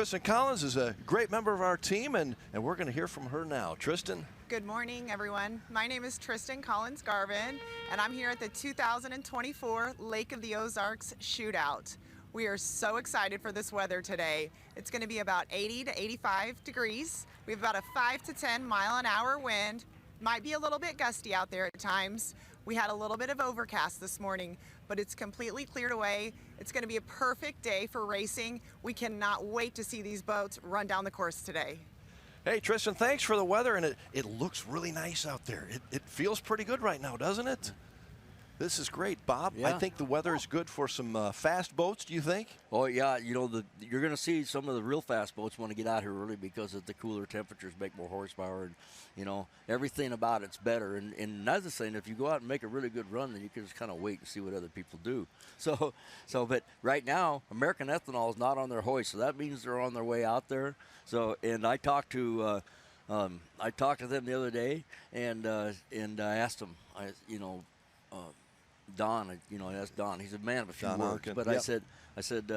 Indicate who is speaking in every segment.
Speaker 1: Tristan Collins is a great member of our team, and we're going to hear from her now. Tristan?
Speaker 2: Good morning, everyone. My name is Tristan Collins Garvin, and I'm here at the 2024 Lake of the Ozarks Shootout. We are so excited for this weather today. It's going to be about 80 to 85 degrees. We have about a 5 to 10 mile-an-hour wind. Might be a little bit gusty out there at times. We had a little bit of overcast this morning, but it's completely cleared away. It's going to be a perfect day for racing. We cannot wait to see these boats run down the course today.
Speaker 1: Hey, Tristan, thanks for the weather, and it looks really nice out there. It feels pretty good right now, doesn't it? This is great, Bob.
Speaker 3: Yeah.
Speaker 1: I think the weather is good for some fast boats, do you think?
Speaker 3: Oh, yeah. You know, you're going to see some of the real fast boats want to get out here early because of the cooler temperatures make more horsepower, and, you know, everything about it's better. And another thing, if you go out and make a really good run, then you can just kind of wait and see what other people do. But right now, American Ethanol is not on their hoist, so that means they're on their way out there. So, and I talked to them the other day, and I asked them, Don, I asked Don. He's a man of a few words. But yep. I said,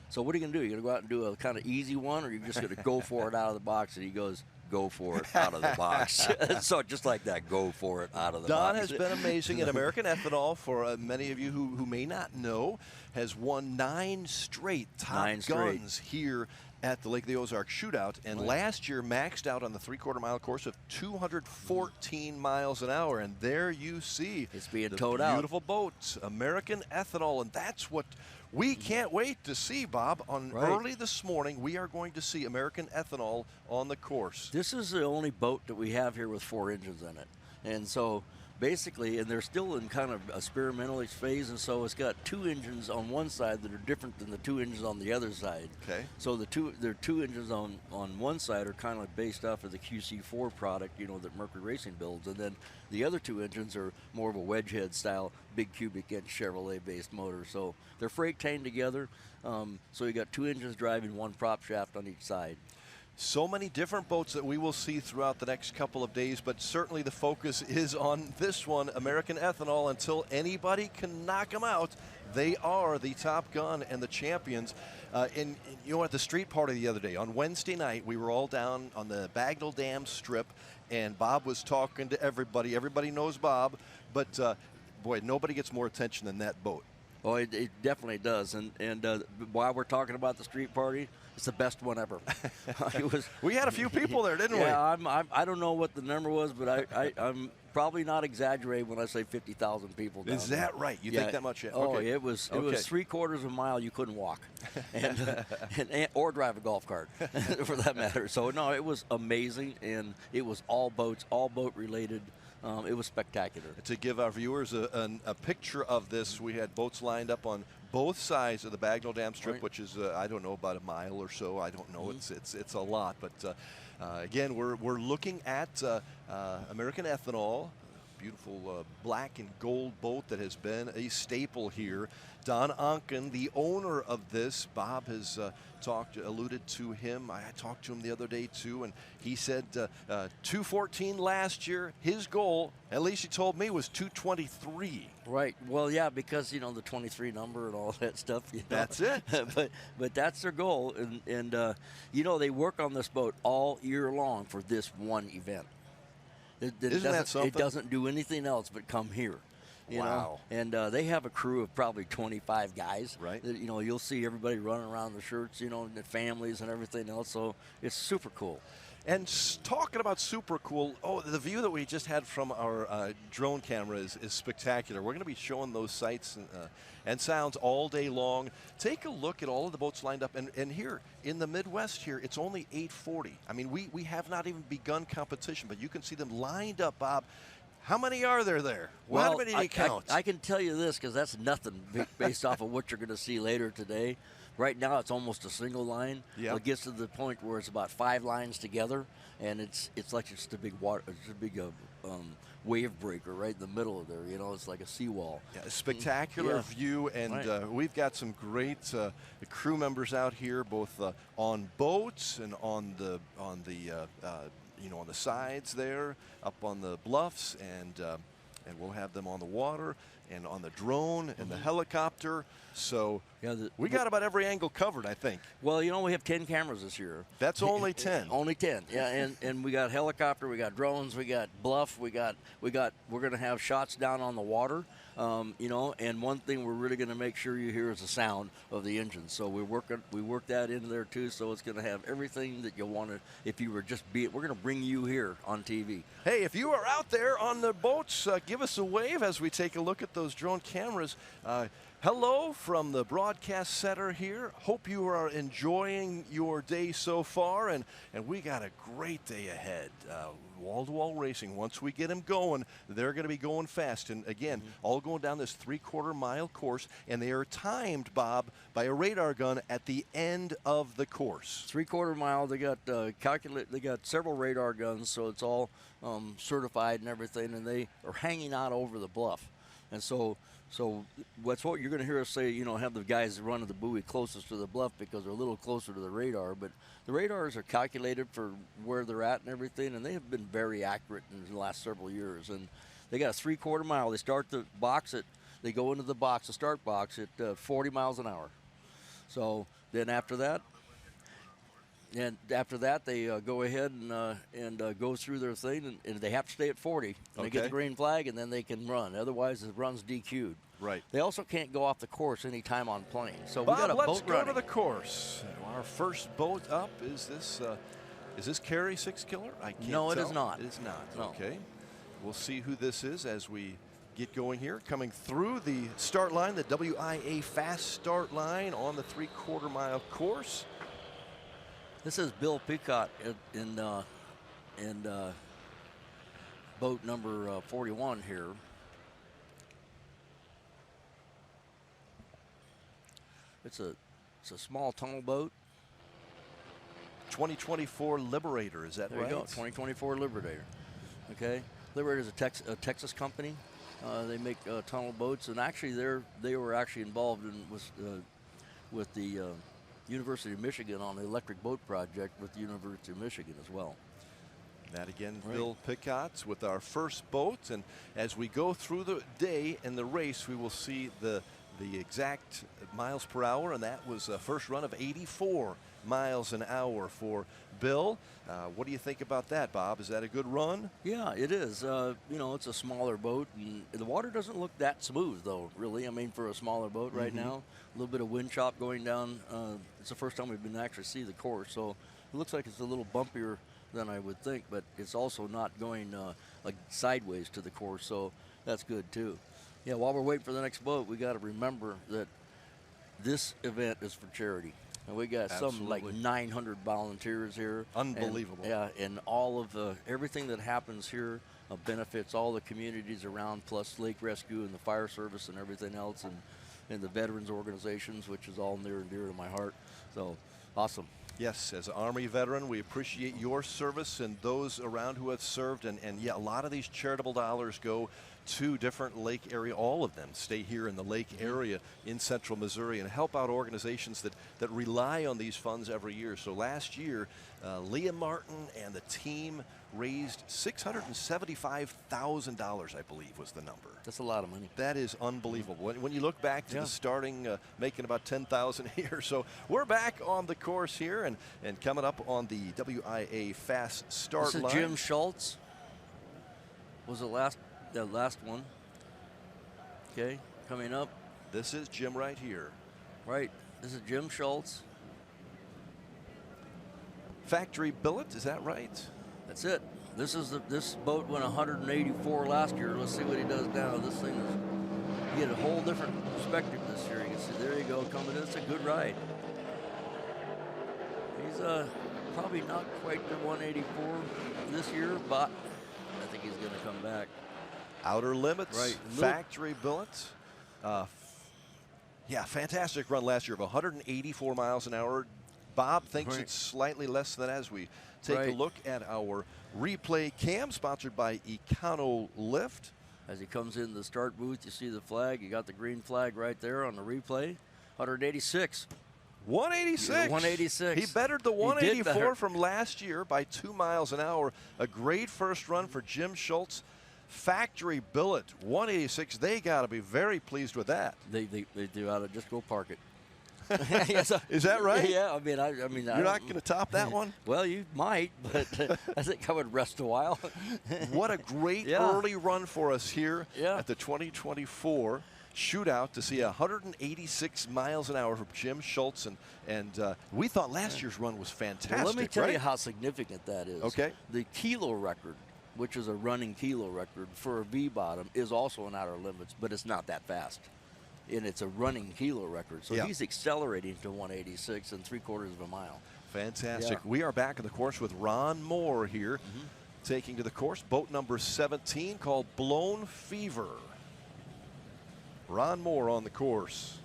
Speaker 3: so what are you going to do? You're going to go out and do a kind of easy one, or are you just going to go for it out of the box? And he goes, go for it out of the box. So just like that, go for it out of the box.
Speaker 1: Don has been amazing. And American Ethanol, for many of you who may not know, has won 9 straight top guns here at the Lake of the Ozarks Shootout, and last year maxed out on the 3/4 mile course of 214 miles an hour. And there you see
Speaker 3: it's being
Speaker 1: the
Speaker 3: towed out.
Speaker 1: Beautiful boats, American Ethanol, and that's what we can't wait to see, Bob. Early this morning, we are going to see American Ethanol on the course.
Speaker 3: This is the only boat that we have here with 4 engines in it, and so basically, and they're still in kind of experimental phase, and so it's got 2 engines on one side that are different than the 2 engines on the other side.
Speaker 1: Okay.
Speaker 3: So their 2 engines on one side are kind of like based off of the QC4 product, that Mercury Racing builds, and then the other 2 engines are more of a wedge head style, big cubic inch Chevrolet-based motor. So they're freight tamed together. So you got 2 engines driving 1 prop shaft on each side.
Speaker 1: So many different boats that we will see throughout the next couple of days, but certainly the focus is on this one, American Ethanol. Until anybody can knock them out, they are the top gun and the champions. And at the street party the other day, on Wednesday night, we were all down on the Bagnell Dam Strip, and Bob was talking to everybody. Everybody knows Bob, but boy, nobody gets more attention than that boat.
Speaker 3: Oh, it definitely does. And while we're talking about the street party, it's the best one ever.
Speaker 1: We had a few people there, didn't we?
Speaker 3: Yeah, I don't know what the number was, but I'm probably not exaggerating when I say 50,000 people down
Speaker 1: Is that right? You think that much?
Speaker 3: Oh,
Speaker 1: okay.
Speaker 3: It was 3/4 of a mile you couldn't walk, or drive a golf cart, for that matter. So no, it was amazing, and it was all boats, all boat related. It was spectacular.
Speaker 1: To give our viewers a picture of this, we had boats lined up on both sides of the Bagnell Dam Strip, which is I don't know, about a mile or so. I don't know. It's a lot, but again, we're looking at American Ethanol, beautiful black and gold boat that has been a staple here. Don Onken, the owner of this, Bob has alluded to him. I talked to him the other day too, and he said 214 last year. His goal, at least he told me, was 223.
Speaker 3: Right. Well, yeah, because the 23 number and all that stuff.
Speaker 1: That's it.
Speaker 3: but that's their goal, and they work on this boat all year long for this one event.
Speaker 1: Isn't that something?
Speaker 3: It doesn't do anything else but come here.
Speaker 1: Wow.
Speaker 3: And they have a crew of probably 25 guys.
Speaker 1: Right.
Speaker 3: You'll see everybody running around the shirts, and the families and everything else. So it's super cool.
Speaker 1: And talking about super cool, the view that we just had from our drone camera is spectacular. We're going to be showing those sights and sounds all day long. Take a look at all of the boats lined up. And here in the Midwest here, it's only 8:40. I mean, we have not even begun competition, but you can see them lined up, Bob. How many are there?
Speaker 3: Well,
Speaker 1: how many do you count?
Speaker 3: I can tell you this because that's nothing based off of what you're going to see later today. Right now, it's almost a single line.
Speaker 1: Yeah.
Speaker 3: It gets to the point where it's about 5 lines together, and it's like just a big wave breaker right in the middle of there. It's like a seawall.
Speaker 1: Yeah, a spectacular view, and we've got some great crew members out here, both on boats and on the on the sides there, up on the bluffs, and and we'll have them on the water and on the drone and the helicopter. So we got about every angle covered, I think.
Speaker 3: Well, you know, we have 10 cameras this year.
Speaker 1: That's only 10.
Speaker 3: Only 10. Yeah, and we got helicopter, we got drones, we got bluff, we're going to have shots down on the water. You know, and one thing we're really going to make sure you hear is the sound of the engine. So we work that into there too. So it's going to have everything that you want to. If you were just we're going to bring you here on TV.
Speaker 1: Hey, if you are out there on the boats, give us a wave as we take a look at those drone cameras. Hello from the broadcast center here. Hope you are enjoying your day so far, and we got a great day ahead. Wall-to-wall racing. Once we get them going, they're going to be going fast. And again, all going down this 3/4 mile course, and they are timed, Bob, by a radar gun at the end of the course.
Speaker 3: 3/4 mile. They got They got several radar guns, so it's all certified and everything, and they are hanging out over the bluff, and so what's what you're going to hear us say, you know, have the guys running the buoy closest to the bluff because they're a little closer to the radar. But the radars are calculated for where they're at and everything, and they have been very accurate in the last several years. And they got a 3/4 mile. They start the box they go into the start box at 40 miles an hour. So then after that, they go ahead and go through their thing, and they have to stay at 40. And they get the green flag, and then they can run. Otherwise, the run's DQ'd.
Speaker 1: Right.
Speaker 3: They also can't go off the course any time on plane. So
Speaker 1: Bob,
Speaker 3: we got a boat
Speaker 1: let's go
Speaker 3: running.
Speaker 1: to the course. Our first boat up is this Carrie Sixkiller? I can't
Speaker 3: No, it
Speaker 1: tell.
Speaker 3: is not.
Speaker 1: It is not.
Speaker 3: No.
Speaker 1: Okay. We'll see who this is as we get going here. Coming through the start line, the WIA fast start line on the 3/4 mile course.
Speaker 3: This is Bill Peacott in boat number 41 here. It's a small tunnel boat.
Speaker 1: 2024 Liberator, is that
Speaker 3: There
Speaker 1: right?
Speaker 3: you go, 2024 Liberator. Okay, Liberator is a Texas company. They make tunnel boats, and actually they were actually involved with the University of Michigan on the electric boat project with the University of Michigan as well.
Speaker 1: That again,
Speaker 3: Right.
Speaker 1: Bill Peacott with our first boat, and as we go through the day and the race, we will see the exact miles per hour, and that was a first run of 84 miles an hour for Bill. What do you think about that, Bob? Is that a good run?
Speaker 3: Yeah, it is. You know, it's a smaller boat, and the water doesn't look that smooth, though, really. I mean, for a smaller boat right now, a little bit of wind chop going down. It's the first time we've been actually see the course, so it looks like it's a little bumpier than I would think, but it's also not going like sideways to the course, so that's good, too. Yeah, while we're waiting for the next boat, we got to remember that this event is for charity. And we got some like 900 volunteers here.
Speaker 1: Unbelievable.
Speaker 3: And all of everything that happens here benefits all the communities around, plus lake rescue and the fire service and everything else, and the veterans organizations, which is all near and dear to my heart. So awesome.
Speaker 1: Yes, as an Army veteran, we appreciate your service and those around who have served. And yeah, a lot of these charitable dollars go to different lake area. All of them stay here in the lake area in central Missouri and help out organizations that rely on these funds every year. So last year, Leah Martin and the team raised $675,000, I believe was the number.
Speaker 3: That's a lot of money.
Speaker 1: That is unbelievable. When you look back to the starting, making about 10,000 here. So we're back on the course here and coming up on the WIA fast start line.
Speaker 3: This is Jim Schultz. Was the last one. Okay, coming up.
Speaker 1: This is Jim right here.
Speaker 3: Right. This is Jim Schultz.
Speaker 1: Factory billet, is that right?
Speaker 3: That's it. This boat went 184 last year. Let's see what he does now. This thing is, you get a whole different perspective this year. You can see, there you go, coming in. It's a good ride. He's probably not quite the 184 this year, but I think he's going to come back.
Speaker 1: Outer Limits,
Speaker 3: right.
Speaker 1: Factory billet. Yeah, fantastic run last year of 184 miles an hour. Bob thinks it's slightly less than that as we take a look at our replay cam, sponsored by Ethanol Lift.
Speaker 3: As he comes in the start booth, you see the flag. You got the green flag right there on the replay. 186.
Speaker 1: 186.
Speaker 3: 186.
Speaker 1: He bettered the 184 from last year by 2 miles an hour. A great first run for Jim Schultz. factory billet, 186. They got to be very pleased with that.
Speaker 3: They do. Ought to just go park it.
Speaker 1: Is that right?
Speaker 3: Yeah, I mean,
Speaker 1: you're not going to top that one.
Speaker 3: Well, you might, but I think I would rest a while.
Speaker 1: What a great early run for us here at the 2024 shootout to see 186 miles an hour from Jim Schultz, and we thought last year's run was fantastic.
Speaker 3: Well, let me tell you how significant that is.
Speaker 1: Okay.
Speaker 3: The kilo record, which is a running kilo record for a V-bottom, is also an outer limits, but it's not that fast. And it's a running kilo record. So he's accelerating to 186 in 3/4 of a mile.
Speaker 1: Fantastic. We are back on the course with Ron Moore here, taking to the course boat number 17 called Blown Fever. Ron Moore on the course.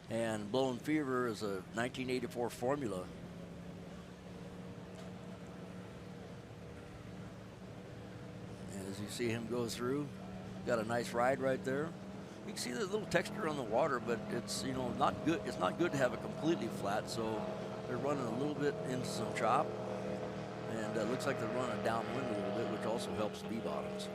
Speaker 3: And Blown Fever is a 1984 formula. And as you see him go through, got a nice ride right there. You can see the little texture on the water, but it's not good. It's not good to have it completely flat, so they're running a little bit into some chop, and it looks like they're running downwind a little bit, which also helps V-bottoms.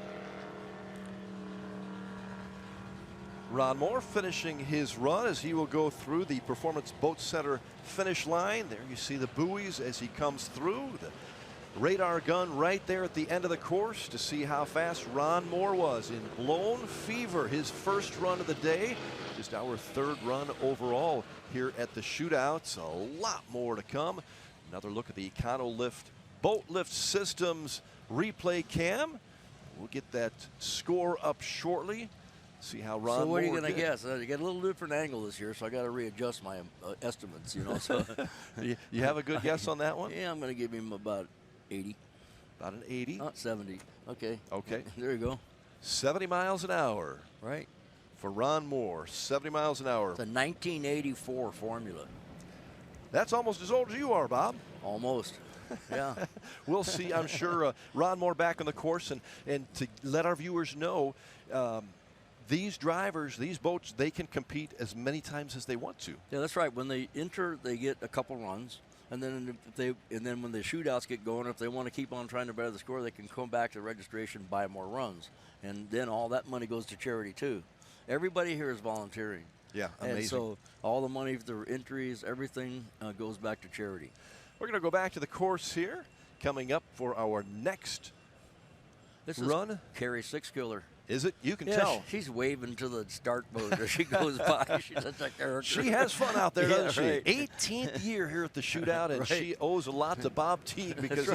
Speaker 1: Ron Moore finishing his run as he will go through the Performance Boat Center finish line. There you see the buoys as he comes through. The radar gun right there at the end of the course to see how fast Ron Moore was in Blown Fever, his first run of the day. Just our 3rd run overall here at the shootouts. A lot more to come. Another look at the Econolift Boat Lift Systems replay cam. We'll get that score up shortly. See how Ron.
Speaker 3: So what are you
Speaker 1: Moore
Speaker 3: going to
Speaker 1: did.
Speaker 3: guess? You got a little different angle this year, so I got to readjust my estimates. So
Speaker 1: you have a good guess on that one?
Speaker 3: Yeah, I'm going to give him about 80.
Speaker 1: About an 80.
Speaker 3: Not 70. Okay.
Speaker 1: Okay.
Speaker 3: There you go.
Speaker 1: 70 miles an hour.
Speaker 3: Right.
Speaker 1: For Ron Moore, 70 miles an hour.
Speaker 3: It's a 1984 formula.
Speaker 1: That's almost as old as you are, Bob.
Speaker 3: Almost. Yeah.
Speaker 1: We'll see, I'm sure, Ron Moore back on the course. And to let our viewers know, these drivers, these boats, they can compete as many times as they want to.
Speaker 3: Yeah, that's right. When they enter, they get a couple runs. And then when the shootouts get going, if they want to keep on trying to better the score, they can come back to registration, buy more runs. And then all that money goes to charity, too. Everybody here is volunteering.
Speaker 1: Yeah, amazing.
Speaker 3: And so all the money for the entries, everything goes back to charity.
Speaker 1: We're going to go back to the course here, coming up for our next run.
Speaker 3: Carrie Sixkiller.
Speaker 1: Is it? You can
Speaker 3: Yeah,
Speaker 1: tell.
Speaker 3: she's waving to the start boat as she goes by. She's such a character.
Speaker 1: She has fun out there, doesn't she?
Speaker 3: Right.
Speaker 1: 18th year here at the shootout, and she owes a lot to Bob Teague because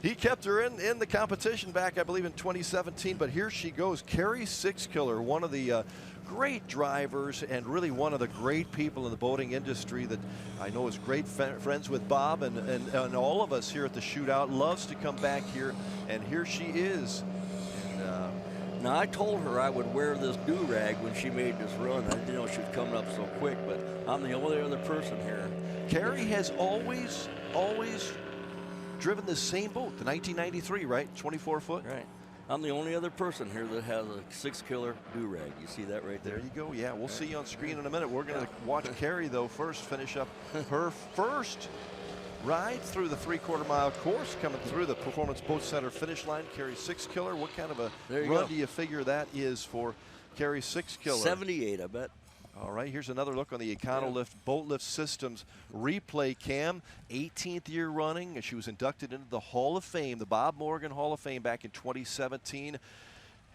Speaker 1: he kept her in the competition back, I believe, in 2017. But here she goes, Carrie Sixkiller, one of the great drivers and really one of the great people in the boating industry that I know is great friends with Bob and all of us here at the shootout. Loves to come back here, and here she is.
Speaker 3: Now, I told her I would wear this do-rag when she made this run. I didn't know she was coming up so quick, but I'm the only other person here.
Speaker 1: Carrie has always driven the same boat, the 1993, right? 24 foot?
Speaker 3: Right. I'm the only other person here that has a Sixkiller do-rag. You see that right there?
Speaker 1: There you go. Yeah, we'll see you on screen in a minute. We're going to watch Carrie, though, first finish up her first ride through the 3/4 mile course, coming through the Performance Boat Center finish line. Carrie Sixkiller, what kind of a run do you figure that is for Carrie Sixkiller?
Speaker 3: 78, I bet.
Speaker 1: All right, here's another look on the Econolift Boat Lift Systems replay cam. 18th year running. She was inducted into the Hall of Fame, the Bob Morgan Hall of Fame, back in 2017.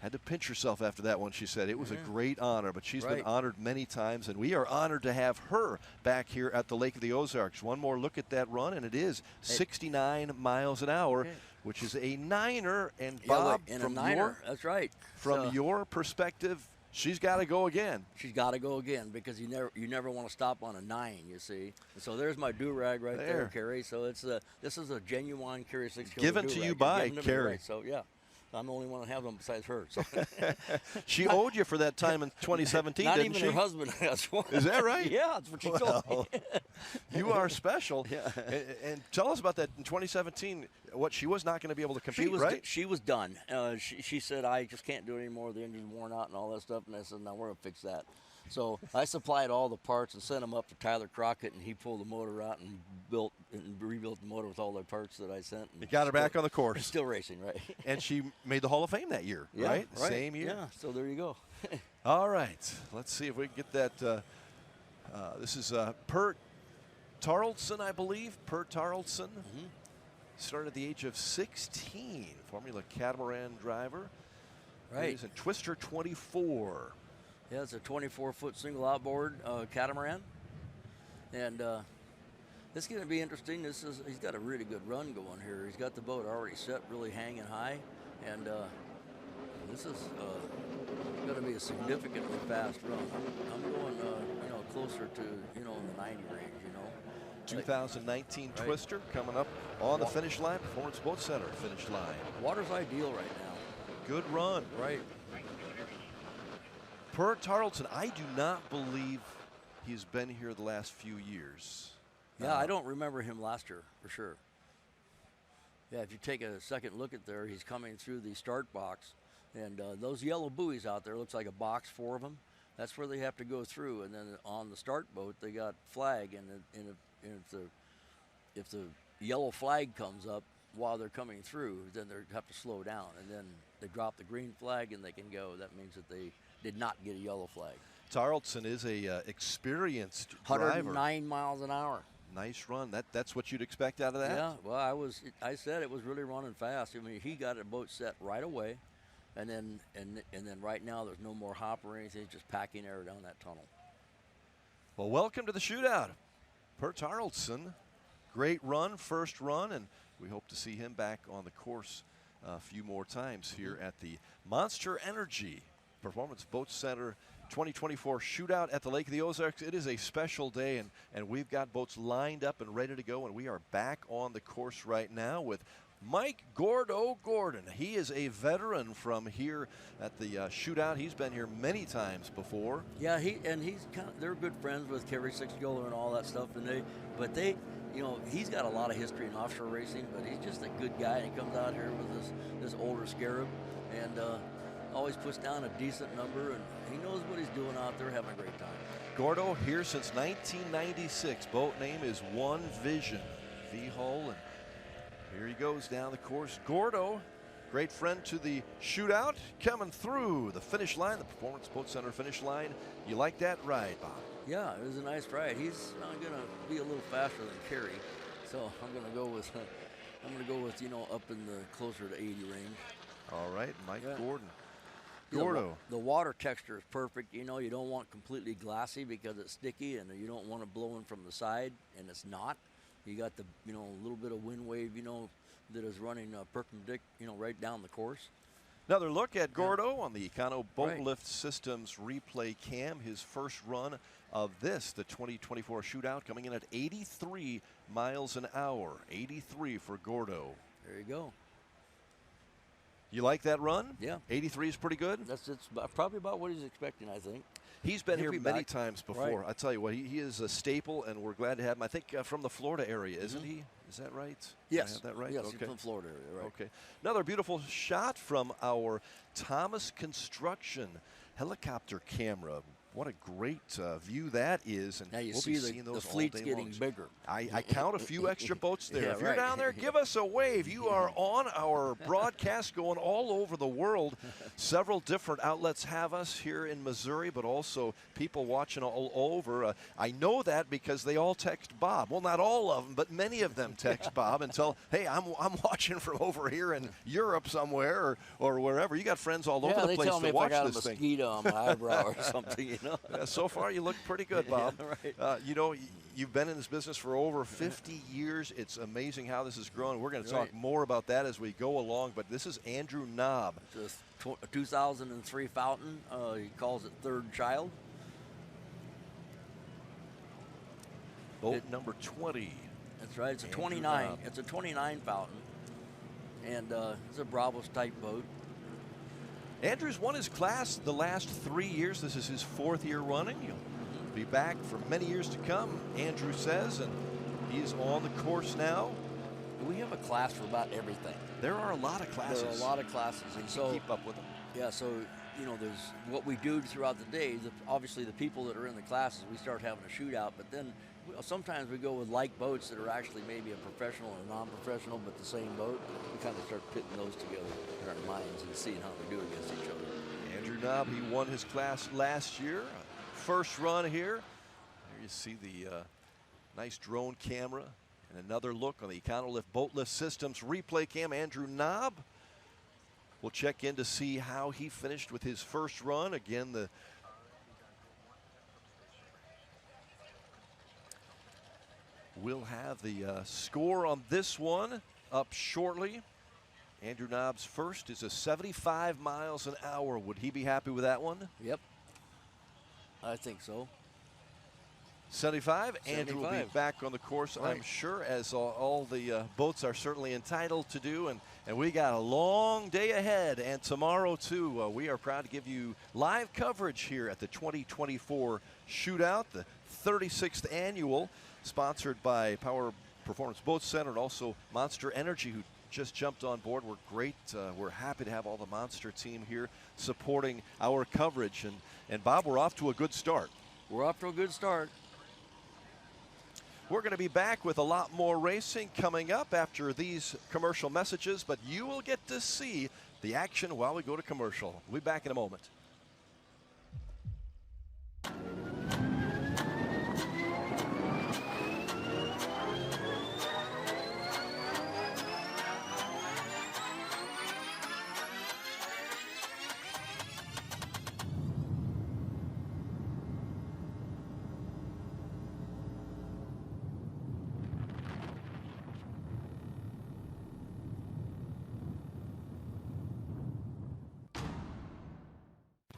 Speaker 1: Had to pinch herself after that one, she said. It was a great honor, but she's been honored many times, and we are honored to have her back here at the Lake of the Ozarks. One more look at that run, and it is 69 miles an hour, which is a 9er. And Bob,
Speaker 3: that's right.
Speaker 1: From your perspective, she's got to go again.
Speaker 3: She's got to go again because you never want to stop on a 9, you see. And so there's my do-rag right there, Carrie. So it's this is a genuine Carrie Sixkiller
Speaker 1: given to you by Carrie.
Speaker 3: Right. So yeah. I'm the only one that have them besides her. So.
Speaker 1: She owed you for that time in 2017, didn't she?
Speaker 3: Not even her husband has one.
Speaker 1: Is that right?
Speaker 3: Yeah, that's what she told me.
Speaker 1: You are special. Yeah. And tell us about that in 2017, what she was not going to be able to compete, right?
Speaker 3: She was done. She said, I just can't do it anymore. The engine's worn out and all that stuff. And I said, no, we're going to fix that. So I supplied all the parts and sent them up to Tyler Crockett, and he pulled the motor out and rebuilt the motor with all the parts that I sent.
Speaker 1: You got her back on the course.
Speaker 3: Still racing, right?
Speaker 1: And she made the Hall of Fame that year, right? Same year.
Speaker 3: Yeah, so there you go.
Speaker 1: All right. Let's see if we can get that. This is Per Tarlson, I believe. Per Tarlson. Started at the age of 16. Formula Catamaran driver.
Speaker 3: Right.
Speaker 1: He's in Twister 24.
Speaker 3: Yeah, it's a 24-foot single outboard catamaran. And it's going to be interesting. He's got a really good run going here. He's got the boat already set, really hanging high. And this is going to be a significantly fast run. I'm going, closer to, in the 90 range,
Speaker 1: 2019 Twister coming up on the finish line. Performance Boat Center finish line.
Speaker 3: Water's ideal right now.
Speaker 1: Good run.
Speaker 3: Right.
Speaker 1: Per Tarlson, I do not believe he's been here the last few years.
Speaker 3: Yeah, I don't remember him last year, for sure. Yeah, if you take a second look at there, he's coming through the start box. And those yellow buoys out there, looks like a box, 4 of them. That's where they have to go through. And then on the start boat, they got flag. And if the yellow flag comes up while they're coming through, then they have to slow down. And then they drop the green flag and they can go. That means that they did not get a yellow flag.
Speaker 1: Tarlson is a experienced
Speaker 3: 109
Speaker 1: driver.
Speaker 3: miles an hour.
Speaker 1: Nice run. That's what you'd expect out of that?
Speaker 3: Yeah, well, I said it was really running fast. I mean, he got a boat set right away. And then right now there's no more hop or anything, just packing air down that tunnel.
Speaker 1: Well, welcome to the shootout. Per Tarlson, great run, first run, and we hope to see him back on the course a few more times here at the Monster Energy Performance Boat Center 2024 shootout at the Lake of the Ozarks. It is a special day, and we've got boats lined up and ready to go, and we are back on the course right now with Mike Gordo Gordon. He is a veteran from here at the shootout. He's been here many times before.
Speaker 3: Yeah, they're good friends with Carrie Sixkiller and all that stuff, but he's got a lot of history in offshore racing, but he's just a good guy, and he comes out here with this older scarab and always puts down a decent number, and he knows what he's doing out there, having a great time.
Speaker 1: Gordo here since 1996. Boat name is One Vision. V-hull, and here he goes down the course. Gordo, great friend to the shootout, coming through the finish line, the Performance Boat Center finish line. You like that ride, Bob?
Speaker 3: Yeah, it was a nice ride. He's going to be a little faster than Carrie, so I'm going to go with up in the closer to 80 range.
Speaker 1: All right, Mike Gordon.
Speaker 3: Gordo. The water texture is perfect. You don't want completely glassy because it's sticky, and you don't want it blowing from the side, and it's not. You got the, a little bit of wind wave, that is running perpendicular, right down the course.
Speaker 1: Another look at Gordo on the Econo Boat Lift Systems replay cam. His first run of the 2024 shootout, coming in at 83 miles an hour. 83 for Gordo.
Speaker 3: There you go.
Speaker 1: You like that run?
Speaker 3: Yeah.
Speaker 1: 83 is pretty good?
Speaker 3: It's probably about what he's expecting, I think.
Speaker 1: He's been here many times before. I tell you what, he is a staple, and we're glad to have him. I think from the Florida area, isn't he? Is that right?
Speaker 3: Yes.
Speaker 1: I have that right?
Speaker 3: Yes,
Speaker 1: okay.
Speaker 3: he's from Florida area, right.
Speaker 1: Okay. Another beautiful shot from our Thomas Construction helicopter camera. What a great view that is. And
Speaker 3: now you
Speaker 1: we'll
Speaker 3: see
Speaker 1: be seeing those
Speaker 3: the fleet's getting
Speaker 1: long.
Speaker 3: bigger.
Speaker 1: I count a few extra boats there.
Speaker 3: Yeah,
Speaker 1: if you're down there, give us a wave. You are on our broadcast going all over the world. Several different outlets have us here in Missouri, but also people watching all over. I know that because they all text Bob. Well, not all of them, but many of them text Bob and tell, hey, I'm watching from over here in Europe somewhere or wherever. You got friends all over the place
Speaker 3: to
Speaker 1: watch
Speaker 3: this
Speaker 1: this thing.
Speaker 3: Mosquito on my eyebrow or something,
Speaker 1: Yeah, so far, you look pretty good, Bob.
Speaker 3: Yeah, right.
Speaker 1: You've been in this business for over 50 years. It's amazing how this has grown. We're going to talk more about that as we go along, but this is Andrew Knabb.
Speaker 3: It's a 2003 Fountain. He calls it Third Child.
Speaker 1: Boat number 20.
Speaker 3: That's right. It's a
Speaker 1: Andrew
Speaker 3: 29.
Speaker 1: Knabb.
Speaker 3: It's a 29 Fountain, and it's a Bravos type boat.
Speaker 1: Andrew's won his class the last 3 years. This is his 4th year running. He'll be back for many years to come, Andrew says, and he's on the course now.
Speaker 3: We have a class for about everything.
Speaker 1: There are a lot of classes.
Speaker 3: There are a lot of classes, and so
Speaker 1: keep up with them.
Speaker 3: Yeah, so you know, there's what we do throughout the day. Obviously, the people that are in the classes, we start having a shootout, but then sometimes we go with like boats that are actually maybe a professional and a non-professional, but the same boat. We kind of start pitting those together in our minds and seeing how they do against each other.
Speaker 1: Andrew Knabb, he won his class last year. First run here. There you see the nice drone camera and another look on the Econolift Boat Lift Systems replay cam. Andrew Knabb. We'll check in to see how he finished with his first run. Again, we'll have the score on this one up shortly. Andrew Knabb's first is a 75 miles an hour. Would he be happy with that one?
Speaker 3: Yep. I think so.
Speaker 1: 75. Andrew will be back on the course, right, I'm sure, as all the boats are certainly entitled to do. And we got a long day ahead. And tomorrow, too, we are proud to give you live coverage here at the 2024 Shootout, the 36th annual, sponsored by Power Performance Boat Center and also Monster Energy, who just jumped on board. We're great. We're happy to have all the Monster team here supporting our coverage. And Bob, we're off to a good start.
Speaker 3: We're off to a good start.
Speaker 1: We're going to be back with a lot more racing coming up after these commercial messages, but you will get to see the action while we go to commercial. We'll be back in a moment.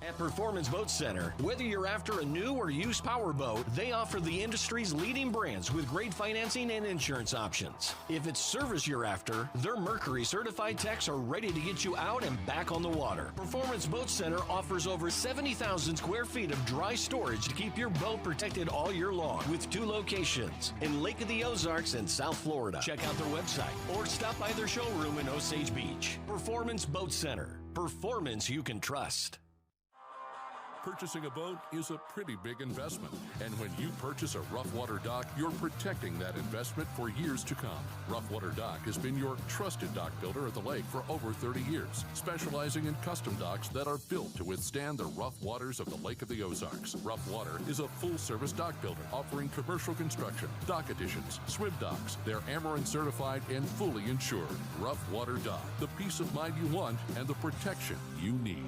Speaker 4: At Performance Boat Center, whether you're after a new or used power boat, they offer the industry's leading brands with great financing and insurance options. If it's service you're after, their Mercury certified techs are ready to get you out and back on the water. Performance Boat Center offers over 70,000 square feet of dry storage to keep your boat protected all year long, with 2 locations in Lake of the Ozarks and South Florida. Check out their website or stop by their showroom in Osage Beach. Performance Boat Center. Performance you can trust.
Speaker 5: Purchasing a boat is a pretty big investment, and when you purchase a rough water dock, you're protecting that investment for years to come. Rough Water Dock has been your trusted dock builder at the lake for over 30 years, specializing in custom docks that are built to withstand the rough waters of the Lake of the Ozarks. Rough Water is a full-service dock builder offering commercial construction, dock additions, swim docks. They're Amarin certified and fully insured. Rough Water Dock, the peace of mind you want and the protection you need.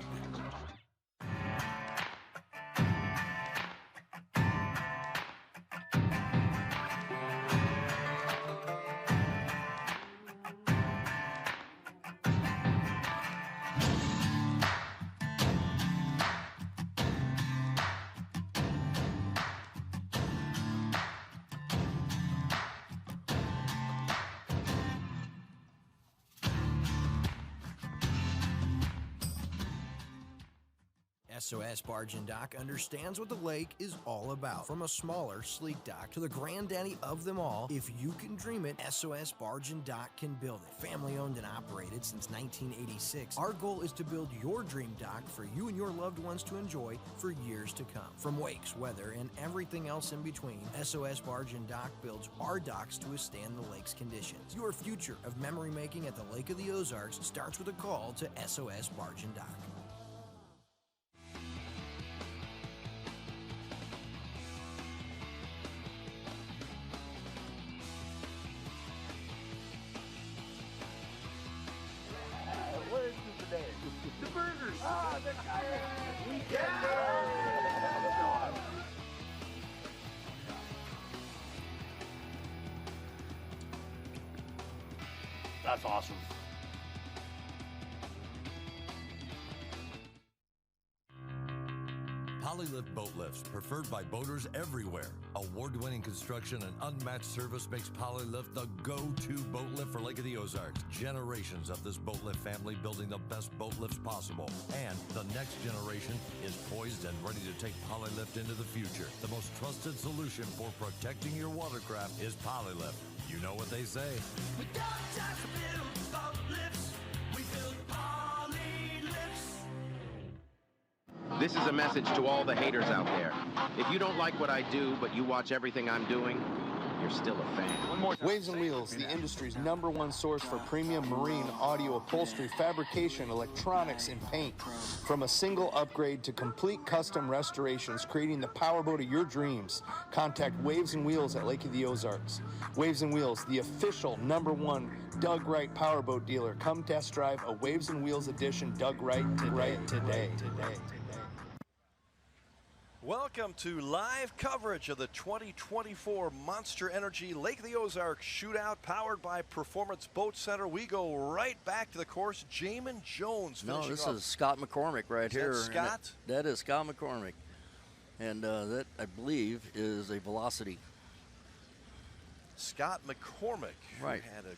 Speaker 6: SOS Barge and Dock understands what the lake is all about. From a smaller, sleek dock to the granddaddy of them all, if you can dream it, SOS Barge and Dock can build it. Family owned and operated since 1986, our goal is to build your dream dock for you and your loved ones to enjoy for years to come. From wakes, weather, and everything else in between, SOS Barge and Dock builds our docks to withstand the lake's conditions. Your future of memory making at the Lake of the Ozarks starts with a call to SOS Barge and Dock.
Speaker 7: That's awesome.
Speaker 8: Polylift Boat Lifts, preferred by boaters everywhere. Award-winning construction and unmatched service makes Polylift the go-to boat lift for Lake of the Ozarks. Generations of this boat lift family building the best boat lifts possible. And the next generation is poised and ready to take Polylift into the future. The most trusted solution for protecting your watercraft is Polylift. You know what they say.
Speaker 9: We don't just build boat lifts, we build Polylifts.
Speaker 7: This is a message to all the haters out there. If you don't like what I do, but you watch everything I'm doing, you're still a fan.
Speaker 9: Waves and Wheels, the industry's #1 source for premium marine audio upholstery, fabrication, electronics, and paint. From a single upgrade to complete custom restorations, creating the powerboat of your dreams. Contact Waves and Wheels at Lake of the Ozarks. Waves and Wheels, the official #1 Doug Wright powerboat dealer. Come test drive a Waves and Wheels edition Doug Wright today.
Speaker 1: Welcome to live coverage of the 2024 Monster Energy Lake of the Ozarks Shootout, powered by Performance Boat Center. We go right back to the course. Jamon Jones finishing
Speaker 3: this
Speaker 1: off.
Speaker 3: is Scott McCormick right
Speaker 1: Is
Speaker 3: here.
Speaker 1: that Scott?
Speaker 3: That is Scott McCormick. And that, I believe, is a Velocity.
Speaker 1: Scott McCormick,
Speaker 3: Right.
Speaker 1: who had a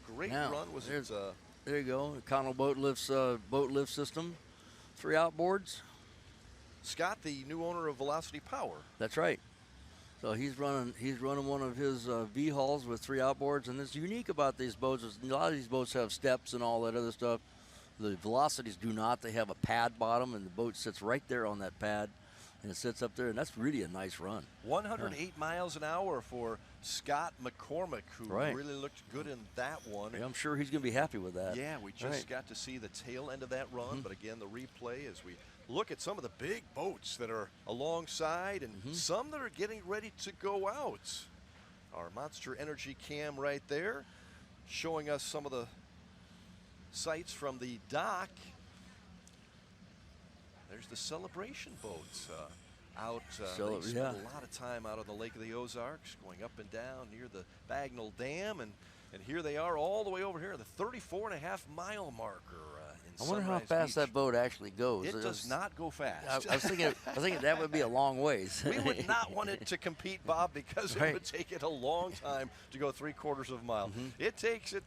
Speaker 1: great
Speaker 3: Now,
Speaker 1: run. Was
Speaker 3: there's-
Speaker 1: it?
Speaker 3: There you go. Connell boat lift system, 3 outboards.
Speaker 1: Scott, the new owner of Velocity Power.
Speaker 3: That's right. So he's running one of his V-hulls with 3 outboards, and what's unique about these boats is a lot of these boats have steps and all that other stuff. The Velocities do not. They have a pad bottom, and the boat sits right there on that pad, and it sits up there, and that's really a nice run.
Speaker 1: 108 miles an hour for Scott McCormick, who
Speaker 3: Right.
Speaker 1: really looked good in that one.
Speaker 3: Yeah, I'm sure he's going to be happy with that.
Speaker 1: Yeah, we just
Speaker 3: Right.
Speaker 1: got to see the tail end of that run, but again, the replay as we look at some of the big boats that are alongside and some that are getting ready to go out. Our Monster Energy cam right there showing us some of the sights from the dock. There's the celebration boats out. They spend a lot of time out on the Lake of the Ozarks, going up and down near the Bagnell Dam, and here they are all the way over here, the 34.5-mile marker.
Speaker 3: I wonder how
Speaker 1: Sunrise
Speaker 3: fast
Speaker 1: Beach.
Speaker 3: that boat actually goes.
Speaker 1: It does not go fast.
Speaker 3: I was thinking that would be a long ways.
Speaker 1: We would not want it to compete, Bob, because it would take it a long time to go 3/4 of a mile. It takes it,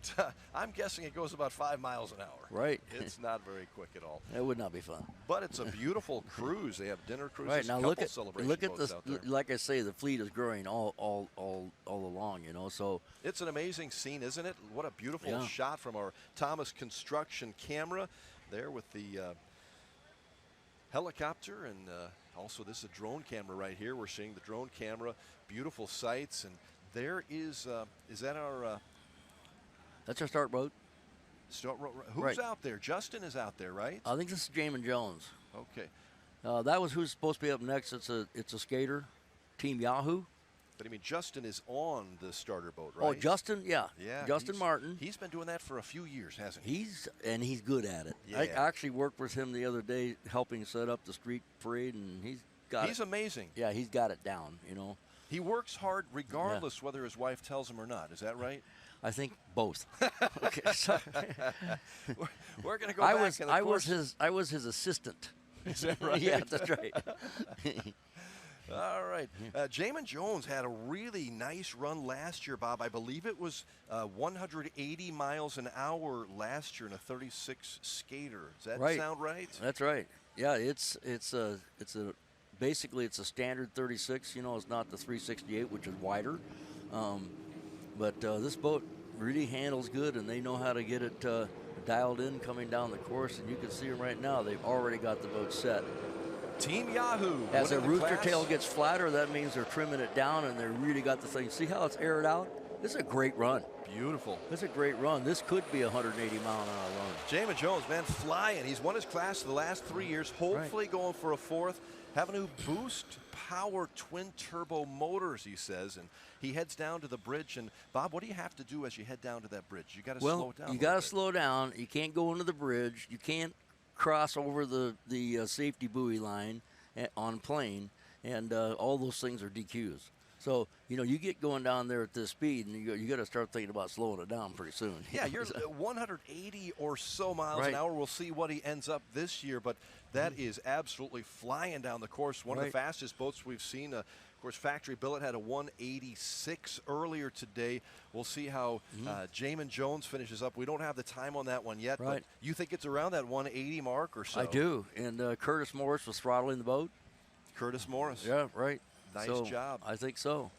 Speaker 1: I'm guessing it goes about 5 miles an hour.
Speaker 3: Right.
Speaker 1: It's not very quick at all.
Speaker 3: It would not be fun.
Speaker 1: But it's a beautiful cruise. They have dinner cruises,
Speaker 3: Right now,
Speaker 1: couple
Speaker 3: look at
Speaker 1: celebration boats
Speaker 3: this.
Speaker 1: out there.
Speaker 3: Like I say, the fleet is growing all along. You know, so
Speaker 1: It's an amazing scene, isn't it? What a beautiful shot from our Thomas Construction camera there with the helicopter, and also this is a drone camera right here. We're seeing the drone camera, beautiful sights, and there is that our
Speaker 3: that's our start boat.
Speaker 1: Who's out there? Justin is out there, right?
Speaker 3: I think this is Jamon Jones.
Speaker 1: Okay.
Speaker 3: That was who's supposed to be up next. It's a skater, Team Yahoo.
Speaker 1: But I mean, Justin is on the starter boat, right?
Speaker 3: Oh, Justin, yeah. Justin Martin.
Speaker 1: He's been doing that for a few years, hasn't he?
Speaker 3: He's good at it.
Speaker 1: Yeah.
Speaker 3: I actually worked with him the other day, helping set up the street parade, and he's
Speaker 1: amazing.
Speaker 3: Yeah, he's got it down. You know.
Speaker 1: He works hard regardless whether his wife tells him or not. Is that right?
Speaker 3: I think both. Okay, so
Speaker 1: we're going to go back.
Speaker 3: I was his assistant.
Speaker 1: Is that right?
Speaker 3: Yeah, that's right.
Speaker 1: All right. Jamon Jones had a really nice run last year, Bob. I believe it was 180 miles an hour last year in a 36 skater. Does that sound right?
Speaker 3: That's right. Yeah, basically it's a standard 36. You know, it's not the 368, which is wider. But this boat really handles good, and they know how to get it dialed in coming down the course. And you can see them right now. They've already got the boat set.
Speaker 1: Team Yahoo.
Speaker 3: As the rooster tail gets flatter, that means they're trimming it down, and they really got the thing. See how it's aired out? This is a great run.
Speaker 1: Beautiful.
Speaker 3: This is a great run. This could be a 180-mile-an-hour run.
Speaker 1: Jamon Jones, man, flying. He's won his class the last 3 years, hopefully going for a 4th. Have a new boost power twin-turbo motors, he says, and he heads down to the bridge. And, Bob, what do you have to do as you head down to that bridge? You got to slow it down.
Speaker 3: You got to slow down. You can't go into the bridge. You can't cross over the safety buoy line on plane, and all those things are DQs. So, you know, you get going down there at this speed, and you got to start thinking about slowing it down pretty soon.
Speaker 1: Yeah, you're 180 or so miles an hour. We'll see what he ends up this year, but that is absolutely flying down the course. One of the fastest boats we've seen. Of course, Factory Billet had a 186 earlier today. We'll see how Jamon Jones finishes up. We don't have the time on that one yet, but you think it's around that 180 mark or so?
Speaker 3: I do, and Curtis Morris was throttling the boat.
Speaker 1: Curtis Morris.
Speaker 3: Yeah, right.
Speaker 1: Nice job.
Speaker 3: I think so.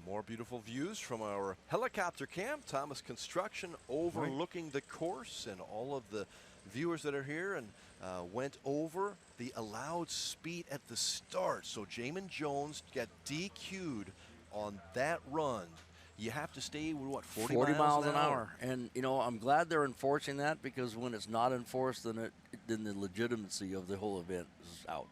Speaker 1: More beautiful views from our helicopter cam, Thomas Construction, overlooking the course and all of the viewers that are here and went over the allowed speed at the start. So Jamon Jones got DQ'd on that run. You have to stay with what, 40
Speaker 3: miles an hour. And you know, I'm glad they're enforcing that, because when it's not enforced, then the legitimacy of the whole event is out.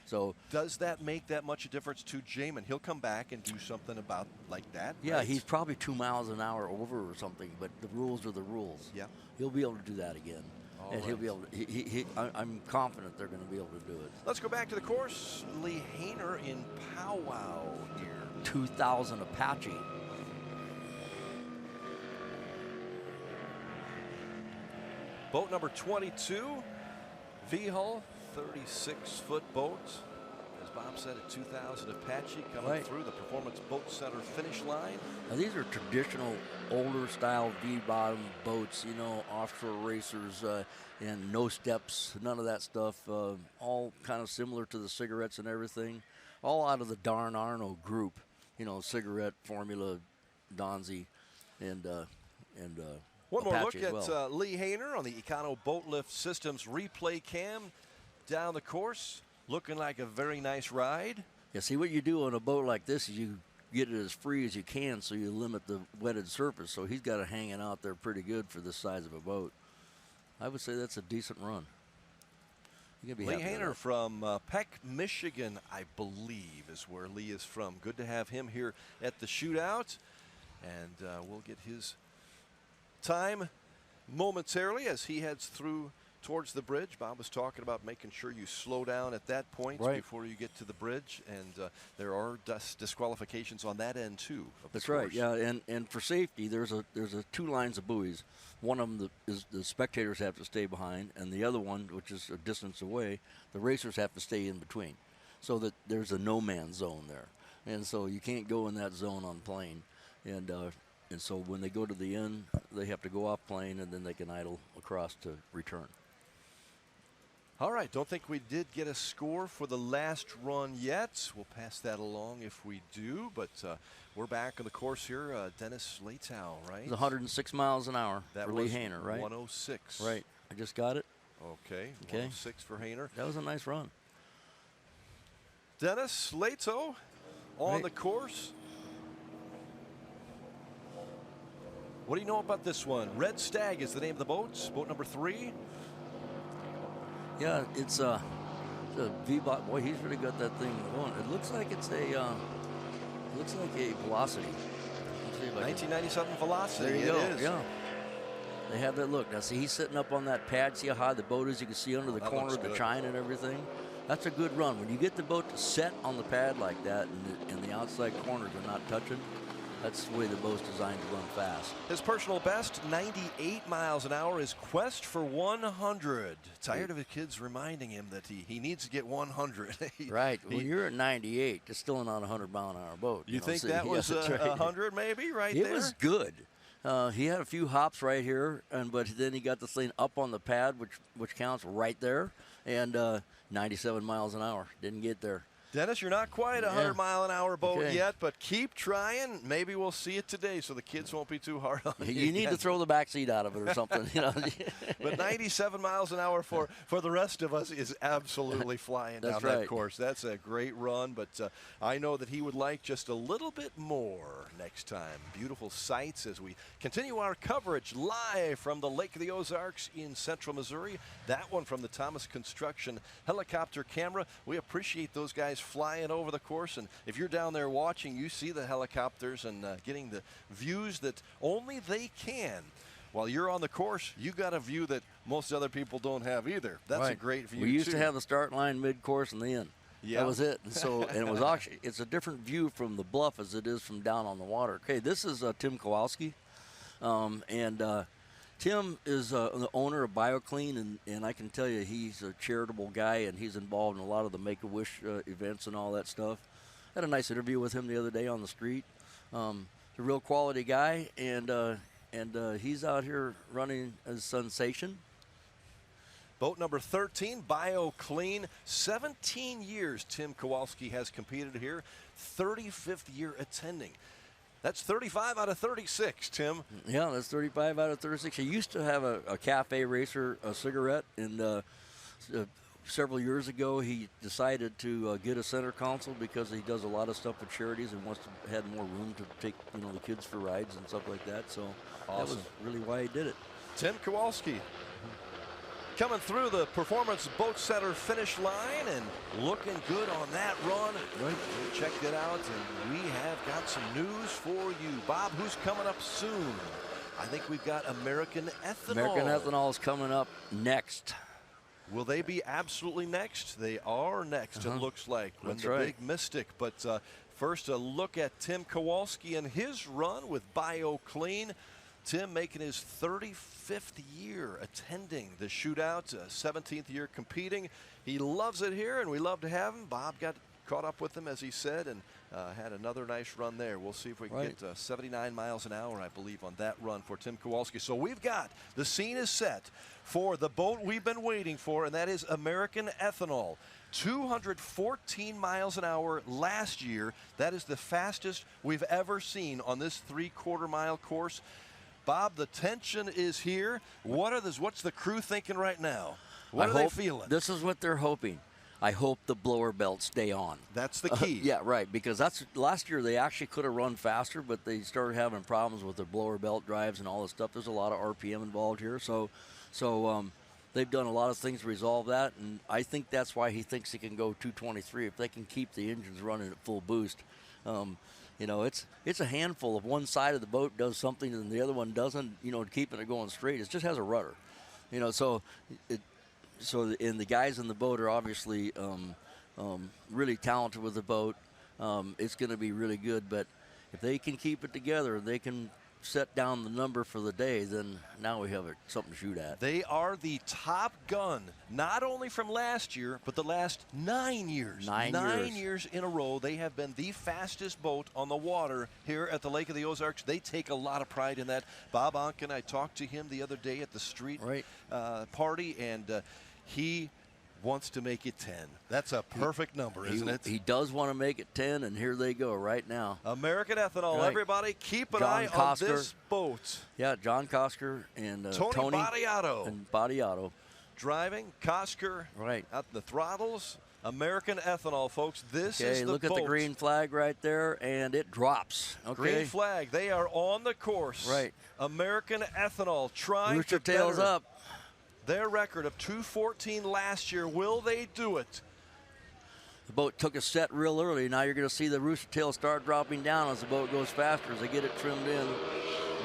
Speaker 3: So
Speaker 1: does that make that much a difference to Jamon? He'll come back and do something about like that.
Speaker 3: Yeah,
Speaker 1: right?
Speaker 3: he's probably 2 miles an hour over or something, but the rules are the rules.
Speaker 1: Yeah,
Speaker 3: he'll be able to do that again.
Speaker 1: All
Speaker 3: and
Speaker 1: right.
Speaker 3: he'll be able to, I'm confident they're going to be able to do it.
Speaker 1: Let's go back to the course. Lee Haener in powwow here.
Speaker 3: 2000 Apache.
Speaker 1: Boat number 22, V-Hull, 36-foot boat. As Bob said, a 2000 Apache coming through the Performance Boat Center finish line.
Speaker 3: Now, these are traditional, older style V-bottom boats, you know, offshore racers and no steps, none of that stuff. All kind of similar to the cigarettes and everything. All out of the Darn Arno group, you know, Cigarette, Formula, Donzi, and
Speaker 1: one more
Speaker 3: Apache
Speaker 1: look
Speaker 3: as
Speaker 1: at
Speaker 3: well.
Speaker 1: Lee Haener on the Econo Boat Lift Systems replay cam down the course. Looking like a very nice ride.
Speaker 3: Yeah, see, what you do on a boat like this is you get it as free as you can, so you limit the wetted surface. So he's got it hanging out there pretty good for this size of a boat. I would say that's a decent run. You're gonna be
Speaker 1: Lee
Speaker 3: happy with
Speaker 1: Haener
Speaker 3: that.
Speaker 1: from Peck, Michigan, I believe, is where Lee is from. Good to have him here at the shootout. And we'll get his time momentarily as he heads through towards the bridge. Bob was talking about making sure you slow down at that point before you get to the bridge, and there are disqualifications on that end too.
Speaker 3: That's right. Yeah, and for safety, there's a 2 lines of buoys. One of them is the spectators have to stay behind, and the other one, which is a distance away, the racers have to stay in between, so that there's a no man's zone there, and so you can't go in that zone on plane, and so when they go to the end, they have to go off plane, and then they can idle across to return.
Speaker 1: All right, don't think we did get a score for the last run yet. We'll pass that along if we do, but we're back on the course here. Dennis Leato, right?
Speaker 3: It's 106 miles an hour
Speaker 1: that
Speaker 3: for
Speaker 1: was
Speaker 3: Lee Haener, right?
Speaker 1: 106.
Speaker 3: Right. I just got it.
Speaker 1: Okay. 106 for Haener.
Speaker 3: That was a nice run.
Speaker 1: Dennis Leato on the course. What do you know about this one? Red Stag is the name of the boat. Boat number 3.
Speaker 3: Yeah, it's a V-bot. Boy, he's really got that thing going. It looks like it's a Velocity. Let's see if I can-
Speaker 1: 1997 Velocity.
Speaker 3: There you
Speaker 1: it
Speaker 3: go.
Speaker 1: is.
Speaker 3: Yeah. They have that look. Now, see, he's sitting up on that pad. See how high the boat is? You can see under the
Speaker 1: that
Speaker 3: corner
Speaker 1: looks
Speaker 3: the
Speaker 1: good.
Speaker 3: chine and everything. That's a good run. When you get the boat to set on the pad like that and the outside corners are not touching, that's the way the boat's designed to run fast.
Speaker 1: His personal best, 98 miles an hour. His quest for 100. Tired of his kids reminding him that he needs to get 100.
Speaker 3: Right. When you're at 98, it's still not a 100-mile-an-hour boat.
Speaker 1: You
Speaker 3: know,
Speaker 1: think
Speaker 3: so
Speaker 1: that was
Speaker 3: that's right.
Speaker 1: 100 maybe right
Speaker 3: It
Speaker 1: there?
Speaker 3: was good. He had a few hops right here, but then he got the thing up on the pad, which counts right there, and 97 miles an hour. Didn't get there.
Speaker 1: Dennis, you're not quite a 100-mile-an-hour boat yet, but keep trying. Maybe we'll see it today so the kids won't be too hard on you.
Speaker 3: You need to throw the back seat out of it or something. You know.
Speaker 1: But 97 miles an hour for the rest of us is absolutely flying down that course. That's a great run, but I know that he would like just a little bit more next time. Beautiful sights as we continue our coverage live from the Lake of the Ozarks in central Missouri. That one from the Thomas Construction helicopter camera. We appreciate those guys flying over the course, and if you're down there watching, you see the helicopters and getting the views that only they can. While you're on the course, you got a view that most other people don't have either. That's a great view.
Speaker 3: We used to have the start line, mid-course, and the end.
Speaker 1: Yeah.
Speaker 3: That was it. And so, and it was actually, it's a different view from the bluff as it is from down on the water. Okay, this is Tim Kowalski, and Tim is the owner of BioClean, and I can tell you he's a charitable guy, and he's involved in a lot of the Make-A-Wish events and all that stuff. Had a nice interview with him the other day on the street. He's a real quality guy, and he's out here running a sensation.
Speaker 1: Boat number 13, BioClean. 17 years Tim Kowalski has competed here, 35th year attending. That's 35 out of 36, Tim.
Speaker 3: Yeah, that's 35 out of 36. He used to have a cafe racer, a cigarette, and several years ago he decided to get a center console because he does a lot of stuff with charities and wants to have more room to take the kids for rides and stuff like that. So that was really why he did it.
Speaker 1: Tim Kowalski coming through the Performance Boat Center finish line and looking good on that run. Right. We checked it out, and we have got some news for you. Bob, who's coming up soon? I think we've got American Ethanol.
Speaker 3: American Ethanol is coming up next.
Speaker 1: Will they be absolutely next? They are next, it looks like.
Speaker 3: That's
Speaker 1: the
Speaker 3: right.
Speaker 1: Big Mystic. But first, a look at Tim Kowalski and his run with BioClean. Tim making his 35th year attending the shootout, 17th year competing. He loves it here, and we love to have him. Bob got caught up with him, as he said, and had another nice run there. We'll see if we can get 79 miles an hour, I believe, on that run for Tim Kowalski. So we've got, the scene is set for the boat we've been waiting for, and that is American Ethanol. 214 miles an hour last year. That is the fastest we've ever seen on this 3/4 mile course. Bob, the tension is here. What's the crew thinking right now? What are they feeling?
Speaker 3: This is what they're hoping. I hope the blower belts stay on.
Speaker 1: That's the key.
Speaker 3: Yeah, right, because last year they actually could have run faster, but they started having problems with their blower belt drives and all this stuff. There's a lot of RPM involved here, so they've done a lot of things to resolve that, and I think that's why he thinks he can go 223 if they can keep the engines running at full boost. It's a handful. If one side of the boat does something and the other one doesn't, keeping it going straight, it just has a rudder. So the guys in the boat are obviously really talented with the boat. It's going to be really good, but if they can keep it together, they can set down the number for the day, then now we have something to shoot at.
Speaker 1: They are the top gun, not only from last year, but the last 9 years. 9 years in a row, they have been the fastest boat on the water here at the Lake of the Ozarks. They take a lot of pride in that. Bob Onken, I talked to him the other day at the street party, and he wants to make it 10. That's a perfect number, isn't it?
Speaker 3: He does want to make it 10, and here they go right now.
Speaker 1: American Ethanol, everybody keep an eye on this boat.
Speaker 3: Yeah, John Kosker and
Speaker 1: Tony Badiato.
Speaker 3: And Badiato.
Speaker 1: Driving, Kosker at the throttles. American Ethanol, folks. This is the
Speaker 3: look
Speaker 1: boat.
Speaker 3: At the green flag right there, and it drops. Okay.
Speaker 1: Green flag. They are on the course.
Speaker 3: Right.
Speaker 1: American Ethanol trying
Speaker 3: Rooster
Speaker 1: to
Speaker 3: tails
Speaker 1: better
Speaker 3: up.
Speaker 1: Their record of 214 last year. Will they do it?
Speaker 3: The boat took a set real early. Now you're going to see the rooster tail start dropping down as the boat goes faster, as they get it trimmed in.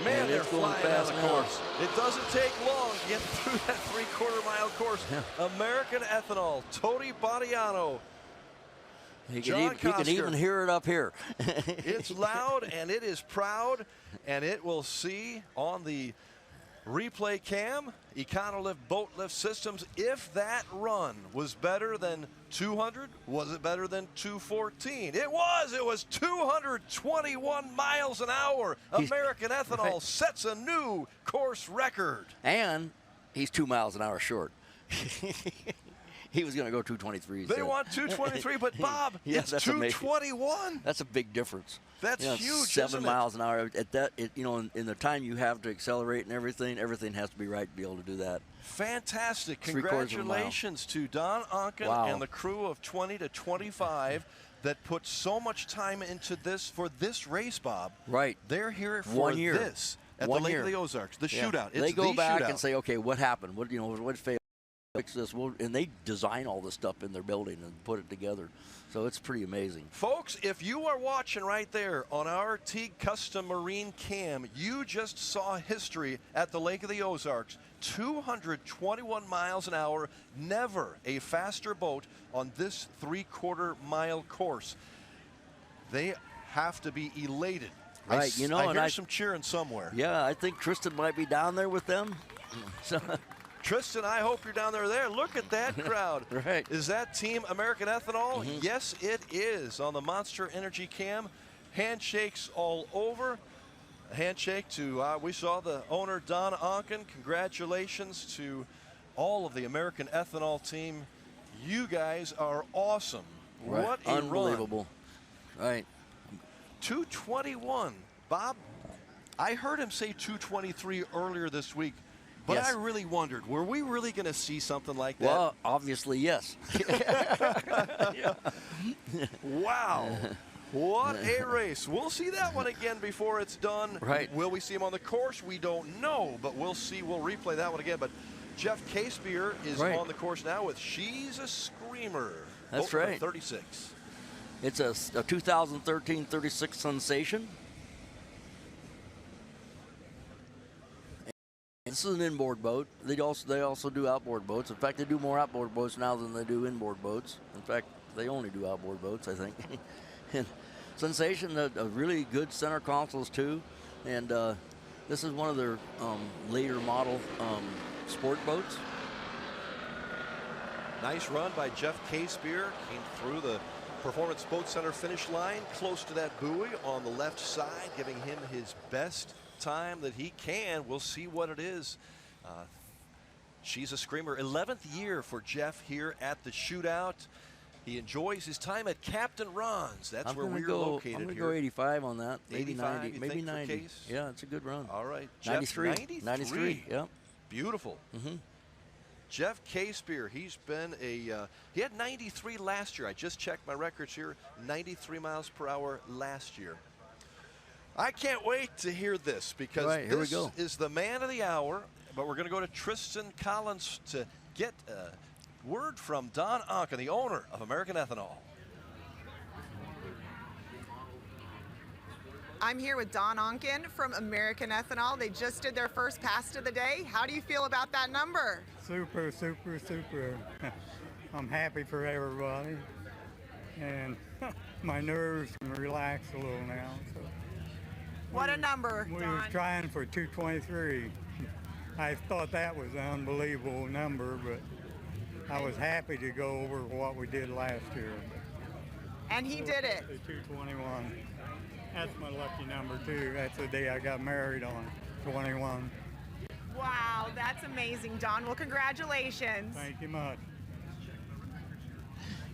Speaker 1: Man, they're flying down the course. It doesn't take long to get through that 3/4 mile course. Yeah. American Ethanol, Tony Badiano.
Speaker 3: He can even hear it up here.
Speaker 1: It's loud, and it is proud, and it will see on the replay cam, Econolift boat lift systems, if that run was better than 200, was it better than 214? It was 221 miles an hour. American Ethanol sets a new course record.
Speaker 3: And he's 2 miles an hour short. He was going to go 223.
Speaker 1: They want 223, but Bob, it's 221.
Speaker 3: That's a big difference.
Speaker 1: That's huge.
Speaker 3: 7 miles an hour. At that, in the time you have to accelerate and everything has to be right to be able to do that.
Speaker 1: Fantastic! Congratulations to Don Onken and the crew of 20 to 25 that put so much time into this for this race, Bob.
Speaker 3: Right.
Speaker 1: They're here for
Speaker 3: 1 year.
Speaker 1: this at the Lake of the Ozarks, the shootout. It's
Speaker 3: they go back
Speaker 1: shootout.
Speaker 3: And say, okay, what happened? What failed? Fix this, and they design all this stuff in their building and put it together. So it's pretty amazing.
Speaker 1: Folks, if you are watching right there on our Teague Custom Marine Cam, you just saw history at the Lake of the Ozarks. 221 miles an hour, never a faster boat on this 3/4 mile course. They have to be elated.
Speaker 3: Right,
Speaker 1: I hear some cheering somewhere.
Speaker 3: Yeah, I think Tristan might be down there with them. So.
Speaker 1: Tristan, I hope you're down there. Look at that crowd.
Speaker 3: Right.
Speaker 1: Is that Team American Ethanol? Yes, it is. On the Monster Energy Cam, handshakes all over. A handshake to, we saw the owner, Don Onken. Congratulations to all of the American Ethanol team. You guys are awesome.
Speaker 3: Right.
Speaker 1: What a
Speaker 3: Unbelievable.
Speaker 1: run.
Speaker 3: Right.
Speaker 1: 221. Bob, I heard him say 223 earlier this week, but
Speaker 3: Yes.
Speaker 1: I really wondered, were we really going to see something like that?
Speaker 3: Well, obviously, yes.
Speaker 1: Wow. What a race. We'll see that one again before it's done.
Speaker 3: Right.
Speaker 1: Will we see him on the course? We don't know, but we'll see. We'll replay that one again. But Jeff Casebeer is
Speaker 3: Right.
Speaker 1: on the course now with She's a Screamer.
Speaker 3: That's
Speaker 1: Boat number
Speaker 3: right.
Speaker 1: 36.
Speaker 3: It's a 2013 36 Sensation. This is an inboard boat. They also do outboard boats. In fact, they do more outboard boats now than they do inboard boats. In fact, they only do outboard boats, I think. And Sensation, a really good center consoles too, and this is one of their later model sport boats.
Speaker 1: Nice run by Jeff Casebeer. Came through the Performance Boat Center finish line, close to that buoy on the left side, giving him his best time that he can. We'll see what it is. She's a Screamer. 11th year for Jeff here at the shootout. He enjoys his time at Captain Ron's. That's where we're located
Speaker 3: I'm gonna
Speaker 1: here.
Speaker 3: go 85 on that. Maybe
Speaker 1: 85,
Speaker 3: 90.
Speaker 1: you
Speaker 3: Maybe
Speaker 1: think, for
Speaker 3: 90.
Speaker 1: Case?
Speaker 3: Yeah, it's a good run.
Speaker 1: All right.
Speaker 3: 93.
Speaker 1: Jeff,
Speaker 3: 93. Yeah.
Speaker 1: Beautiful.
Speaker 3: Mm-hmm.
Speaker 1: Jeff Casebeer, he's been he had 93 last year. I just checked my records here. 93 miles per hour last year. I can't wait to hear this because
Speaker 3: Right, here we
Speaker 1: this
Speaker 3: go.
Speaker 1: is the man of the hour. But we're going to go to Tristan Collins to get word from Don Onken, the owner of American Ethanol.
Speaker 2: I'm here with Don Onken from American Ethanol. They just did their first pass of the day. How do you feel about that number?
Speaker 10: Super, super, super. I'm happy for everybody. And my nerves can relax a little now. So
Speaker 2: What a number,
Speaker 10: we
Speaker 2: Don.
Speaker 10: was trying for 223. I thought that was an unbelievable number, but I was happy to go over what we did last year.
Speaker 2: And he did it.
Speaker 10: The 221. That's my lucky number too. That's the day I got married on, 21.
Speaker 2: Wow, that's amazing, Don. Well, congratulations.
Speaker 10: Thank you much.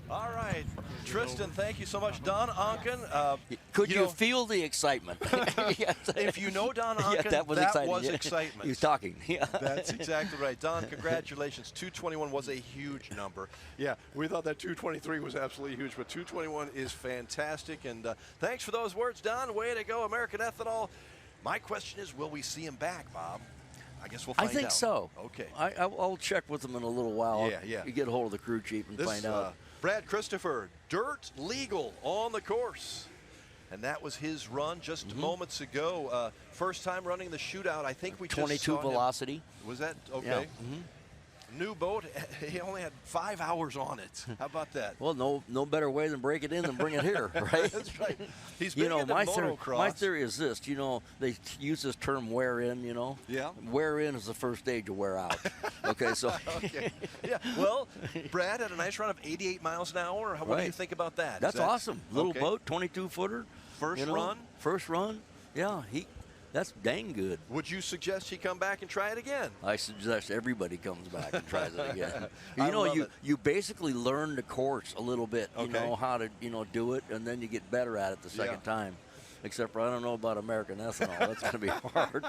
Speaker 1: All right, Tristan, thank you so much. Don Onken.
Speaker 3: Could you
Speaker 1: know,
Speaker 3: feel the excitement?
Speaker 1: if you know Don Onken,
Speaker 3: Yeah, that was exciting.
Speaker 1: was
Speaker 3: Yeah.
Speaker 1: excitement.
Speaker 3: He was talking. Yeah.
Speaker 1: That's exactly right. Don, congratulations. 221 was a huge number. Yeah, we thought that 223 was absolutely huge, but 221 is fantastic. And thanks for those words, Don. Way to go, American Ethanol. My question is, will we see him back, Bob? I guess we'll find out.
Speaker 3: I think so.
Speaker 1: Okay.
Speaker 3: I'll check with them in a little while.
Speaker 1: Yeah.
Speaker 3: You get a hold of the crew chief and find out.
Speaker 1: Brad Christopher, dirt legal on the course. And that was his run just moments ago. First time running the shootout. I think we just
Speaker 3: 22
Speaker 1: saw him.
Speaker 3: velocity.
Speaker 1: Was that okay?
Speaker 3: Yeah.
Speaker 1: New boat. He only had 5 hours on it. How about that?
Speaker 3: Well, no better way than break it in than bring it here, right?
Speaker 1: That's right. He's big into
Speaker 3: my
Speaker 1: motocross.
Speaker 3: theory is this. They use this term "wear in."
Speaker 1: Yeah.
Speaker 3: Wear in is the first stage of wear out. Okay, so.
Speaker 1: Okay. Yeah. Well, Brad had a nice run of 88 miles an hour. What do you think about that?
Speaker 3: That's awesome. Little
Speaker 1: okay.
Speaker 3: boat, 22-footer.
Speaker 1: First run.
Speaker 3: First run. Yeah, that's dang good.
Speaker 1: Would you suggest he come back and try it again?
Speaker 3: I suggest everybody comes back and tries it again.
Speaker 1: I love it.
Speaker 3: You basically learn the course a little bit. You
Speaker 1: Okay.
Speaker 3: know how to do it, and then you get better at it the second time. Except for I don't know about American Ethanol. That's going to be hard.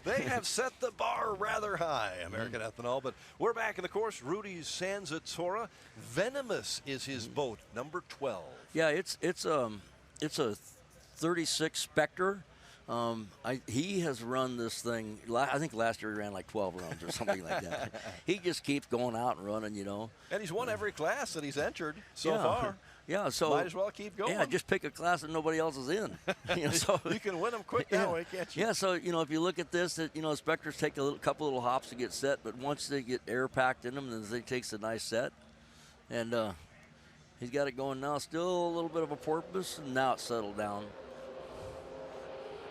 Speaker 1: They have set the bar rather high, American Ethanol. But we're back in the course. Rudy's SanZottera. Venomous is his boat, number 12.
Speaker 3: Yeah, it's a 36 Spectre. He has run this thing. I think last year he ran like 12 runs or something like that. He just keeps going out and running,
Speaker 1: And he's won every class that he's entered so far.
Speaker 3: Yeah, so
Speaker 1: might as well keep going.
Speaker 3: Yeah, just pick a class that nobody else is in. So
Speaker 1: you can win them quick that way, can't you?
Speaker 3: Yeah, so if you look at this, Spectres take a couple little hops to get set, but once they get air packed in them, then they takes a nice set, and he's got it going now. Still a little bit of a porpoise, and now it's settled down.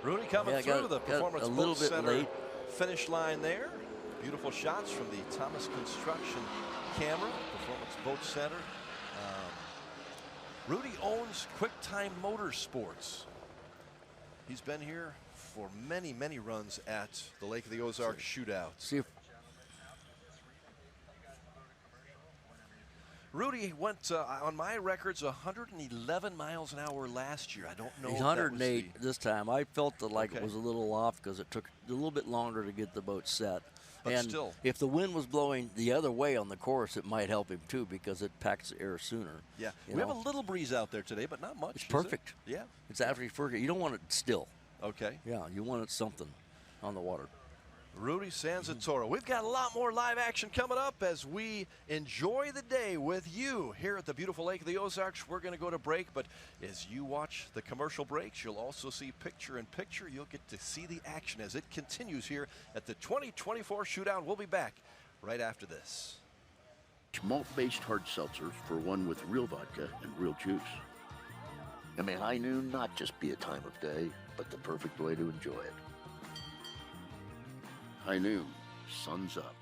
Speaker 1: Rudy coming through the Performance
Speaker 3: a little
Speaker 1: Boat
Speaker 3: bit
Speaker 1: Center
Speaker 3: late.
Speaker 1: finish line there. Beautiful shots from the Thomas Construction camera, Performance Boat Center. Rudy owns QuickTime Motorsports. He's been here for many, many runs at the Lake of the Ozarks Shootout.
Speaker 3: See if
Speaker 1: Rudy went, on my records, 111 miles an hour last year. I don't know.
Speaker 3: He's
Speaker 1: if that was
Speaker 3: 108 this time. I felt like it was a little off because it took a little bit longer to get the boat set.
Speaker 1: But
Speaker 3: and
Speaker 1: still,
Speaker 3: if the wind was blowing the other way on the course, it might help him too because it packs the air sooner.
Speaker 1: Yeah, we have a little breeze out there today, but not much.
Speaker 3: It's perfect.
Speaker 1: Yeah,
Speaker 3: it's actually perfect. You don't want it still.
Speaker 1: Okay.
Speaker 3: Yeah, you want it something on the water.
Speaker 1: Rudy SanZottera. We've got a lot more live action coming up as we enjoy the day with you here at the beautiful Lake of the Ozarks. We're going to go to break, but as you watch the commercial breaks, you'll also see picture-in-picture. You'll get to see the action as it continues here at the 2024 Shootout. We'll be back right after this.
Speaker 11: Malt-based hard seltzers for one with real vodka and real juice. I mean, High Noon not just be a time of day, but the perfect way to enjoy it. High Noon, sun's up.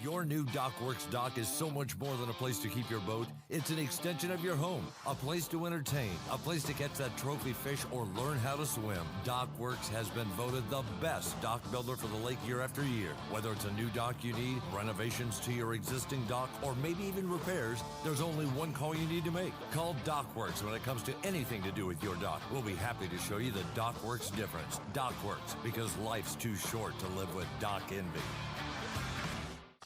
Speaker 8: Your new DockWorks dock is so much more than a place to keep your boat. It's an extension of your home, a place to entertain, a place to catch that trophy fish or learn how to swim. DockWorks has been voted the best dock builder for the lake year after year. Whether it's a new dock you need, renovations to your existing dock, or maybe even repairs, there's only one call you need to make. Call DockWorks when it comes to anything to do with your dock. We'll be happy to show you the DockWorks difference. DockWorks, because life's too short to live with dock envy.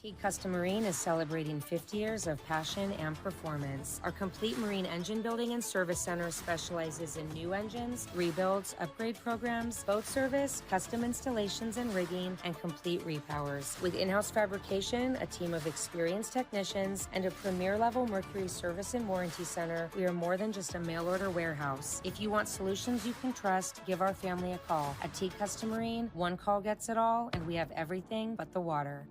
Speaker 12: Peacott Custom Marine is celebrating 50 years of passion and performance. Our complete marine engine building and service center specializes in new engines, rebuilds, upgrade programs, boat service, custom installations and rigging, and complete repowers. With in-house fabrication, a team of experienced technicians, and a premier-level Mercury service and warranty center, we are more than just a mail-order warehouse. If you want solutions you can trust, give our family a call. At Peacott Custom Marine, one call gets it all, and we have everything but the water.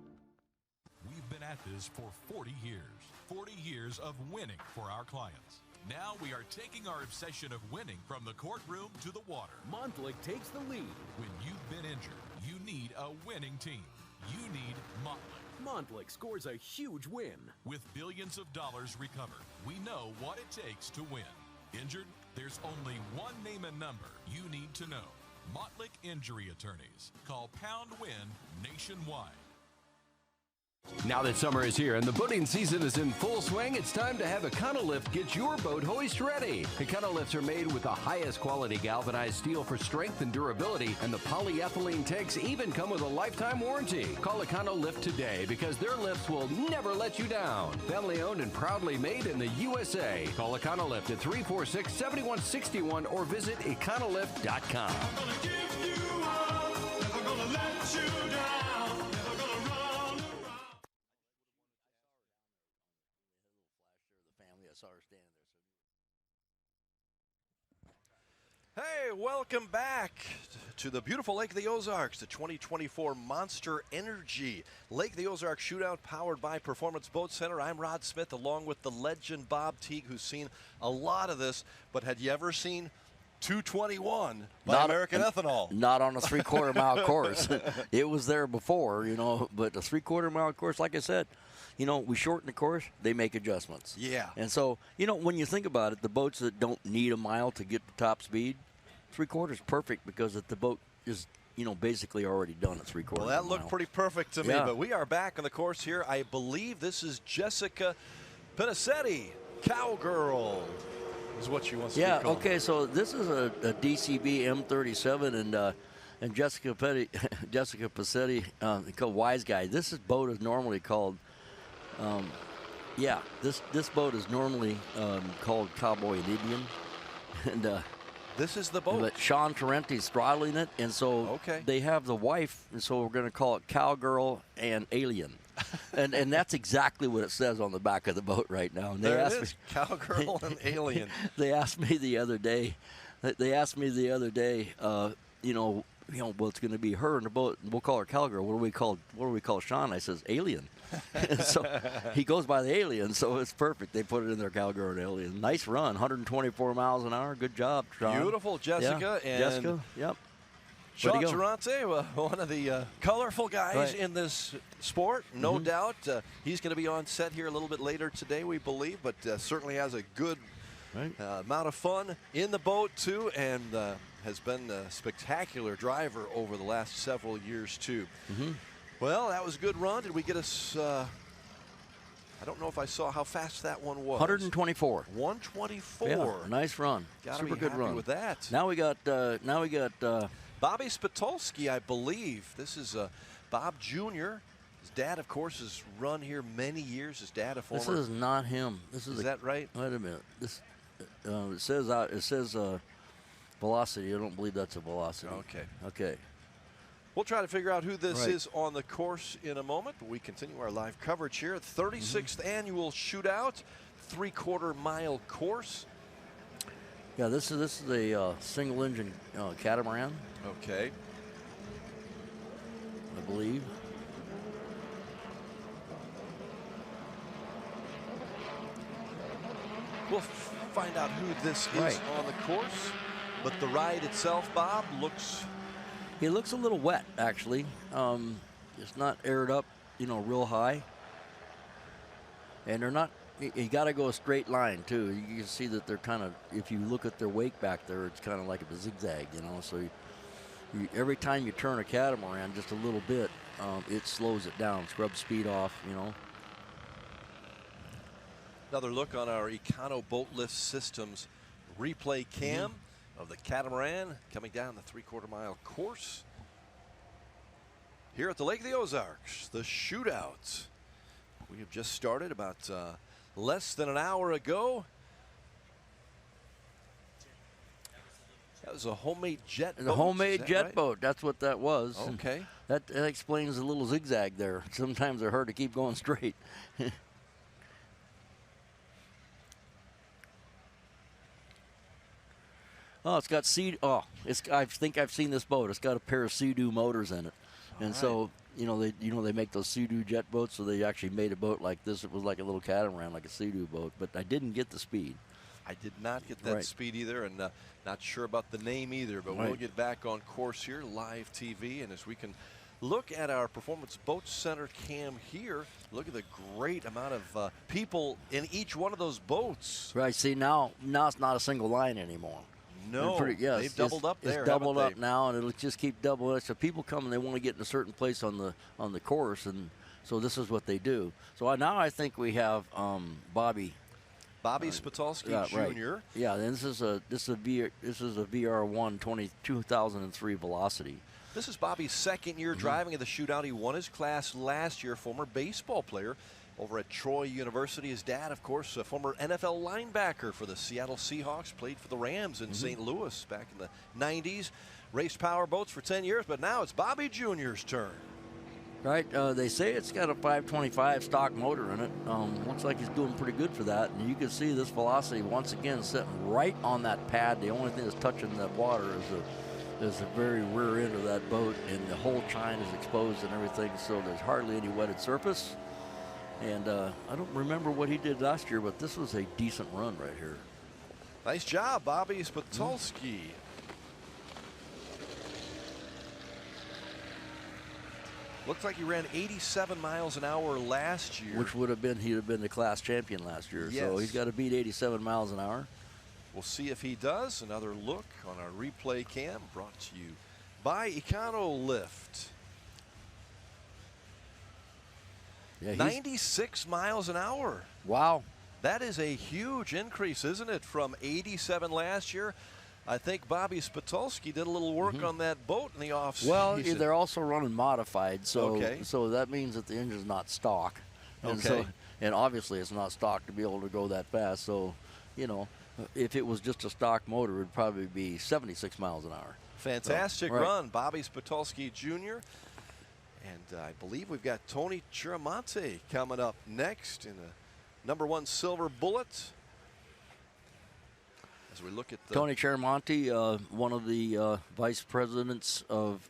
Speaker 13: We've been at this for 40 years. 40 years of winning for our clients. Now we are taking our obsession of winning from the courtroom to the water.
Speaker 14: Montlick takes the lead.
Speaker 13: When you've been injured, you need a winning team. You need Montlick.
Speaker 14: Montlick scores a huge win.
Speaker 13: With billions of dollars recovered, we know what it takes to win. Injured? There's only one name and number you need to know. Montlick Injury Attorneys. Call Pound Win nationwide.
Speaker 15: Now that summer is here and the boating season is in full swing, it's time to have Econolift get your boat hoist ready. Econolifts are made with the highest quality galvanized steel for strength and durability, and the polyethylene tanks even come with a lifetime warranty. Call Econolift today because their lifts will never let you down. Family owned and proudly made in the USA. Call Econolift at 346-7161 or visit econolift.com.
Speaker 1: Hey, welcome back to the beautiful Lake of the Ozarks, the 2024 Monster Energy Lake of the Ozarks Shootout, powered by Performance Boat Center. I'm Rod Smith, along with the legend Bob Teague, who's seen a lot of this. But had you ever seen 221 by American Ethanol?
Speaker 3: Not on a 3/4 mile course. It was there before, you know, but a 3/4 mile course, like I said, you know, we shorten the course, they make adjustments.
Speaker 1: Yeah.
Speaker 3: And so, you know, when you think about it, the boats that don't need a mile to get to top speed, 3/4 is perfect because the boat is, you know, basically already done at 3/4.
Speaker 1: Well, that looked pretty perfect to me, but we are back on the course here. I believe this is Jessica Petti, Cowgirl is what she wants to be called.
Speaker 3: Yeah, okay, so this is a DCB M37, and Jessica Petti, called Wise Guy. This boat is normally called, this boat is normally called Cowboy and Indian, and
Speaker 1: this is the boat.
Speaker 3: But Sean Tarenti's throttling it, and so they have the wife, and so we're going to call it Cowgirl and Alien. and that's exactly what it says on the back of the boat right now. And
Speaker 1: there it is, Cowgirl and Alien.
Speaker 3: They asked me the other day, you know, well, it's going to be her in the boat. We'll call her Cowgirl. What do we call Sean? I says Alien. And so he goes by the Alien, so it's perfect. They put it in there, Cowgirl and Alien. Nice run, 124 miles an hour. Good job, Sean.
Speaker 1: Beautiful, Jessica.
Speaker 3: Yeah.
Speaker 1: And
Speaker 3: Jessica, yep.
Speaker 1: Sean Chiaramonte, one of the colorful guys in this sport, no doubt. He's going to be on set here a little bit later today, we believe, but certainly has a good amount of fun in the boat, too, and has been a spectacular driver over the last several years, too. Well, that was a good run. Did we get us I don't know if I saw how fast that one was.
Speaker 3: 124.
Speaker 1: 124.
Speaker 3: Yeah, nice run.
Speaker 1: Gotta
Speaker 3: Super
Speaker 1: be
Speaker 3: good
Speaker 1: happy
Speaker 3: run
Speaker 1: with that.
Speaker 3: Now we got
Speaker 1: Bobby Spolski, I believe. This is Bob Jr. His dad, of course, has run here many years. His dad, a former.
Speaker 3: This is not him. This is
Speaker 1: that right?
Speaker 3: Wait a minute. This it says velocity. I don't believe that's a velocity.
Speaker 1: Okay.
Speaker 3: Okay.
Speaker 1: We'll try to figure out who this is on the course in a moment, but we continue our live coverage here at 36th annual shootout, 3/4 mile course.
Speaker 3: Yeah, this is a single engine catamaran.
Speaker 1: Okay.
Speaker 3: I believe.
Speaker 1: We'll find out who this is on the course, but the ride itself, Bob, looks.
Speaker 3: It looks a little wet, actually. It's not aired up, real high. And they're not. You got to go a straight line too. You can see that they're kind of. If you look at their wake back there, it's kind of like a zigzag, So every time you turn a catamaran just a little bit, it slows it down, scrubs speed off,
Speaker 1: Another look on our Econo Boat Lift Systems replay cam of the catamaran coming down the 3/4 mile course. Here at the Lake of the Ozarks, the shootout. We have just started about less than an hour ago. That was a homemade jet boat.
Speaker 3: A homemade jet boat. That's what that was.
Speaker 1: Okay.
Speaker 3: That explains the little zigzag there. Sometimes they're hard to keep going straight. Oh, it's got I think I've seen this boat. It's got a pair of Sea-Doo motors in it, and so they make those Sea-Doo jet boats. So they actually made a boat like this. It was like a little catamaran, like a Sea-Doo boat. But I didn't get the speed.
Speaker 1: I did not get that speed either, and not sure about the name either. But we'll get back on course here, live TV, and as we can look at our Performance Boat Center cam here, look at the great amount of people in each one of those boats.
Speaker 3: Right. See, now it's not a single line anymore.
Speaker 1: No, they've doubled up there.
Speaker 3: It's doubled up now, and it'll just keep doubling. So people come and they want to get in a certain place on the course, and so this is what they do. So now I think we have Bobby
Speaker 1: Spolski Jr.
Speaker 3: Right. Yeah, and this is a VR1 2003 Velocity.
Speaker 1: This is Bobby's second year driving at the shootout. He won his class last year. Former baseball player over at Troy University. His dad, of course, a former NFL linebacker for the Seattle Seahawks, played for the Rams in St. Louis back in the 90s. Raced power boats for 10 years, but now it's Bobby Jr.'s turn.
Speaker 3: Right, they say it's got a 525 stock motor in it. Looks like he's doing pretty good for that. And you can see this Velocity once again sitting right on that pad. The only thing that's touching that water is the very rear end of that boat, and the whole chine is exposed and everything, so there's hardly any wetted surface. And I don't remember what he did last year, but this was a decent run right here.
Speaker 1: Nice job, Bobby Spolski. Looks like he ran 87 miles an hour last year.
Speaker 3: Which he'd have been the class champion last year.
Speaker 1: Yes.
Speaker 3: So he's got to beat 87 miles an hour.
Speaker 1: We'll see if he does. Another look on our replay cam brought to you by Econo Lift.
Speaker 3: Yeah,
Speaker 1: 96 miles an hour.
Speaker 3: Wow.
Speaker 1: That is a huge increase, isn't it, from 87 last year? I think Bobby Spolski did a little work on that boat in the offseason.
Speaker 3: Well, they're also running modified, so that means that the engine's not stock. And and obviously it's not stock to be able to go that fast. So, if it was just a stock motor, it would probably be 76 miles an hour.
Speaker 1: Fantastic run, Bobby Spolski Jr. And I believe we've got Tony Chiaramonte coming up next in a #1 silver bullet. As we look at
Speaker 3: Tony Chiaramonte, one of the vice presidents of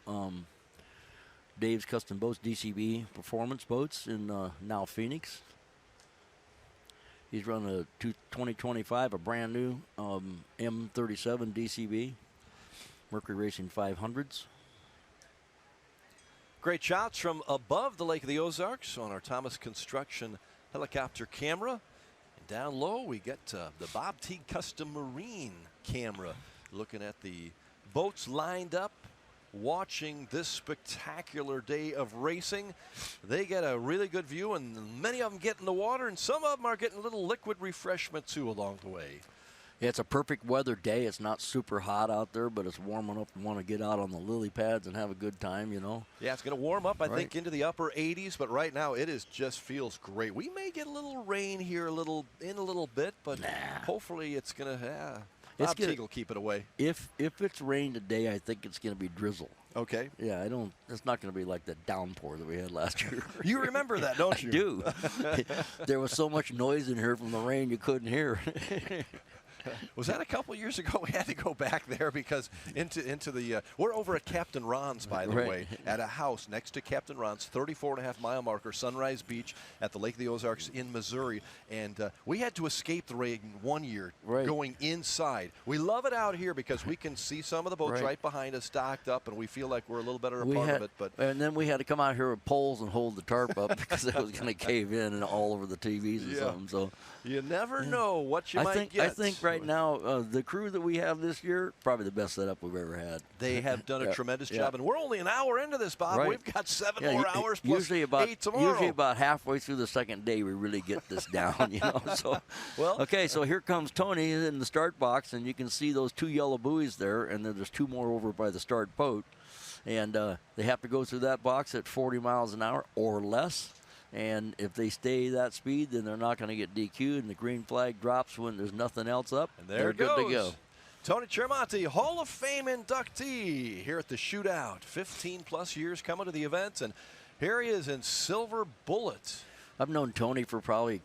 Speaker 3: Dave's Custom Boats, DCB Performance Boats in now Phoenix. He's run a 2025, a brand new M37 DCB, Mercury Racing 500s.
Speaker 1: Great shots from above the Lake of the Ozarks on our Thomas Construction helicopter camera. And down low, we get the Bob T Custom Marine camera, looking at the boats lined up watching this spectacular day of racing. They get a really good view, and many of them get in the water, and some of them are getting a little liquid refreshment too along the way.
Speaker 3: Yeah, it's a perfect weather day. It's not super hot out there, but it's warm enough to want to get out on the lily pads and have a good time, you know.
Speaker 1: Yeah, it's going to warm up, I think, into the upper 80s, but right now it just feels great. We may get a little rain here in a little bit, but hopefully it's going to Bob Teague will keep it away.
Speaker 3: If it's rain today, I think it's going to be drizzle.
Speaker 1: Okay.
Speaker 3: Yeah, it's not going to be like the downpour that we had last year.
Speaker 1: You remember that, don't you?
Speaker 3: I do. There was so much noise in here from the rain you couldn't hear.
Speaker 1: Was that a couple years ago? We had to go back there because into the we're over at Captain Ron's, by the way, at a house next to Captain Ron's, 34.5-mile marker, Sunrise Beach at the Lake of the Ozarks in Missouri, and we had to escape the rain one year going inside. We love it out here because we can see some of the boats right behind us docked up, and we feel like we're a little better of it. But
Speaker 3: and then we had to come out here with poles and hold the tarp up because it was going to cave in and all over the TVs and something. So
Speaker 1: you never know what you might get.
Speaker 3: I think right now, the crew that we have this year, probably the best setup we've ever had.
Speaker 1: They have done a tremendous job, and we're only an hour into this, Bob. We've got 7 more hours plus 8 tomorrow.
Speaker 3: Usually about halfway through the second day, we really get this down, you know. So, okay, so here comes Tony in the start box, and you can see those 2 yellow buoys there, and then there's 2 more over by the start boat. And they have to go through that box at 40 miles an hour or less. And if they stay that speed, then they're not going to get DQ'd, and the green flag drops when there's nothing else up.
Speaker 1: And they're good to go. Tony Chiaramonte, Hall of Fame inductee here at the Shootout. 15-plus years coming to the event, and here he is in Silver Bullet.
Speaker 3: I've known Tony for probably,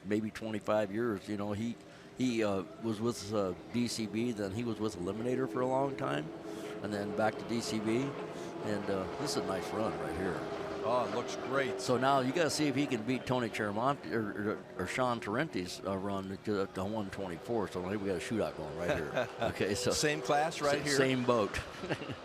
Speaker 3: maybe 25 years. You know, he was with DCB, then he was with Eliminator for a long time, and then back to DCB. And this is a nice run right here.
Speaker 1: Oh, it looks great.
Speaker 3: So now you got to see if he can beat Tony Chiaramonte or Sean Tarenti's run to 124. So maybe we got a shootout going right here. Okay, so
Speaker 1: same class right here.
Speaker 3: Same boat.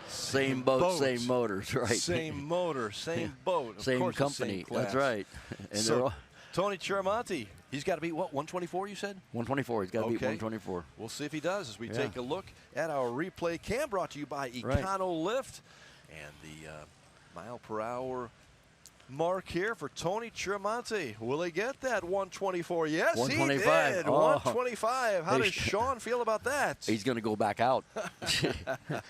Speaker 3: Same boat, same motors, right?
Speaker 1: Same motor, same boat. Of
Speaker 3: same
Speaker 1: course,
Speaker 3: company.
Speaker 1: Same
Speaker 3: That's right. And
Speaker 1: so Tony Chiaramonte, he's got to beat what, 124 you said?
Speaker 3: 124. He's got to beat 124.
Speaker 1: We'll see if he does as we take a look at our replay cam brought to you by Ethanol Lift. And the mile-per-hour mark here for Tony Chiaramonte. Will he get that 124? Yes,
Speaker 3: 125.
Speaker 1: He did. 125. How does Sean feel about that?
Speaker 3: He's going to go back out.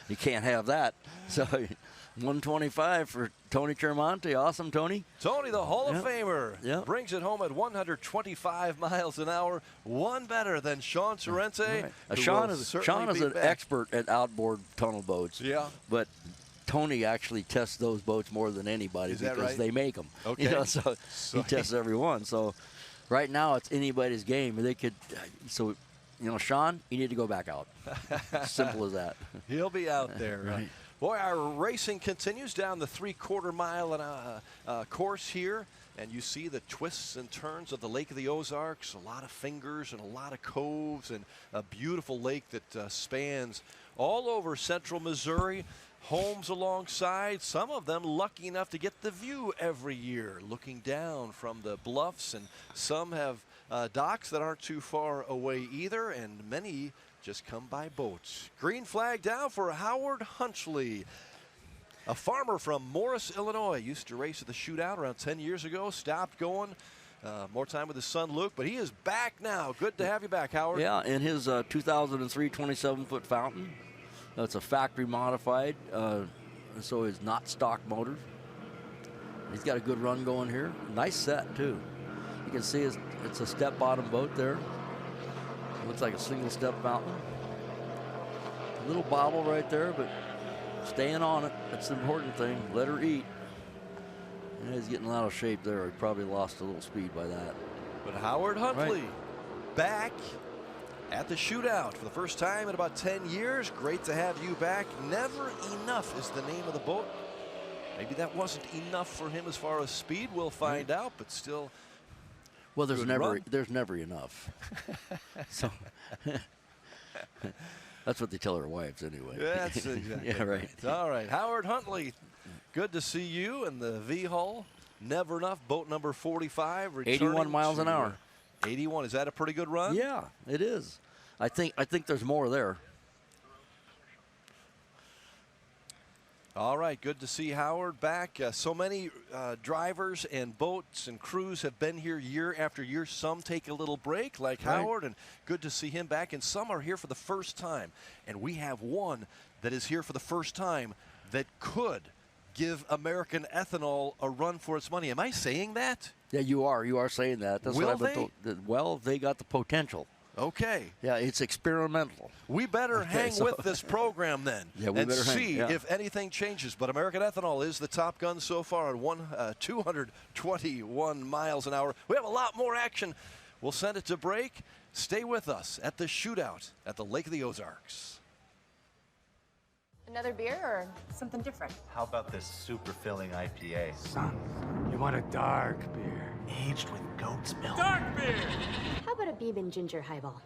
Speaker 3: You can't have that. So 125 for Tony Chiaramonte. Awesome, Tony.
Speaker 1: Tony, the Hall of Famer, brings it home at 125 miles an hour. One better than Sean Tarente.
Speaker 3: Sean is an expert at outboard tunnel boats.
Speaker 1: Yeah.
Speaker 3: But Tony actually tests those boats more than anybody because they make them.
Speaker 1: Okay.
Speaker 3: You know, so he tests every one. So right now it's anybody's game. They could, so you know, Sean, you need to go back out. Simple as that.
Speaker 1: He'll be out there.
Speaker 3: Right.
Speaker 1: Boy, our racing continues down the 3/4 mile course here. And you see the twists and turns of the Lake of the Ozarks, a lot of fingers and a lot of coves, and a beautiful lake that spans all over central Missouri. Homes alongside, some of them lucky enough to get the view every year, looking down from the bluffs, and some have docks that aren't too far away either, and many just come by boats. Green flag down for Howard Hunchley. A farmer from Morris, Illinois, used to race at the Shootout around 10 years ago, stopped going, more time with his son Luke, but he is back now. Good to have you back, Howard.
Speaker 3: Yeah, in his 2003 27-foot fountain. It's a factory modified, so it's not stock motor. He's got a good run going here. Nice set, too. You can see it's a step bottom boat there. It looks like a single step fountain. A little bobble right there, but staying on it. That's the important thing. Let her eat. Yeah, he's getting out of shape there. He probably lost a little speed by that.
Speaker 1: But Howard Hunchley back at the Shootout for the first time in about 10 years. Great to have you back. Never Enough is the name of the boat. Maybe that wasn't enough for him as far as speed. We'll find out, but still.
Speaker 3: Well, there's never enough. So that's what they tell their wives anyway.
Speaker 1: That's exactly
Speaker 3: right.
Speaker 1: All right, Howard Hunchley, good to see you in the V-Hull. Never Enough, boat number 45.
Speaker 3: 81 miles an hour.
Speaker 1: 81, is that a pretty good run?
Speaker 3: Yeah, it is. I think there's more there.
Speaker 1: All right, good to see Howard back. So many drivers and boats and crews have been here year after year. Some take a little break, like Howard, and good to see him back. And some are here for the first time. And we have one that is here for the first time that could give American Ethanol a run for its money. Am I saying that?
Speaker 3: Yeah, you are. You are saying that. That's
Speaker 1: Will
Speaker 3: what I've been told. Well, they got the potential.
Speaker 1: Okay.
Speaker 3: Yeah, it's experimental.
Speaker 1: We better hang with this program then and see if anything changes. But American Ethanol is the top gun so far at 221 miles an hour. We have a lot more action. We'll send it to break. Stay with us at the shootout at the Lake of the Ozarks.
Speaker 16: Another beer or something different?
Speaker 17: How about this super filling IPA?
Speaker 18: Son, you want a dark beer.
Speaker 17: Aged with goat's milk.
Speaker 18: Dark beer!
Speaker 16: How about a bourbon ginger highball?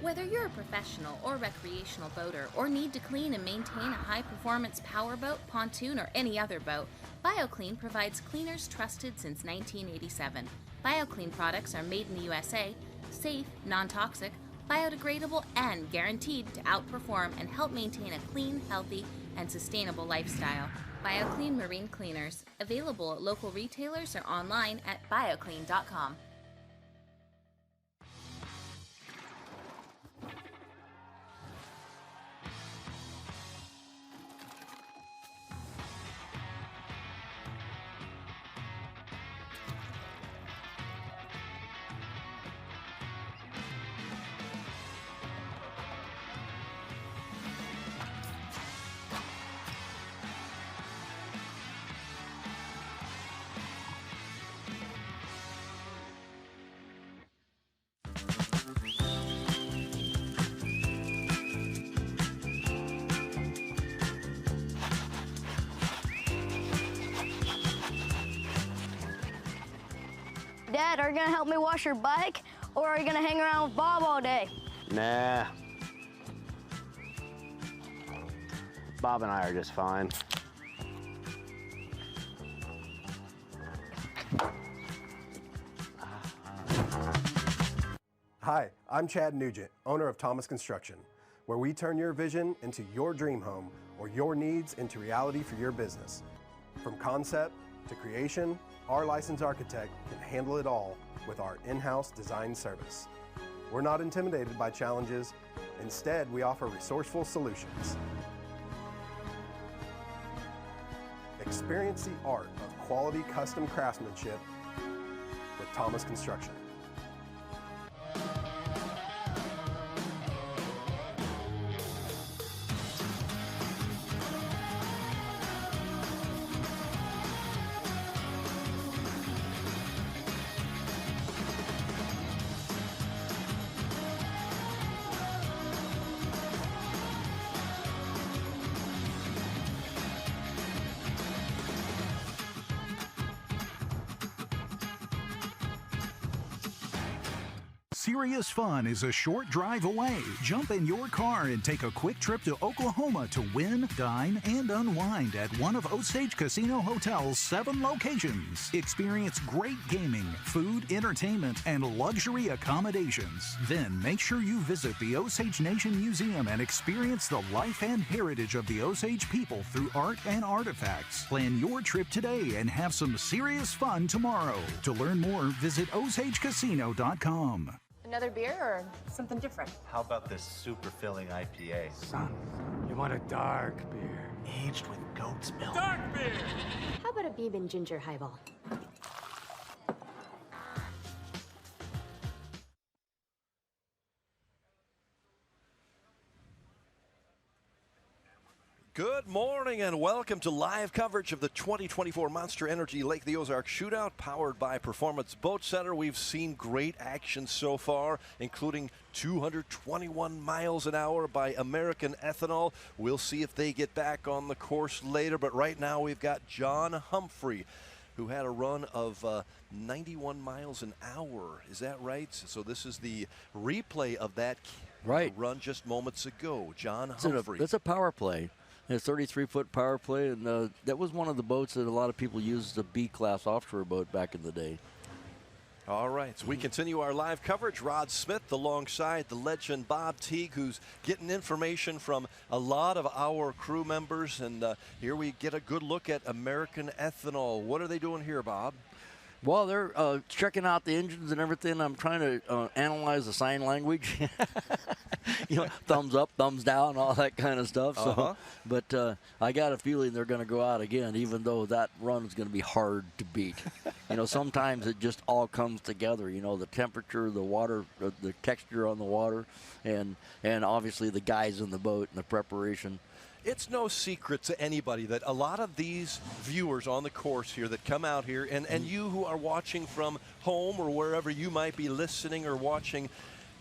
Speaker 19: Whether you're a professional or recreational boater or need to clean and maintain a high-performance powerboat, pontoon, or any other boat, BioClean provides cleaners trusted since 1987. BioClean products are made in the USA, safe, non-toxic, biodegradable, and guaranteed to outperform and help maintain a clean, healthy, and sustainable lifestyle. BioClean Marine Cleaners, available at local retailers or online at bioclean.com.
Speaker 20: Dad, are you gonna help me wash your bike, or are you gonna hang around with Bob all day?
Speaker 21: Nah. Bob and I are just fine.
Speaker 22: Hi, I'm Chad Nugent, owner of Thomas Construction, where we turn your vision into your dream home or your needs into reality for your business. From concept to creation, our licensed architect can handle it all with our in-house design service. We're not intimidated by challenges. Instead, we offer resourceful solutions. Experience the art of quality custom craftsmanship with Thomas Construction.
Speaker 23: Serious fun is a short drive away. Jump in your car and take a quick trip to Oklahoma to win, dine, and unwind at one of Osage Casino Hotel's 7 locations. Experience great gaming, food, entertainment, and luxury accommodations. Then make sure you visit the Osage Nation Museum and experience the life and heritage of the Osage people through art and artifacts. Plan your trip today and have some serious fun tomorrow. To learn more, visit OsageCasino.com.
Speaker 16: Another beer or something different?
Speaker 17: How about this super filling IPA?
Speaker 18: Son, you want a dark beer.
Speaker 17: Aged with goat's milk.
Speaker 18: Dark beer!
Speaker 16: How about a bourbon ginger highball?
Speaker 1: Good morning and welcome to live coverage of the 2024 Monster Energy Lake of the Ozarks Shootout, powered by Performance Boat Center. We've seen great action so far, including 221 miles an hour by American Ethanol. We'll see if they get back on the course later, but right now we've got John Humphrey, who had a run of 91 miles an hour. Is that right? So this is the replay of that run just moments ago. John Humphrey.
Speaker 3: That's a power play. A 33-foot power play, and that was one of the boats that a lot of people used as a B-class offshore boat back in the day.
Speaker 1: All right, so we continue our live coverage. Rod Smith alongside the legend Bob Teague, who's getting information from a lot of our crew members. And here we get a good look at American Ethanol. What are they doing here, Bob?
Speaker 3: Well, they're checking out the engines and everything. I'm trying to analyze the sign language. You know, thumbs up, thumbs down, all that kind of stuff. So, but I got a feeling they're going to go out again, even though that run is going to be hard to beat. You know, sometimes it just all comes together. You know, the temperature, the water, the texture on the water, and obviously the guys in the boat and the preparation.
Speaker 1: It's no secret to anybody that a lot of these viewers on the course here that come out here, and you who are watching from home or wherever you might be listening or watching,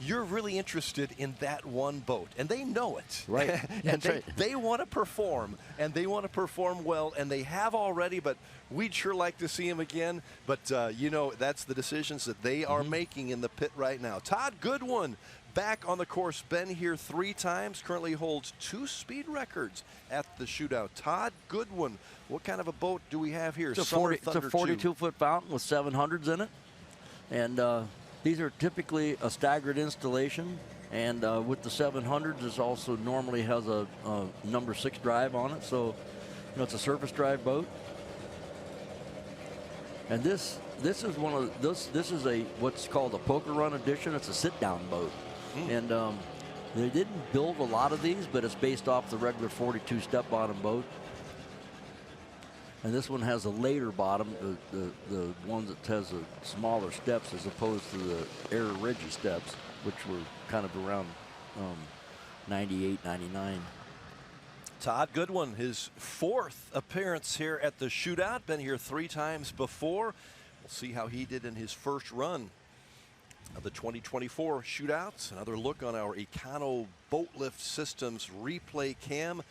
Speaker 1: you're really interested in that one boat, and they know it.
Speaker 3: Right.
Speaker 1: And they want to perform, and they want to perform well, and they have already, but we'd sure like to see them again. But, you know, that's the decisions that they are making in the pit right now. Todd Goodwin, back on the course, been here 3 times, currently holds 2 speed records at the shootout. Todd Goodwin, what kind of a boat do we have here?
Speaker 3: It's a 42-foot fountain with 700s in it. And these are typically a staggered installation. And with the 700s, it also normally has a number 6 drive on it. So, you know, it's a surface drive boat. And this is one of this is a what's called a poker run edition. It's a sit-down boat. And they didn't build a lot of these, but it's based off the regular 42 step bottom boat. And this one has a later bottom, the one that has a smaller steps as opposed to the Air Reggie steps, which were kind of around 98, 99.
Speaker 1: Todd Goodwin, his 4th appearance here at the shootout. Been here 3 times before. We'll see how he did in his first run of the 2024 shootouts. Another look on our Econo Boat Lift Systems replay cam.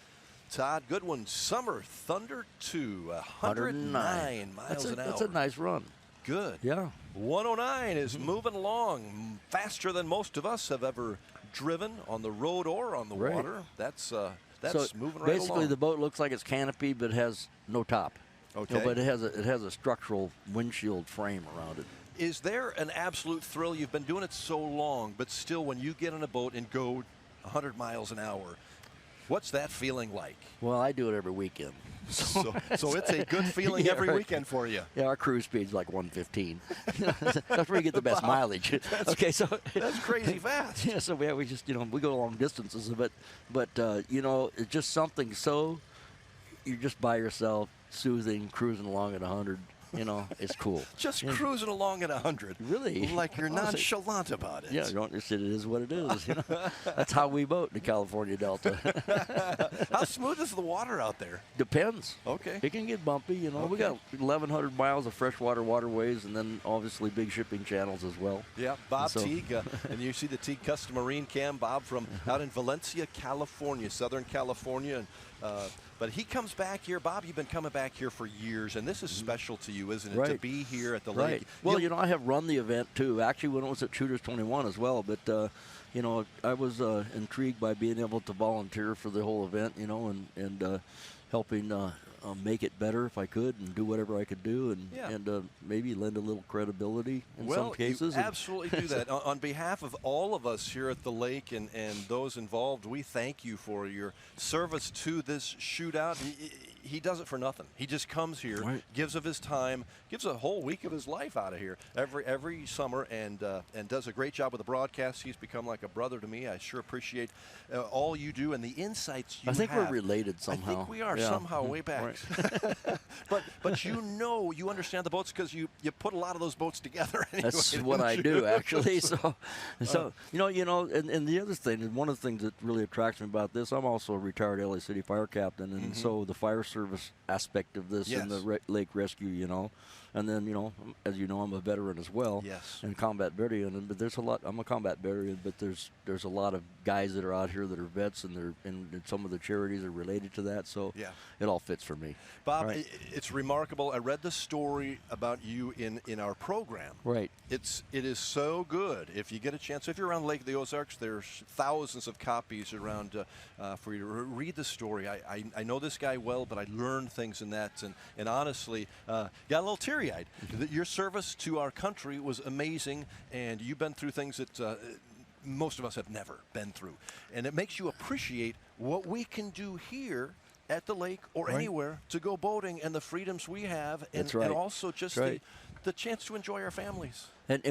Speaker 1: Todd Goodwin, Summer Thunder 2, 109 miles an hour.
Speaker 3: That's a nice run.
Speaker 1: Good.
Speaker 3: Yeah.
Speaker 1: 109 is moving along faster than most of us have ever driven on the road or on the water. That's moving right along.
Speaker 3: Basically, the boat looks like it's canopy, but it has no top.
Speaker 1: Okay.
Speaker 3: You know, but it has a structural windshield frame around it.
Speaker 1: Is there an absolute thrill? You've been doing it so long, but still, when you get on a boat and go 100 miles an hour, what's that feeling like?
Speaker 3: Well, I do it every weekend.
Speaker 1: So it's a good feeling every weekend for you.
Speaker 3: Yeah, our cruise speed's like 115. That's where you get the best mileage. Okay, so
Speaker 1: that's crazy fast.
Speaker 3: Yeah, so we just, you know, we go long distances, but you know, it's just something so you're just by yourself, soothing, cruising along at 100. You know, it's cool.
Speaker 1: Just cruising along at 100.
Speaker 3: Really?
Speaker 1: Like you're nonchalant about it.
Speaker 3: Yeah, it is what it is. You know? That's how we boat in the California Delta.
Speaker 1: How smooth is the water out there?
Speaker 3: Depends.
Speaker 1: Okay.
Speaker 3: It can get bumpy. You know, we got 1,100 miles of freshwater waterways, and then obviously big shipping channels as well.
Speaker 1: Yeah, Bob Teague, and you see the Teague Custom Marine cam. Bob from out in Valencia, California, Southern California. But he comes back here. Bob, you've been coming back here for years, and this is special to you, isn't it,
Speaker 3: right.
Speaker 1: to be here at the lake?
Speaker 3: Well, you know, I have run the event, too, actually when it was at Shooters 21 as well. But, you know, I was intrigued by being able to volunteer for the whole event, you know, and helping make it better if I could and do whatever I could do and maybe lend a little credibility in some cases.
Speaker 1: You absolutely do that. On behalf of all of us here at the lake and those involved, we thank you for your service to this shootout. he does it for nothing. He just comes here, gives of his time, gives a whole week of his life out of here every summer, and does a great job with the broadcast. He's become like a brother to me. I sure appreciate all you do and the insights you have.
Speaker 3: I think we're related somehow.
Speaker 1: I think we are somehow way back. Right. but you understand the boats because you put a lot of those boats together anyway.
Speaker 3: That's what I do, actually. So and the other thing, and one of the things that really attracts me about this, I'm also a retired LA City fire captain, and so the fire service aspect of this and the lake rescue, and then as you know, I'm a veteran as well.
Speaker 1: Yes.
Speaker 3: And combat veteran, but there's a lot. I'm a combat veteran, but there's a lot of guys that are out here that are vets, and some of the charities are related to that. So it all fits for me.
Speaker 1: Bob, it's remarkable. I read the story about you in our program.
Speaker 3: Right.
Speaker 1: It is so good. If you get a chance, if you're around Lake of the Ozarks, there's thousands of copies around for you to read the story. I know this guy well, but I learned things in that, and honestly, got a little teary-eyed. Your service to our country was amazing, and you've been through things that most of us have never been through, and it makes you appreciate what we can do here at the lake or anywhere to go boating and the freedoms we have, and also just the chance to enjoy our families.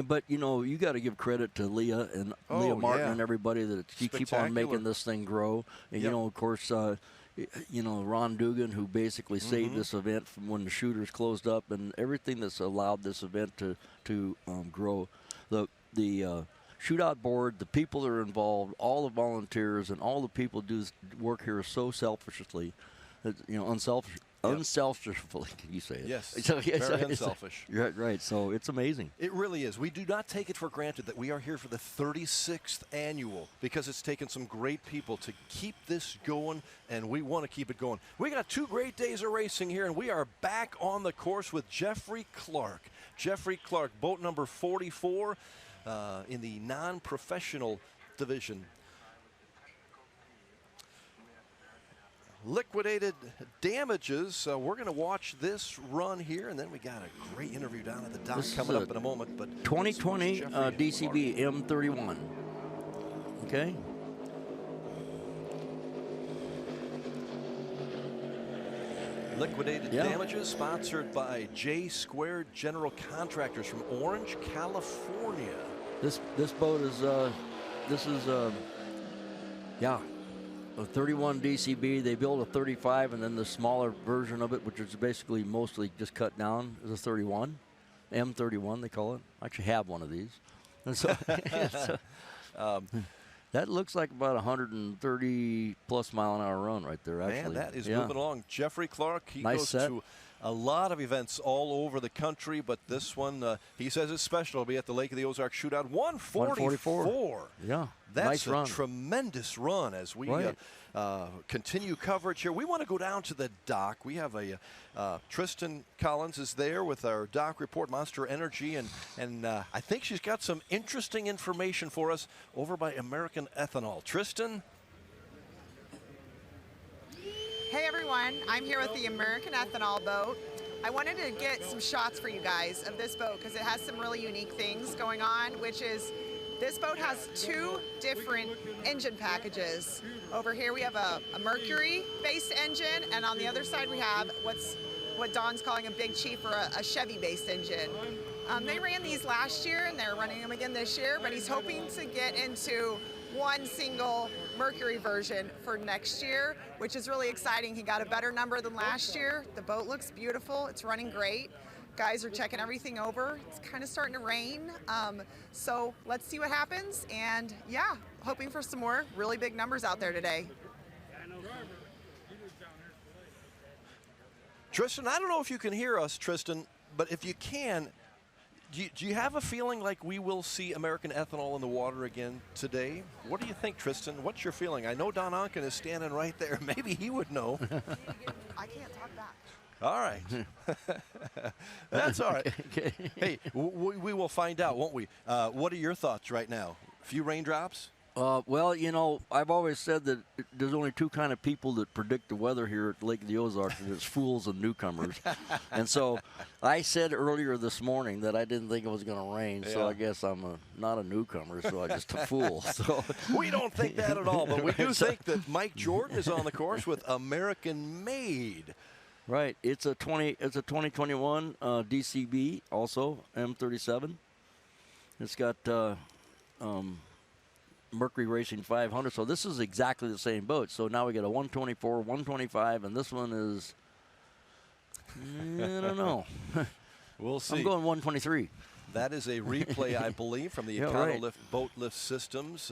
Speaker 3: But you got to give credit to Leah and Leah Martin and everybody that keep on making this thing grow. And of course, Ron Dugan, who basically saved this event from when the shooters closed up, and everything that's allowed this event to grow. The shootout board, the people that are involved, all the volunteers, and all the people do work here so selfishly, unselfishly, can you say it?
Speaker 1: Yes,
Speaker 3: very
Speaker 1: unselfish.
Speaker 3: Right, so it's amazing.
Speaker 1: It really is. We do not take it for granted that we are here for the 36th annual, because it's taken some great people to keep this going, and we want to keep it going. We got 2 great days of racing here, and we are back on the course with Jeffrey Clark. Jeffrey Clark, boat number 44 in the non-professional division. Liquidated damages. We're going to watch this run here, and then we got a great interview down at the dock coming up in a moment. But
Speaker 3: 2020 DCB M31. Okay.
Speaker 1: Liquidated damages, sponsored by J Squared General Contractors from Orange, California.
Speaker 3: This boat is a 31 DCB. They built a 35, and then the smaller version of it, which is basically mostly just cut down, is a 31, M31 they call it. I actually have one of these, and so that looks like about 130 plus mile an hour run right there. Actually,
Speaker 1: man, that is moving along. Jeffrey Clark, he goes to a lot of events all over the country, but this one, he says it's special. It'll be at the Lake of the Ozarks Shootout. 144.
Speaker 3: Yeah,
Speaker 1: that's
Speaker 3: nice run.
Speaker 1: A tremendous run as we continue coverage here. We want to go down to the dock. We have a Tristan Collins is there with our dock report, Monster Energy, and I think she's got some interesting information for us over by American Ethanol. Tristan?
Speaker 2: Hey everyone, I'm here with the American Ethanol boat. I wanted to get some shots for you guys of this boat because it has some really unique things going on, which is this boat has 2 different engine packages. Over here we have a Mercury-based engine, and on the other side we have what Don's calling a Big Chief, or a Chevy-based engine. They ran these last year, and they're running them again this year, but he's hoping to get into one single Mercury version for next year, which is really exciting. He got a better number than last year. The boat looks beautiful. It's running great. Guys are checking everything over. It's kind of starting to rain. So let's see what happens. And yeah, hoping for some more really big numbers out there today.
Speaker 1: Tristan, I don't know if you can hear us, Tristan, but if you can, do you have a feeling like we will see American Ethanol in the water again today? What do you think, Tristan? What's your feeling? I know Don Onken is standing right there. Maybe he would know.
Speaker 2: I can't talk back.
Speaker 1: All right. That's all right. Hey, we will find out, won't we? What are your thoughts right now? A few raindrops?
Speaker 3: Well, I've always said that there's only 2 kind of people that predict the weather here at Lake of the Ozarks, and it's fools and newcomers. And so I said earlier this morning that I didn't think it was going to rain, so I guess I'm not a newcomer, so I'm just a fool. So
Speaker 1: we don't think that at all, but we do think that Mike Jordan is on the course with American-made
Speaker 3: Right. It's a 2021 DCB also M37. It's got Mercury Racing 500. So this is exactly the same boat. So now we got a 124, 125, and this one is I don't know.
Speaker 1: We'll see.
Speaker 3: I'm going 123.
Speaker 1: That is a replay, I believe, from the Econolift Boat Lift Systems.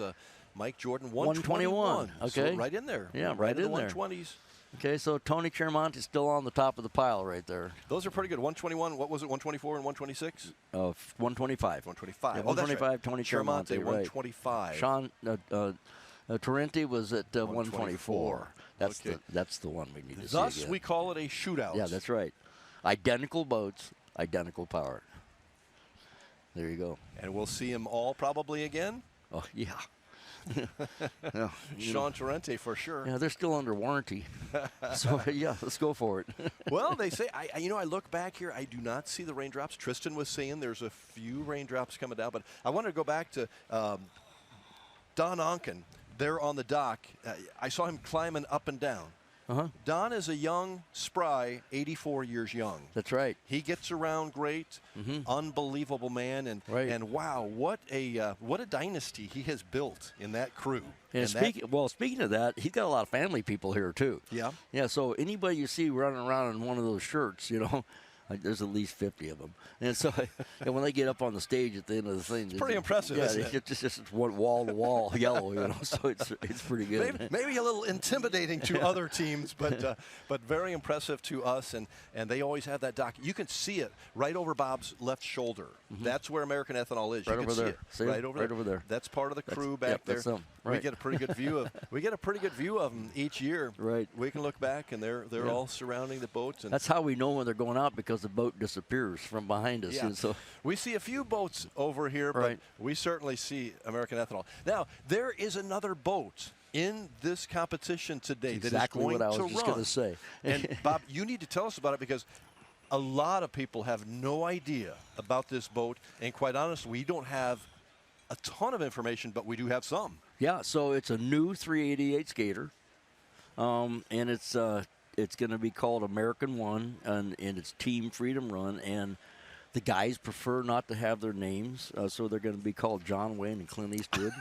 Speaker 1: Mike Jordan, 121.
Speaker 3: Okay.
Speaker 1: So right in there.
Speaker 3: Yeah, right in
Speaker 1: the
Speaker 3: there.
Speaker 1: 120s.
Speaker 3: Okay, so Tony Chiaramonte is still on the top of the pile right there.
Speaker 1: Those are pretty good. 121, what was it, 124 and 126?
Speaker 3: 125.
Speaker 1: 125.
Speaker 3: Yeah,
Speaker 1: Oh, that's
Speaker 3: 125,
Speaker 1: right.
Speaker 3: Tony
Speaker 1: Chiaramonte,
Speaker 3: Chiaramonte,
Speaker 1: 125.
Speaker 3: Sean Torrenti was at 124. That's the one we need to see
Speaker 1: Thus,
Speaker 3: again.
Speaker 1: we call it a shootout.
Speaker 3: Yeah, that's right. Identical boats, identical power. There you go.
Speaker 1: And we'll see them all probably again?
Speaker 3: Oh, yeah.
Speaker 1: Sean Torrenti for sure.
Speaker 3: Yeah, they're still under warranty. So, yeah, let's go for it.
Speaker 1: Well, they say, I look back here, I do not see the raindrops. Tristan was saying there's a few raindrops coming down, but I want to go back to Don Onken there on the dock. I saw him climbing up and down. Don is a young, spry, 84 years young.
Speaker 3: That's right.
Speaker 1: He gets around great, unbelievable man, and wow, what a dynasty he has built in that crew.
Speaker 3: And speaking of that, he's got a lot of family people here too.
Speaker 1: Yeah.
Speaker 3: Yeah. So anybody you see running around in one of those shirts, there's at least 50 of them. And so and when they get up on the stage at the end of the thing,
Speaker 1: it's pretty impressive, isn't it?
Speaker 3: It's just one wall-to-wall yellow, so it's pretty good.
Speaker 1: Maybe a little intimidating to other teams, but very impressive to us. And they always have that dock. You can see it right over Bob's left shoulder. That's where American Ethanol is.
Speaker 3: Right
Speaker 1: you
Speaker 3: over
Speaker 1: can
Speaker 3: there.
Speaker 1: see it. Right over there. That's part of the crew back there.
Speaker 3: That's them. Right.
Speaker 1: We get a pretty good view of them each year.
Speaker 3: Right.
Speaker 1: We can look back and they're all surrounding the boats. And
Speaker 3: that's how we know when they're going out, because the boat disappears from behind us.
Speaker 1: Yeah.
Speaker 3: And so
Speaker 1: we see a few boats over here, but we certainly see American Ethanol. Now, there is another boat in this competition today that is going to run.
Speaker 3: Exactly what I was just going to say.
Speaker 1: And Bob, you need to tell us about it, because a lot of people have no idea about this boat, and quite honestly, we don't have a ton of information, but we do have some.
Speaker 3: Yeah, so it's a new 388 skater, and it's going to be called American One, and it's Team Freedom Run, and the guys prefer not to have their names, so they're going to be called John Wayne and Clint Eastwood.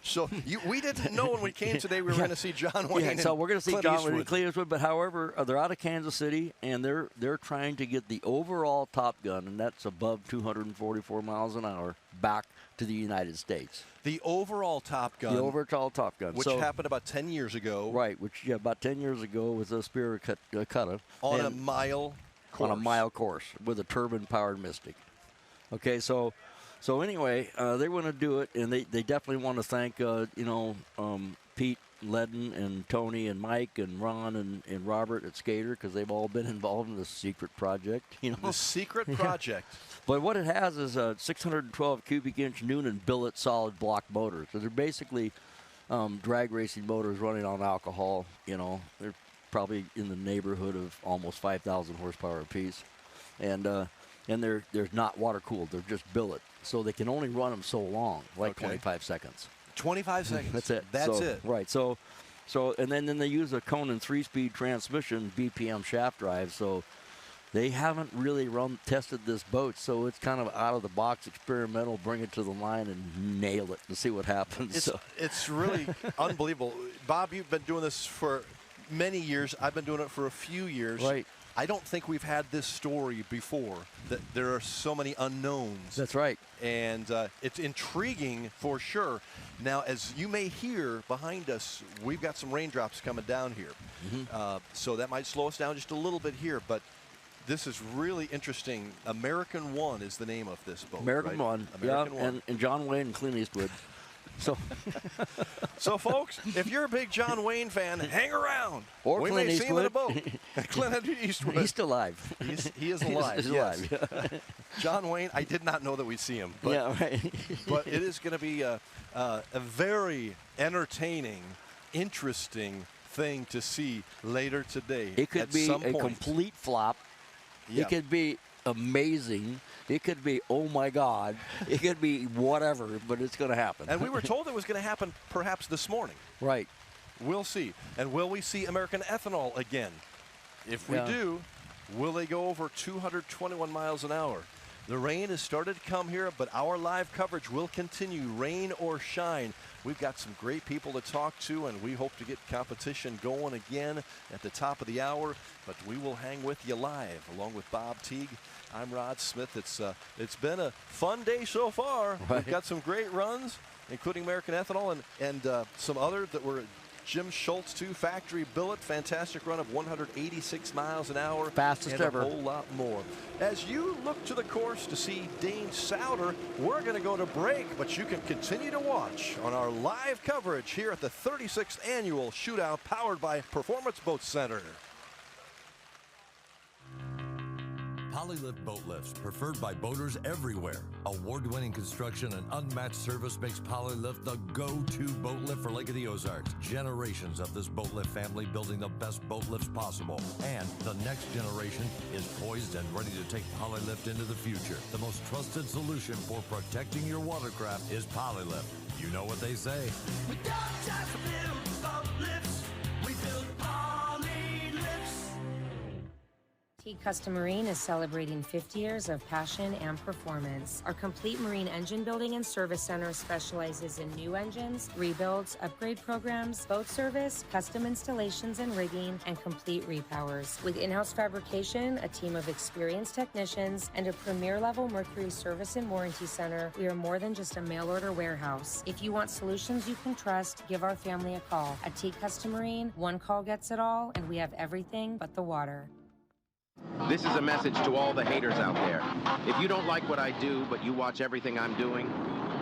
Speaker 1: So we didn't know when we came today we were going to see John Wayne.
Speaker 3: Yeah, so we're going to see
Speaker 1: Clint
Speaker 3: John
Speaker 1: Eastwood.
Speaker 3: Wayne and Clint Eastwood, but however, they're out of Kansas City, and they're trying to get the overall Top Gun, and that's above 244 miles an hour, back to the United States.
Speaker 1: The overall Top Gun.
Speaker 3: The overall Top Gun.
Speaker 1: Which happened about 10 years ago.
Speaker 3: Right, about 10 years ago with a Spirit Cutta.
Speaker 1: On a mile course.
Speaker 3: On a mile course with a turbine-powered Mystic. Okay, so anyway, they want to do it, and they definitely want to thank, Pete, Ledden, and Tony, and Mike, and Ron, and Robert at Skater, because they've all been involved in this secret project.
Speaker 1: The secret project.
Speaker 3: But what it has is a 612 cubic inch Noonan billet solid block motors. So they're basically drag racing motors running on alcohol. They're probably in the neighborhood of almost 5,000 horsepower apiece, and they're not water cooled. They're just billet, so they can only run them so long, like 25 seconds.
Speaker 1: 25 seconds.
Speaker 3: That's it.
Speaker 1: That's it.
Speaker 3: Right. So and then they use a Conan 3-speed transmission, BPM shaft drive. So they haven't really tested this boat, so it's kind of out of the box, experimental. Bring it to the line and nail it and see what happens.
Speaker 1: It's really unbelievable. Bob, you've been doing this for many years. I've been doing it for a few years.
Speaker 3: Right.
Speaker 1: I don't think we've had this story before, that there are so many unknowns.
Speaker 3: That's right.
Speaker 1: And it's intriguing for sure. Now, as you may hear behind us, we've got some raindrops coming down here. So that might slow us down just a little bit here, but this is really interesting. American One is the name of this boat.
Speaker 3: American One.
Speaker 1: American One.
Speaker 3: And John Wayne and Clint Eastwood.
Speaker 1: So, folks, if you're a big John Wayne fan, hang around.
Speaker 3: Or
Speaker 1: we
Speaker 3: Clint
Speaker 1: may see him in a boat.
Speaker 3: Eastwood.
Speaker 1: Clint Eastwood.
Speaker 3: He's still alive.
Speaker 1: He is alive.
Speaker 3: He's
Speaker 1: yes.
Speaker 3: alive.
Speaker 1: John Wayne, I did not know that we'd see him. But,
Speaker 3: yeah, right.
Speaker 1: But it is going to be a very entertaining, interesting thing to see later today.
Speaker 3: It could be a complete flop.
Speaker 1: Yeah.
Speaker 3: It could be amazing. It could be, oh my God. It could be whatever, but it's going to happen.
Speaker 1: And we were told it was going to happen perhaps this morning.
Speaker 3: Right.
Speaker 1: We'll see. And will we see American Ethanol again? If we do, will they go over 221 miles an hour? The rain has started to come here, but our live coverage will continue, rain or shine. We've got some great people to talk to, and we hope to get competition going again at the top of the hour. But we will hang with you live, along with Bob Teague. I'm Rod Smith. It's been a fun day so far.
Speaker 3: Right.
Speaker 1: We've got some great runs, including American Ethanol and some other that were Jim Schultz, too. Factory Billet, fantastic run of 186 miles an hour.
Speaker 3: Fastest
Speaker 1: and
Speaker 3: ever.
Speaker 1: a whole lot more. As you look to the course to see Dane Souter, we're going to go to break, but you can continue to watch on our live coverage here at the 36th Annual Shootout, powered by Performance Boat Center.
Speaker 8: Polylift boat lifts, preferred by boaters everywhere. Award-winning construction and unmatched service makes Polylift the go-to boat lift for Lake of the Ozarks. Generations of this boat lift family building the best boat lifts possible. And the next generation is poised and ready to take Polylift into the future. The most trusted solution for protecting your watercraft is Polylift. You know what they say.
Speaker 4: We don't just build boat lifts, we build Polylifts.
Speaker 12: Peacott Marine is celebrating 50 years of passion and performance. Our complete marine engine building and service center specializes in new engines, rebuilds, upgrade programs, boat service, custom installations and rigging, and complete repowers. With in-house fabrication, a team of experienced technicians, and a premier-level Mercury service and warranty center, we are more than just a mail-order warehouse. If you want solutions you can trust, give our family a call. At Peacott Marine, one call gets it all, and we have everything but the water.
Speaker 7: This is a message to all the haters out there. If you don't like what I do, but you watch everything I'm doing,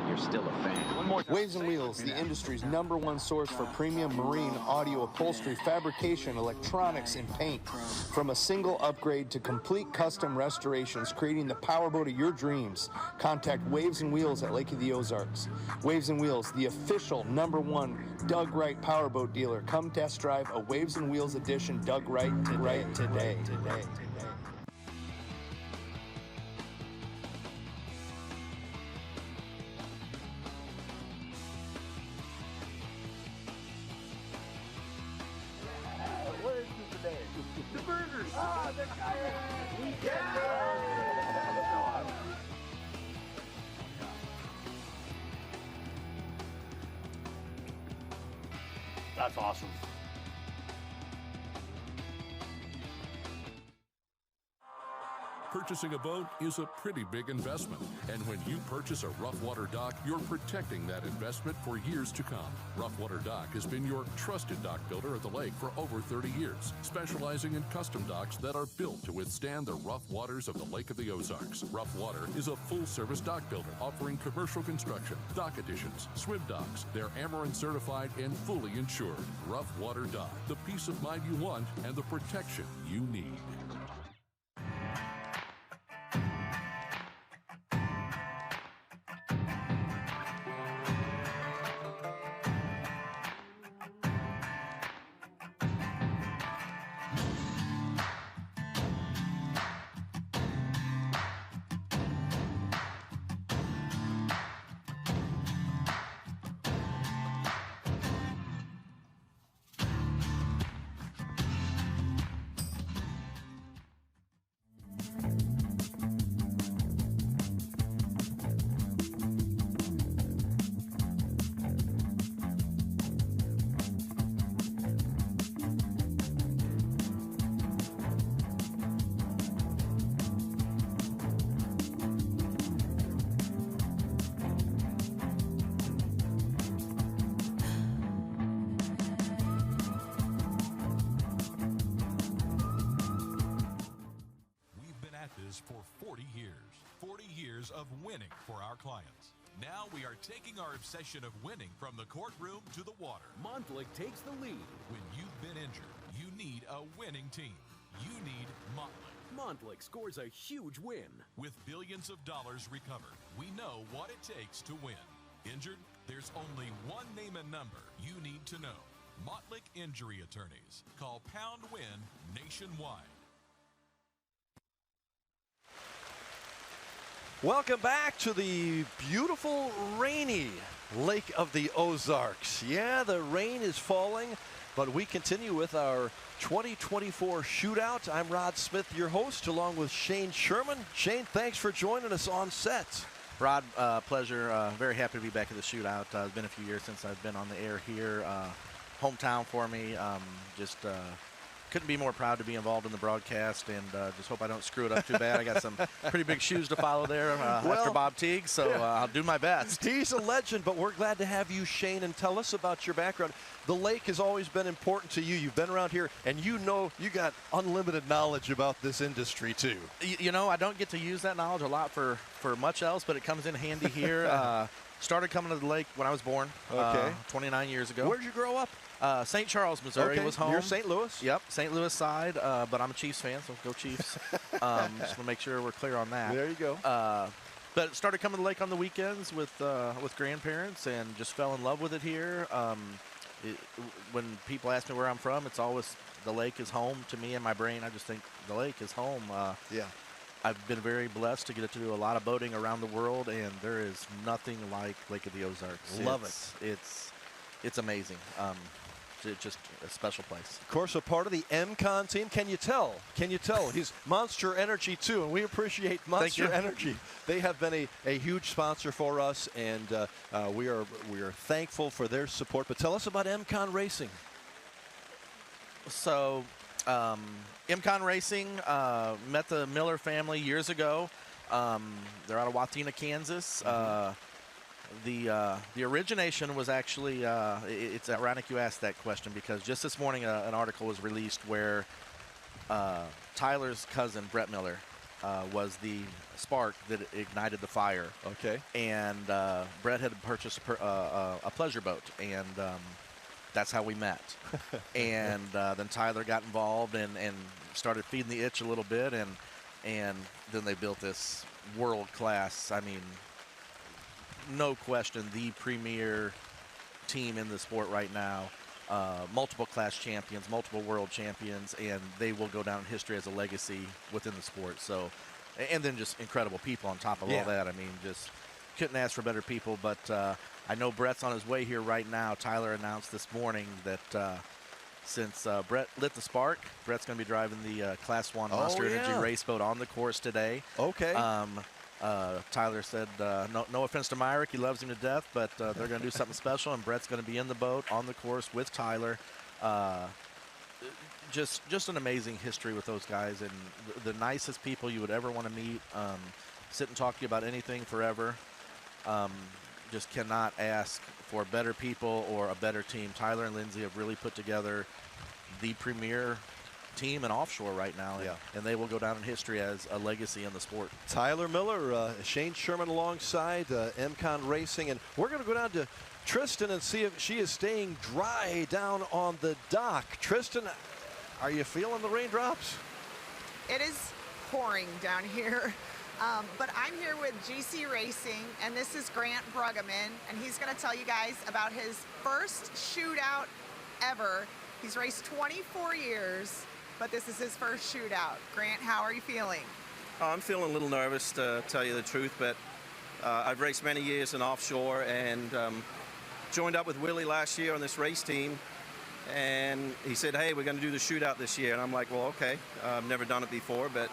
Speaker 7: you're still a fan.
Speaker 9: Waves and Wheels, the industry's #1 source for premium marine audio upholstery, fabrication, electronics, and paint. From a single upgrade to complete custom restorations, creating the powerboat of your dreams. Contact Waves and Wheels at Lake of the Ozarks. Waves and Wheels, the official #1 Doug Wright powerboat dealer. Come test drive a Waves and Wheels edition Doug Wright today.
Speaker 18: That's awesome.
Speaker 13: Purchasing a boat is a pretty big investment, and when you purchase a Rough Water dock, you're protecting that investment for years to come. Rough Water Dock has been your trusted dock builder at the lake for over 30 years, specializing in custom docks that are built to withstand the rough waters of the Lake of the Ozarks. Rough Water is a full-service dock builder offering commercial construction, dock additions, swim docks. They're Amarin certified and fully insured. Rough Water Dock, the peace of mind you want and the protection you need. For 40 years. 40 years of winning for our clients. Now we are taking our obsession of winning from the courtroom to the water.
Speaker 14: Montlick takes the lead.
Speaker 13: When you've been injured, you need a winning team. You need Montlick.
Speaker 14: Montlick scores a huge win.
Speaker 13: With billions of dollars recovered, we know what it takes to win. Injured? There's only one name and number you need to know. Montlick Injury Attorneys. Call Pound Win nationwide.
Speaker 1: Welcome back to the beautiful, rainy Lake of the Ozarks. Yeah, the rain is falling, but we continue with our 2024 shootout. I'm Rod Smith, your host, along with Shane Sherman. Shane, thanks for joining us on set.
Speaker 5: Rod, pleasure. Very happy to be back at the shootout. It's been a few years since I've been on the air here. Hometown for me. Couldn't be more proud to be involved in the broadcast, and just hope I don't screw it up too bad. I got some pretty big shoes to follow there after Bob Teague, so I'll do my best.
Speaker 1: He's a legend, but we're glad to have you, Shane, and tell us about your background. The lake has always been important to you. You've been around here, and you know you got unlimited knowledge about this industry, too.
Speaker 5: You know, I don't get to use that knowledge a lot for much else, but it comes in handy here. Started coming to the lake when I was born, 29 years ago.
Speaker 1: Where'd you grow up?
Speaker 5: St. Charles, Missouri was home.
Speaker 1: You're St. Louis?
Speaker 5: Yep, St. Louis side, but I'm a Chiefs fan, so go Chiefs. Just want to make sure we're clear on that.
Speaker 1: There you go.
Speaker 5: But started coming to the lake on the weekends with grandparents and just fell in love with it here. When people ask me where I'm from, it's always the lake is home to me. In my brain, I just think the lake is home.
Speaker 1: Yeah.
Speaker 5: I've been very blessed to get to do a lot of boating around the world, and there is nothing like Lake of the Ozarks.
Speaker 1: Love it.
Speaker 5: It's amazing. It's just a special place.
Speaker 1: Of course, a part of the MCON team. Can you tell? He's Monster Energy, too, and we appreciate Monster Energy. They have been a huge sponsor for us, and we are thankful for their support. But tell us about MCON Racing.
Speaker 5: So, MCON Racing, met the Miller family years ago. They're out of Watina, Kansas. The origination was actually, it's ironic you asked that question, because just this morning an article was released where Tyler's cousin, Brett Miller, was the spark that ignited the fire.
Speaker 1: Okay.
Speaker 5: And Brett had purchased a pleasure boat, and that's how we met. And then Tyler got involved and started feeding the itch a little bit, and then they built this world-class, I mean, no question, the premier team in the sport right now. Multiple class champions, multiple world champions, and they will go down in history as a legacy within the sport. So, and then just incredible people on top of all that. I mean, just couldn't ask for better people. But I know Brett's on his way here right now. Tyler announced this morning that since Brett lit the spark, Brett's going to be driving the Class 1 Monster Energy race boat on the course today.
Speaker 1: Okay.
Speaker 5: Tyler said, no offense to Myrick, he loves him to death, but they're going to do something special, and Brett's going to be in the boat on the course with Tyler. Just an amazing history with those guys, and the nicest people you would ever want to meet. Sit and talk to you about anything forever. Just cannot ask for better people or a better team. Tyler and Lindsay have really put together the premier team in offshore right now, and they will go down in history as a legacy in the sport.
Speaker 1: Tyler Miller, Shane Sherman alongside MCON Racing, and we're going to go down to Tristan and see if she is staying dry down on the dock. Tristan, are you feeling the raindrops?
Speaker 2: It is pouring down here, but I'm here with GC Racing, and this is Grant Bruggeman, and he's going to tell you guys about his first shootout ever. He's raced 24 years. But this is his first shootout. Grant, how are you feeling?
Speaker 6: I'm feeling a little nervous, to tell you the truth, but I've raced many years in offshore, and joined up with Willie last year on this race team, and he said, hey, we're going to do the shootout this year, and I'm like, well, okay. I've never done it before, but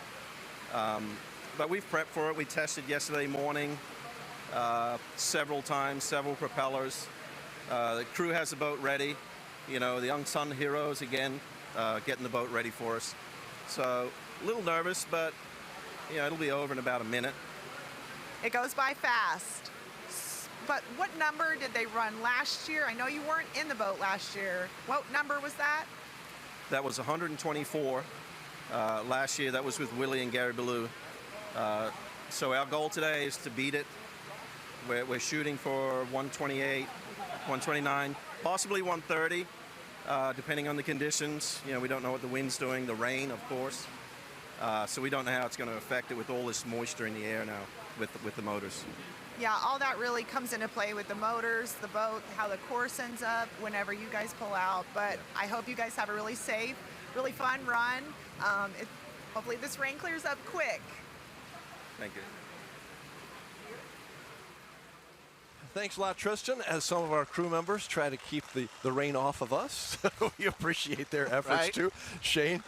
Speaker 6: we've prepped for it. We tested yesterday morning several times, several propellers. The crew has the boat ready. You know, the unsung heroes, again, getting the boat ready for us. So a little nervous, but it'll be over in about a minute.
Speaker 2: It goes by fast. But what number did they run last year? I know you weren't in the boat last year. What number was that?
Speaker 6: That was 124 last year. That was with Willie and Gary Ballou. So our goal today is to beat it. We're shooting for 128, 129, possibly 130. Depending on the conditions. We don't know what the wind's doing, the rain, of course. So we don't know how it's going to affect it with all this moisture in the air now with the motors.
Speaker 2: Yeah, all that really comes into play with the motors, the boat, how the course ends up whenever you guys pull out. But I hope you guys have a really safe, really fun run. Hopefully this rain clears up quick.
Speaker 6: Thank you.
Speaker 1: Thanks a lot, Tristan, as some of our crew members try to keep the rain off of us. We appreciate their efforts,
Speaker 5: Right.
Speaker 1: too. Shane,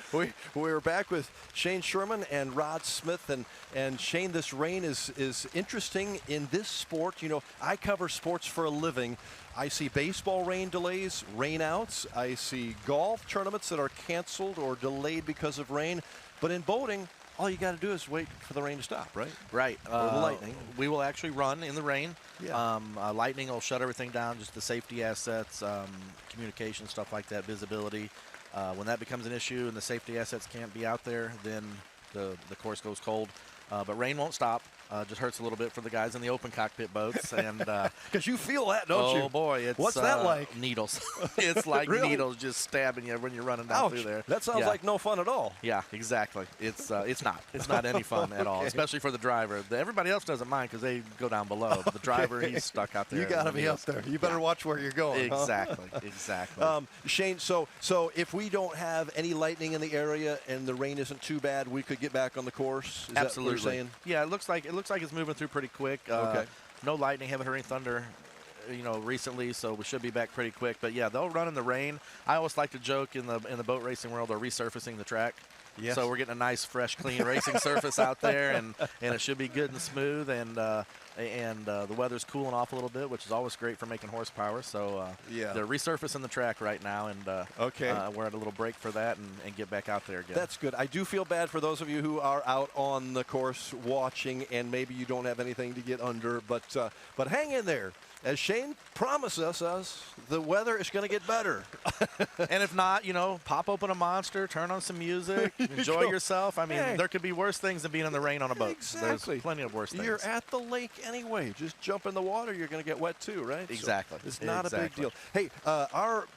Speaker 1: we're back with Shane Sherman and Rod Smith. And Shane, this rain is interesting in this sport. You know, I cover sports for a living. I see baseball rain delays, rainouts. I see golf tournaments that are canceled or delayed because of rain. But in boating, all you got to do is wait for the rain to stop, right?
Speaker 5: Right.
Speaker 1: Or the lightning.
Speaker 5: We will actually run in the rain.
Speaker 1: Yeah.
Speaker 5: Lightning will shut everything down, just the safety assets, communication, stuff like that, visibility. When that becomes an issue and the safety assets can't be out there, then the course goes cold. But rain won't stop. Just hurts a little bit for the guys in the open cockpit boats. And
Speaker 1: because you feel that, don't you?
Speaker 5: Oh, boy. It's,
Speaker 1: what's that like?
Speaker 5: Needles. It's like
Speaker 1: Really?
Speaker 5: needles just stabbing you when you're running down
Speaker 1: Ouch.
Speaker 5: through there.
Speaker 1: That sounds
Speaker 5: Yeah.
Speaker 1: like no fun at all.
Speaker 5: Yeah, exactly. It's not. It's not any fun at all,
Speaker 1: Okay.
Speaker 5: especially for the driver. Everybody else doesn't mind because they go down below. But the driver,
Speaker 1: Okay.
Speaker 5: he's stuck out there.
Speaker 1: You got to
Speaker 5: in the
Speaker 1: be up
Speaker 5: needles.
Speaker 1: there. You better watch where you're going. huh?
Speaker 5: Exactly. Exactly.
Speaker 1: Shane, so if we don't have any lightning in the area and the rain isn't too bad, we could get back on the course. Is
Speaker 5: Absolutely.
Speaker 1: that what you're saying?
Speaker 5: Yeah, it looks like it's moving through pretty quick.
Speaker 1: Okay.
Speaker 5: No lightning, haven't heard any thunder, recently, so we should be back pretty quick. But yeah, they'll run in the rain. I always like to joke in the boat racing world, they're resurfacing the track.
Speaker 1: Yes.
Speaker 5: So we're getting a nice, fresh, clean racing surface out there, and it should be good and smooth. And the weather's cooling off a little bit, which is always great for making horsepower. So
Speaker 1: Yeah.
Speaker 5: they're resurfacing the track right now, and we're at a little break for that and get back out there again.
Speaker 1: That's good. I do feel bad for those of you who are out on the course watching, and maybe you don't have anything to get under, but hang in there. As Shane promises us, the weather is going to get better.
Speaker 5: And if not, pop open a Monster, turn on some music, enjoy yourself. I mean,
Speaker 1: Hey.
Speaker 5: there could be worse things than being in the rain on a boat.
Speaker 1: Exactly.
Speaker 5: There's plenty of worse things.
Speaker 1: You're at the lake anyway. Just jump in the water. You're going to get wet too, right? So
Speaker 5: Exactly.
Speaker 1: it's not a big
Speaker 5: Exactly.
Speaker 1: deal. Hey, our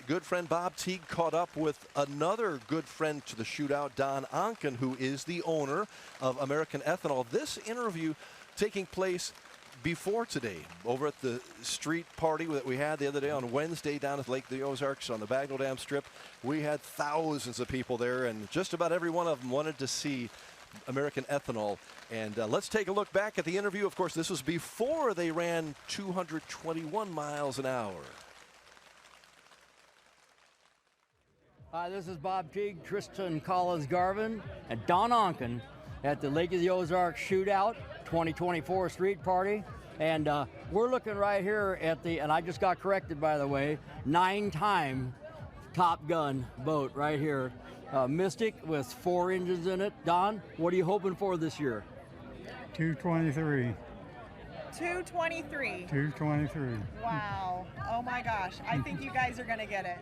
Speaker 1: good friend Bob Teague caught up with another good friend to the shootout, Don Onken, who is the owner of American Ethanol. This interview taking place before today, over at the street party that we had the other day on Wednesday down at Lake of the Ozarks on the Bagnell Dam Strip. We had thousands of people there, and just about every one of them wanted to see American Ethanol. And let's take a look back at the interview. Of course, this was before they ran 221 miles an hour.
Speaker 10: Hi, this is Bob Teague, Tristan Collins Garvin, and Don Onken at the Lake of the Ozarks Shootout 2024 Street Party. And we're looking right here at and I just got corrected, by the way, 9-time Top Gun boat right here. Mystic with 4 engines in it. Don, what are you hoping for this year?
Speaker 11: 223.
Speaker 2: 223.
Speaker 11: 223.
Speaker 2: Wow. Oh my gosh. I think you guys are going to get it.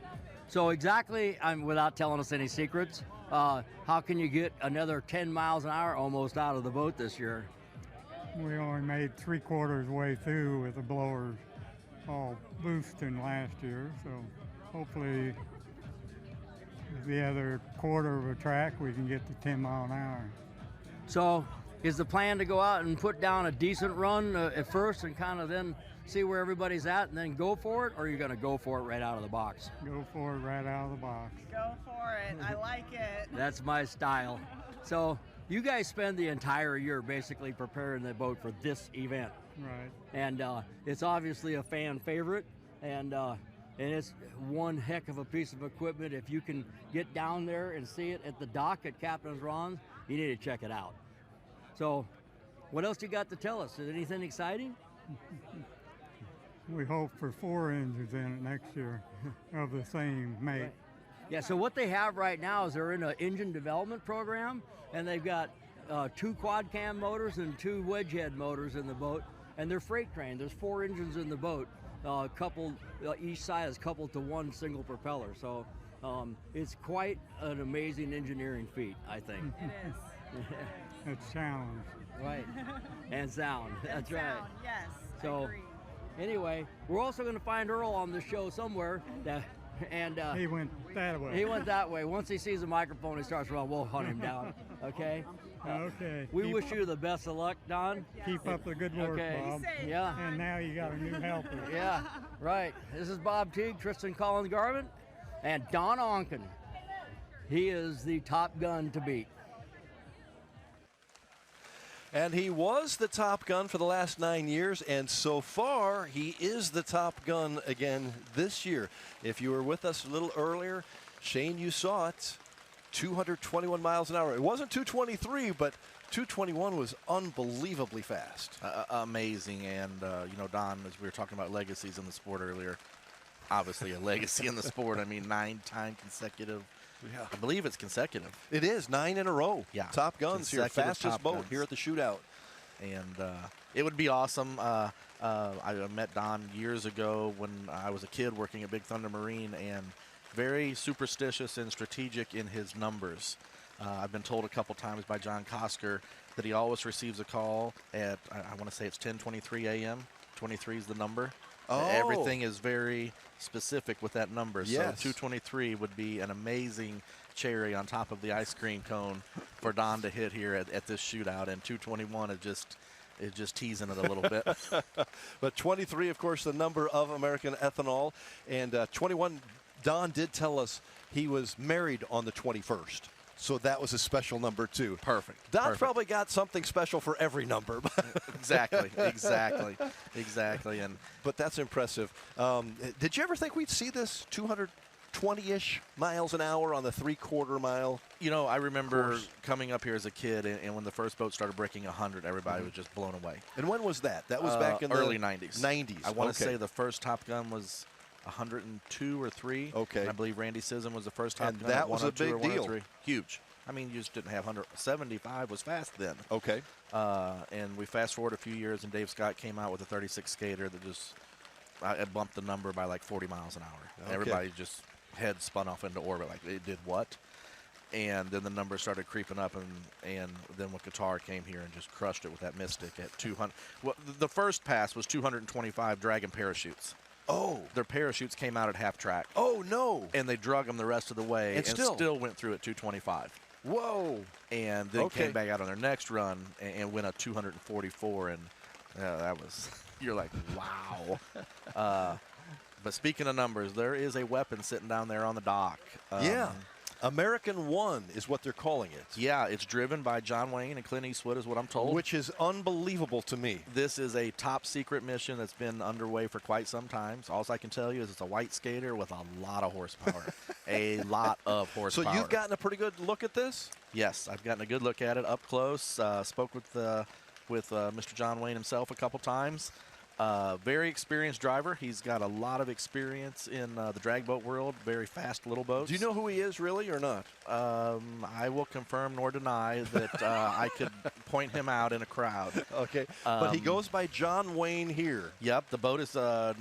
Speaker 10: So exactly, without telling us any secrets, how can you get another 10 miles an hour almost out of the boat this year?
Speaker 11: We only made 3/4 way through with the blowers all boosting last year, so hopefully the other quarter of a track we can get to 10 mile an hour.
Speaker 10: So is the plan to go out and put down a decent run at first and kind of then see where everybody's at and then go for it, or are you going to go for it right out of the box?
Speaker 11: Go for it right out of the box.
Speaker 2: Go for it. I like it.
Speaker 10: That's my style. So you guys spend the entire year basically preparing the boat for this event.
Speaker 11: Right.
Speaker 10: And it's obviously a fan favorite, and it's one heck of a piece of equipment. If you can get down there and see it at the dock at Captain's Ron's, you need to check it out. So what else you got to tell us? Is anything exciting?
Speaker 11: We hope for 4 engines in it next year of the same make.
Speaker 10: Right. Yeah, so what they have right now is they're in an engine development program, and they've got 2 quad cam motors and 2 wedge head motors in the boat, and they're freight trained. There's 4 engines in the boat, coupled, each side is coupled to 1 single propeller. So it's quite an amazing engineering feat, I think.
Speaker 2: It is.
Speaker 11: It's challenge.
Speaker 10: Right. And sound. That's
Speaker 2: And
Speaker 10: right.
Speaker 2: sound, yes.
Speaker 10: So
Speaker 2: Agree.
Speaker 10: anyway, we're also going to find Earl on the show somewhere. And
Speaker 11: he went that way.
Speaker 10: He went that way. Once he sees the microphone, he starts running. We'll hunt him down. Okay.
Speaker 11: Okay.
Speaker 10: We wish you the best of luck, Don.
Speaker 11: Keep up the good work,
Speaker 10: Okay.
Speaker 11: Bob.
Speaker 10: Yeah.
Speaker 11: And now you got a new helper.
Speaker 10: Yeah. Right. This is Bob Teague, Tristan Collins Garvin, and Don Onken. He is the Top Gun to beat.
Speaker 1: And he was the top gun for the last 9 years, and so far, he is the top gun again this year. If you were with us a little earlier, Shane, you saw it, 221 miles an hour. It wasn't 223, but 221 was unbelievably fast.
Speaker 5: Amazing. And, you know, Don, as we were talking about legacies in the sport earlier, obviously a legacy in the sport. I mean, 9-time consecutive.
Speaker 1: Yeah.
Speaker 5: I believe it's consecutive.
Speaker 1: It is 9 in a row.
Speaker 5: Yeah.
Speaker 1: Top Guns here, fastest boat
Speaker 5: guns.
Speaker 1: here at the shootout.
Speaker 5: And it would be awesome. I met Don years ago when I was a kid working at Big Thunder Marine, and very superstitious and strategic in his numbers. I've been told a couple times by John Kosker that he always receives a call at, I want to say it's 10:23 a.m. 23 is the number.
Speaker 1: Oh.
Speaker 5: Everything is very specific with that number.
Speaker 1: Yes.
Speaker 5: So 223 would be an amazing cherry on top of the ice cream cone for Don to hit here at this shootout. And 221 is just teasing it a little bit.
Speaker 1: But 23, of course, the number of American Ethanol. And 21, Don did tell us he was married on the 21st. So that was a special number, too.
Speaker 5: Perfect.
Speaker 1: Don's probably got something special for every number.
Speaker 5: Exactly.
Speaker 1: But that's impressive. Did you ever think we'd see this 220-ish miles an hour on the 3/4 mile?
Speaker 5: You know, I remember coming up here as a kid, and when the first boat started breaking 100, everybody was just blown away.
Speaker 1: And when was that? That was back in
Speaker 5: early
Speaker 1: the
Speaker 5: 90s.
Speaker 1: 90s.
Speaker 5: I want to say the first Top Gun was 102 or 3.
Speaker 1: Okay.
Speaker 5: And I believe Randy Sism was the first Top
Speaker 1: And
Speaker 5: Gun.
Speaker 1: that was a big deal.
Speaker 5: Huge. I mean, you just didn't have 175 was fast then.
Speaker 1: Okay.
Speaker 5: And we fast forward a few years, and Dave Scott came out with a 36 skater that just it bumped the number by like 40 miles an hour.
Speaker 1: Okay.
Speaker 5: Everybody just head spun off into orbit like, it did what? And then the numbers started creeping up, and then when Qatar came here and just crushed it with that Mystic at 200. Well, the first pass was 225 Dragon parachutes.
Speaker 1: Oh.
Speaker 5: Their parachutes came out at half track.
Speaker 1: Oh, no.
Speaker 5: And they drug them the rest of the way
Speaker 1: And still
Speaker 5: went through at 225.
Speaker 1: Whoa.
Speaker 5: And then came back out on their next run and went up 244. And that was, you're like, wow. But speaking of numbers, there is a weapon sitting down there on the dock.
Speaker 1: Yeah. American One is what they're calling it.
Speaker 5: Yeah, it's driven by John Wayne and Clint Eastwood is what I'm told.
Speaker 1: Which is unbelievable to me.
Speaker 5: This is a top secret mission that's been underway for quite some time. So all I can tell you is it's a white skater with a lot of horsepower. A lot of horsepower.
Speaker 1: So you've gotten a pretty good look at this?
Speaker 5: Yes, I've gotten a good look at it up close. Spoke with Mr. John Wayne himself a couple times. Very experienced driver. He's got a lot of experience in the drag boat world, very fast little boats.
Speaker 1: Do you know who he is really or not?
Speaker 5: I will confirm nor deny that I could point him out in a crowd.
Speaker 1: Okay, but he goes by John Wayne here.
Speaker 5: Yep, the boat is the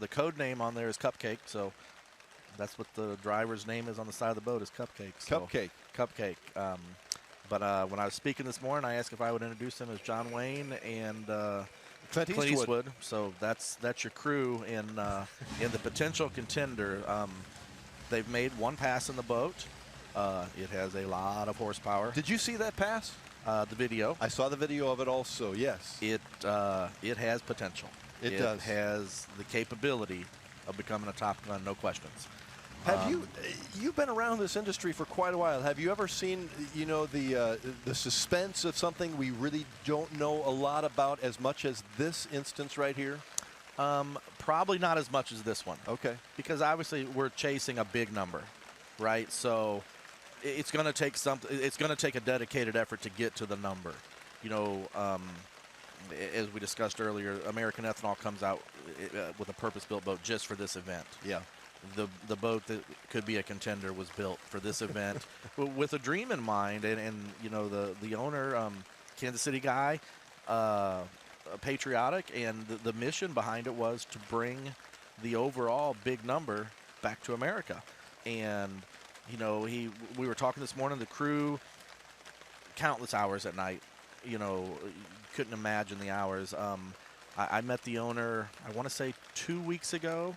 Speaker 5: code name on there is Cupcake, so that's what the driver's name is on the side of the boat is Cupcake. So
Speaker 1: Cupcake.
Speaker 5: But when I was speaking this morning, I asked if I would introduce him as John Wayne and
Speaker 1: Clint
Speaker 5: Eastwood. So that's your crew in the potential contender. They've made one pass in the boat. It has a lot of horsepower.
Speaker 1: Did you see that pass?
Speaker 5: The video.
Speaker 1: I saw the video of it also. Yes.
Speaker 5: It has potential.
Speaker 1: It does.
Speaker 5: It has the capability of becoming a Top Gun, no questions.
Speaker 1: Have you've been around this industry for quite a while? Have you ever seen, you know, the suspense of something we really don't know a lot about as much as this instance right here?
Speaker 5: Probably not as much as this one.
Speaker 1: Okay.
Speaker 5: Because obviously we're chasing a big number, right? So it's going to take something. It's going to take a dedicated effort to get to the number. You know, as we discussed earlier, American Ethanol comes out with a purpose-built boat just for this event.
Speaker 1: Yeah.
Speaker 5: The boat that could be a contender was built for this event with a dream in mind, and you know the owner, Kansas City guy, patriotic, and the mission behind it was to bring the overall big number back to America. And you know we were talking this morning, the crew, countless hours at night. You know, couldn't imagine the hours. I met the owner, I want to say 2 weeks ago.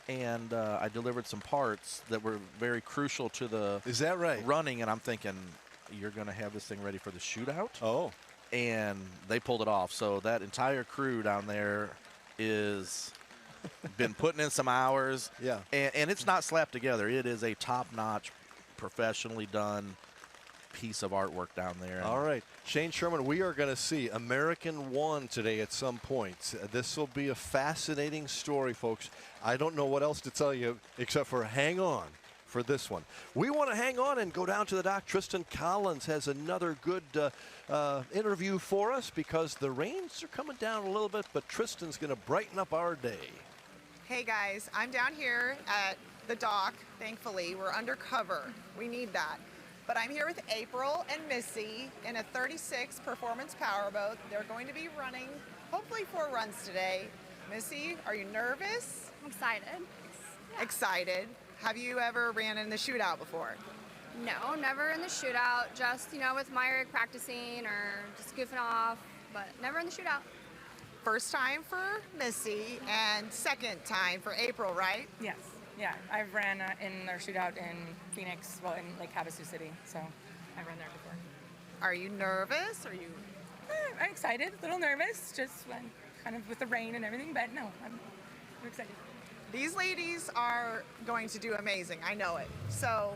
Speaker 5: And I delivered some parts that were very crucial to the
Speaker 1: Is that right?
Speaker 5: running, and I'm thinking, you're going to have this thing ready for the shootout?
Speaker 1: Oh.
Speaker 5: And they pulled it off. So that entire crew down there is been putting in some hours.
Speaker 1: Yeah.
Speaker 5: And it's not slapped together. It is a top-notch, professionally done piece of artwork down there.
Speaker 1: All right, Shane Sherman, we are going to see American One today at some point. This will be a fascinating story, folks. I don't know what else to tell you except for hang on for this one. We want to hang on and go down to the dock. Tristan Collins has another good interview for us because the rains are coming down a little bit, but Tristan's going to brighten up our day.
Speaker 2: Hey guys, I'm down here at the dock, thankfully. We're undercover. We need that. But I'm here with April and Missy in a 36 performance powerboat. They're going to be running hopefully 4 runs today. Missy, are you nervous?
Speaker 15: Excited.
Speaker 2: Excited. Have you ever ran in the shootout before?
Speaker 15: No, never in the shootout. Just, with Myrick practicing or just goofing off, but never in the shootout.
Speaker 2: First time for Missy and second time for April, right?
Speaker 19: Yes. Yeah, I've ran in their shootout in Phoenix, well, in Lake Havasu City, so I've run there before.
Speaker 2: Are you nervous? Are you?
Speaker 19: I'm excited, a little nervous, just kind of with the rain and everything, but no, I'm excited.
Speaker 2: These ladies are going to do amazing. I know it. So